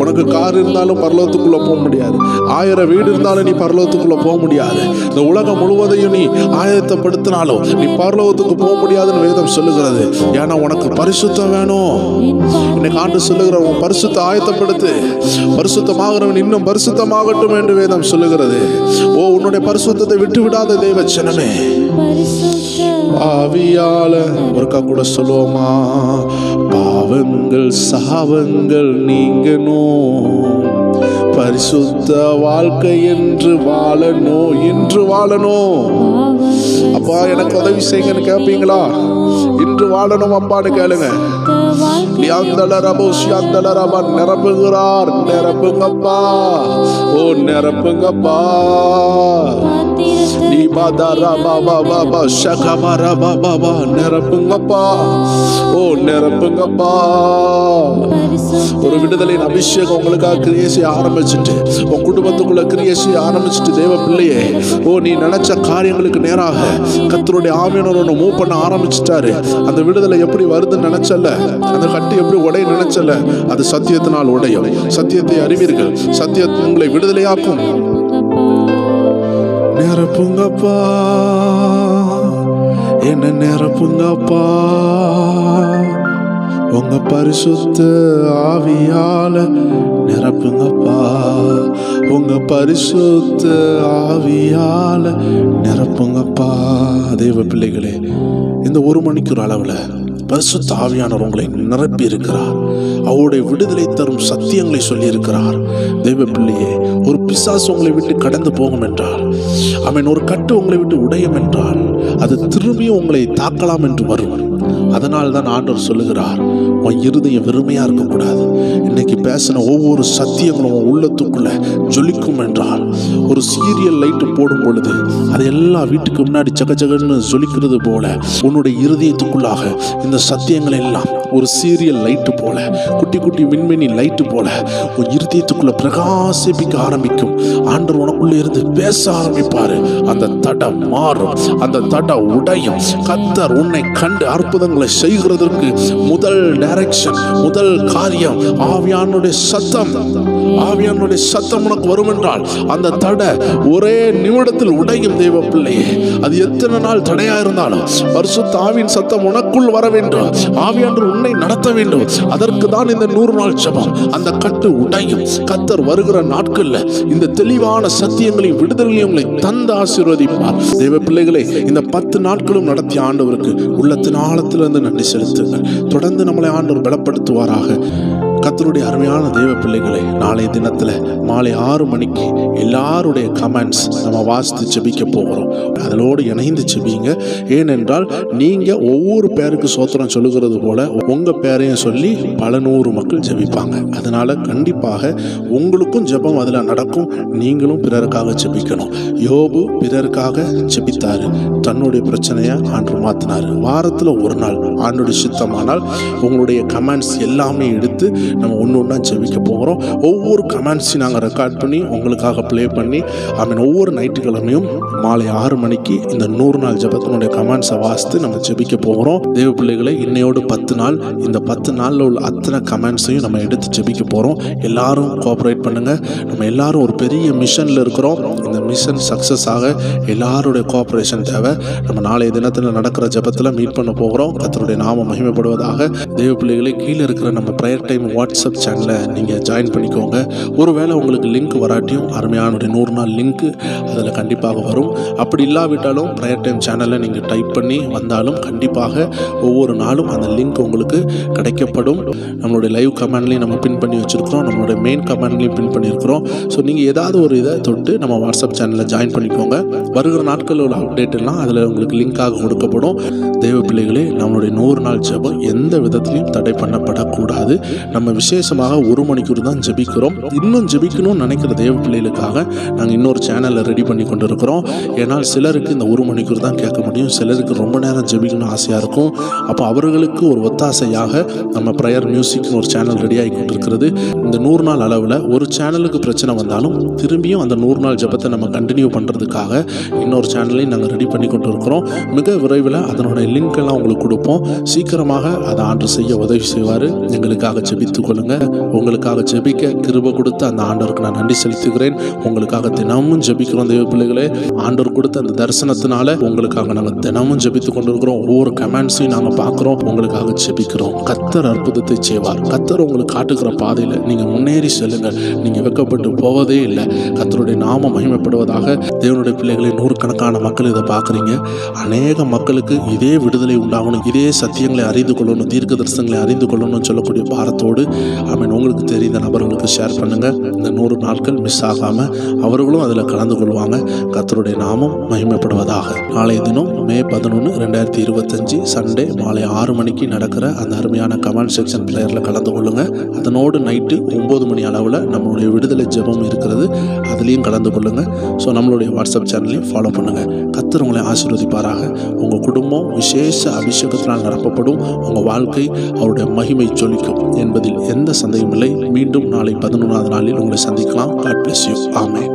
உனக்கு கார் இருந்தாலும் பரலோகத்துக்குள்ள போக முடியாது, 1000 வீடு இருந்தாலும் நீ பரலோகத்துக்குள்ள போக முடியாது, இந்த உலகம் முழுவதையும் நீ ஆயத்தப்படுத்தினாலும் நீ பரலோகத்துக்கு போக முடியாதுன்னு வேதம் சொல்லுகிறது. ஏன்னா உனக்கு பரிசுத்தம் வேணும். இன்னைக்கு ஆண்டு சொல்லுகிற உன் பரிசுத்த ஆயத்தப்படுத்து, பரிசுத்தமாகிறவன் இன்னும் பரிசுத்தமாகட்டும் என்று வேதம் சொல்லுகிறது. ஓ, உன்னுடைய பரிசுத்தத்தை விட்டு விடாத தேவ ஜனமே, ஆவியால ஒருக்கா கூட சொல்லுவோமா, பாவங்கள் சாபங்கள் நீங்கணும், பரிசுத்த வாழ்க்கை என்று வாழணும், இன்று வாழணும். அப்பா எனக்கு உதவி செய்யுங்கன்னு கேட்பீங்களா? இன்று வாழணும் அப்பான்னு கேளுங்க. நிரப்புகிறார், நிரப்புங்கப்பா, ஓ நிரப்புங்கப்பா. நிரப்புங்கப்பா, ஓ நிரப்புங்கப்பா. ஒரு விடுதலையின் அபிஷேகம் உங்களுக்காக கிரியை செய்ய ஆரம்பிச்சுட்டு, உன் குடும்பத்துக்குள்ள கிரியை செய்ய ஆரம்பிச்சுட்டு தேவ பிள்ளையே, ஓ நீ நினைச்ச காரியங்களுக்கு நேராக கர்த்தருடைய ஆவியானவர் மூவ் பண்ண ஆரம்பிச்சுட்டாரு. அந்த விடுதலை எப்படி வருதுன்னு நினைச்சல, அந்த கட்டி எப்படி உடைய நினைச்சல, அது சத்தியத்தினால் உடையும். சத்தியத்தை அறிவீர்கள், சத்தியம் உங்களை விடுதலையாக்கும். நிரப்புங்கப்பா, என்ன நிரப்புங்கப்பா, உங்க பரிசுத்த ஆவியால நிரப்புங்கப்பா, உங்க பரிசுத்த ஆவியால நிரப்புங்கப்பா. தேவ பிள்ளைகளே, இந்த 1 மணிக்கூர் அளவுல பரிசுத்த ஆவியானவர் உங்களை நிரப்பி இருக்கிறார். அவருடைய விடுதலை தரும் சத்தியங்களை சொல்லி இருக்கிறார். தேவ பிள்ளையே, ஒரு பிசாசு உங்களை விட்டு கடந்து போகும் என்றால், அவன் ஒரு கட்டு உங்களை விட்டு உடையும் என்றால், அது திரும்பியும் உங்களை தாக்கலாம் என்று வரும். அதனால் தான் ஆண்டவர் சொல்லுகிறார், உன் இருதயம் வெறுமையா இருக்கக்கூடாது. இன்னைக்கு பேசின ஒவ்வொரு சத்தியங்களும் உன் உள்ளத்துக்குள்ள ஜொலிக்கும் என்றால், ஒரு சீரியல் லைட்டு போடும் பொழுது அது எல்லா வீட்டுக்கு முன்னாடி சகஜகன்னு ஜொலிக்கிறது போல, உன்னுடைய இருதயத்துக்குள்ளாக இந்த சத்தியங்கள் எல்லாம் ஒரு சீரியல் லைட்டு போல, குட்டி குட்டி மின்மினி லைட்டு போல உன் இருதயத்துக்குள்ள பிரகாசிப்பிக்க ஆரம்பிக்கும். ஆண்டவர் உனக்குள்ள இருந்து பேச ஆரம்பிப்பாரு. அந்த தடம் மாறும், அந்த தடம் உடையும். கர்த்தர் உன்னை கண்டு அற்புதங்களை செய்கிறதற்கு முதல் டைரக்ஷன், முதல் காரியம் ஆவியானுடைய சத்தம். ஆவியானுடைய சத்தம் உனக்கு வரும் என்றால் அந்த தடை ஒரே நிமிடத்தில் உடையும். தேவ பிள்ளையே, அது எத்தனை நாள் தடையா இருந்தாலும் பரிசுத்த ஆவியின் சத்தம் உனக்குள் வர வேண்டும். ஆவியானவர் உன்னை நடத்த வேண்டும். அதற்கு தான் இந்த 100 நாள் ஜெபம். அந்த கட்டு உடையும். கர்த்தர் வருகிற நாட்கள்ல இந்த தெளிவான சத்தியங்களையும் விடுதலையும் உங்களை தந்து ஆசீர்வதிப்பார். தேவ பிள்ளைகளை, இந்த 10 நாட்களும் நடத்திய ஆண்டவருக்கு உள்ளத்தின் ஆழத்திலிருந்து நன்றி செலுத்துங்கள். தொடர்ந்து நம்மளை ஆண்டவர் பலப்படுத்துவாராக. கர்த்தருடைய அருமையான தேவ பிள்ளைகளை, நாளைய தினத்துல மாலை 6 மணிக்கு எல்லாருடைய கமெண்ட்ஸ் நம்ம வாசித்து ஜெபிக்க போகிறோம். அதோடு இணைந்து ஜெபிங்க. ஏனென்றால் நீங்க ஒவ்வொரு பேருக்கு சோத்திரம் சொல்லுகிறது போல உங்க பேரையும் சொல்லி பல 100 மக்கள் ஜெபிப்பாங்க. அதனால கண்டிப்பாக உங்களுக்கும் ஜெபம் அதுல நடக்கும். நீங்களும் பிறருக்காக ஜெபிக்கணும். யோபு பிறருக்காக ஜெபித்தாரு. தன்னுடைய பிரச்சனையை ஆண்டவர் மாத்தினாரு. வாரத்துல 1 நாள் ஆண்டோடைய சித்தமானால் உங்களுடைய கமெண்ட்ஸ் எல்லாமே எடுத்து நம்ம ஒன்றா ஜெபிக்க போகிறோம். ஒவ்வொரு கமெண்ட்ஸையும் நாங்கள் ரெக்கார்ட் பண்ணி உங்களுக்காக ப்ளே பண்ணி ஒவ்வொரு ஞாயிற்றுக்கிழமையும் மாலை 6 மணிக்கு இந்த 100 நாள் ஜெபத்தினுடைய கமெண்ட்ஸை வாசித்து நம்ம ஜெபிக்க போகிறோம். தேவ பிள்ளைகளை, இன்னையோடு 10 நாள், இந்த 10 நாளில் உள்ள அத்தனை கமெண்ட்ஸையும் நம்ம எடுத்து ஜெபிக்க போகிறோம். எல்லாரும் கோஆப்ரேட் பண்ணுங்க. நம்ம எல்லாரும் ஒரு பெரிய மிஷனில் இருக்கிறோம். இந்த மிஷன் சக்ஸஸ் ஆக எல்லாருடைய கோஆப்ரேஷன் தேவை. நம்ம நாளைய தினத்தில் நடக்கிற ஜெபத்தில் மீட் பண்ண போகிறோம். கர்த்தருடைய நாமம் மகிமைப்படுவதாக. தேவ பிள்ளைகளை, கீழே இருக்கிற நம்ம ப்ரேயர் டைம் வாட்ஸ்அப் சேனலை நீங்கள் ஜாயின் பண்ணிக்கோங்க. ஒருவேளை உங்களுக்கு லிங்க் வராட்டியும் அருமையான 100 நாள் லிங்க் அதில் கண்டிப்பாக வரும். அப்படி இல்லாவிட்டாலும் ப்ரேயர் டைம் சேனலை நீங்கள் டைப் பண்ணி வந்தாலும் கண்டிப்பாக ஒவ்வொரு நாளும் அந்த லிங்க் உங்களுக்கு கிடைக்கப்படும். நம்மளுடைய லைவ் கமெண்ட்லேயும் நம்ம பின் பண்ணி வச்சுருக்கிறோம். நம்மளுடைய மெயின் கமெண்ட்லேயும் பின் பண்ணியிருக்கிறோம். ஸோ நீங்கள் ஏதாவது ஒரு இதை தொட்டு நம்ம வாட்ஸ்அப் சேனலில் ஜாயின் பண்ணிக்கோங்க. வருகிற நாட்களில் உள்ள அப்டேட் எல்லாம் அதில் உங்களுக்கு லிங்காக கொடுக்கப்படும். தேவ பிள்ளைகளே, நம்மளுடைய 100 நாள் ஜெபம் எந்த விதத்திலையும் தடை பண்ணப்படக்கூடாது. நம்ம விசேஷமாக 1 மணிக்கூர் தான் ஜெபிக்கிறோம். இன்னும் ஜெபிக்கணும்னு நினைக்கிற தேவ பிள்ளைகளுக்காக நாங்கள் இன்னொரு சேனலை ரெடி பண்ணி கொண்டு இருக்கிறோம். ஏன்னால் சிலருக்கு இந்த 1 மணிக்கூர் தான் கேட்க முடியும், சிலருக்கு ரொம்ப நேரம் ஜெபிக்கணும்னு ஆசையாக இருக்கும். அப்போ அவர்களுக்கு ஒரு ஒத்தாசையாக நம்ம ப்ரேயர் மியூசிக்னு ஒரு சேனல் ரெடி ஆகி கொண்டிருக்கிறது. இந்த 100 நாள் அளவில் ஒரு சேனலுக்கு பிரச்சனை வந்தாலும் திரும்பியும் அந்த 100 நாள் ஜெபத்தை நம்ம கண்டினியூ பண்ணுறதுக்காக இன்னொரு சேனலையும் நாங்கள் ரெடி பண்ணி கொண்டு இருக்கிறோம். மிக விரைவில் அதனுடைய லிங்க் எல்லாம் உங்களுக்கு கொடுப்போம். சீக்கிரமாக அதை ஆண்டவர் செய்ய உதவி செய்வார். எங்களுக்காக ஜெபித்து கொள்ளுங்க. உங்களுக்காக ஜெபிக்க கிருபை கொடுத்து அந்த ஆண்டவருக்கு நான் நன்றி செலுத்துகிறேன். உங்களுக்காக தினமும் ஜெபிக்கிறோம் தேவ பிள்ளைகளே. ஆண்டவர் கொடுத்த அந்த தரிசனத்தினால உங்களுக்காக நாங்கள் தினமும் ஜெபித்து கொண்டிருக்கிறோம். ஒவ்வொரு கமெண்ட்ஸையும் நாங்கள் பார்க்குறோம். உங்களுக்காக ஜெபிக்கிறோம். கர்த்தர் அற்புதத்தை செய்வார். கர்த்தர் உங்களுக்கு காட்டுகிற பாதையில் நீங்கள் முன்னேறி செல்லுங்கள். நீங்கள் வெட்கப்பட்டு போவதே இல்லை. கர்த்தருடைய நாமம் மகிமைப்படுவதாக. தேவனுடைய பிள்ளைகளை நூறுக்கணக்கான மக்கள் இதை பார்க்குறீங்க. அநேக மக்களுக்கு இதே விடுதலை உண்டாகணும், இதே சத்தியங்களை அறிந்து கொள்ளணும், தீர்க்க தரிசனங்களை அறிந்து கொள்ளணும்னு சொல்லக்கூடிய பாரத்தோடு ஆமென் உங்களுக்கு தெரிந்த நபர்களுக்கு ஷேர் பண்ணுங்கள். இந்த 100 நாட்கள் மிஸ் ஆகாமல் அவர்களும் அதில் கலந்து கொள்வாங்க. கர்த்தருடைய நாமம் மகிமைப்படுவதாக. நாளைய தினம் மே 11, 2025 சண்டே மாலை 6 மணிக்கு நடக்கிற அந்த அருமையான கமெண்ட் செக்ஷன் ப்ரேயரில் கலந்து கொள்ளுங்க. அதனோடு நைட்டு 9 மணி அளவில் நம்மளுடைய விடுதலை ஜெபம் இருக்கிறது, அதுலேயும் கலந்து கொள்ளுங்க. ஸோ நம்மளுடைய வாட்ஸ்அப் சேனலையும் ஃபாலோ பண்ணுங்க. கர்த்தர் உங்களை ஆசீர்வதிப்பாராக. உங்கள் குடும்பம் விசேஷ அபிஷேகத்தினால் நிரப்பப்படும். உங்கள் வாழ்க்கை அவருடைய மகிமை ஜொலிக்கும் என்பதில் எந்த சந்தேகமில்லை. மீண்டும் நாளை 11ஆவது நாளில் உங்களை சந்திக்கலாம். God bless you. ஆமென்.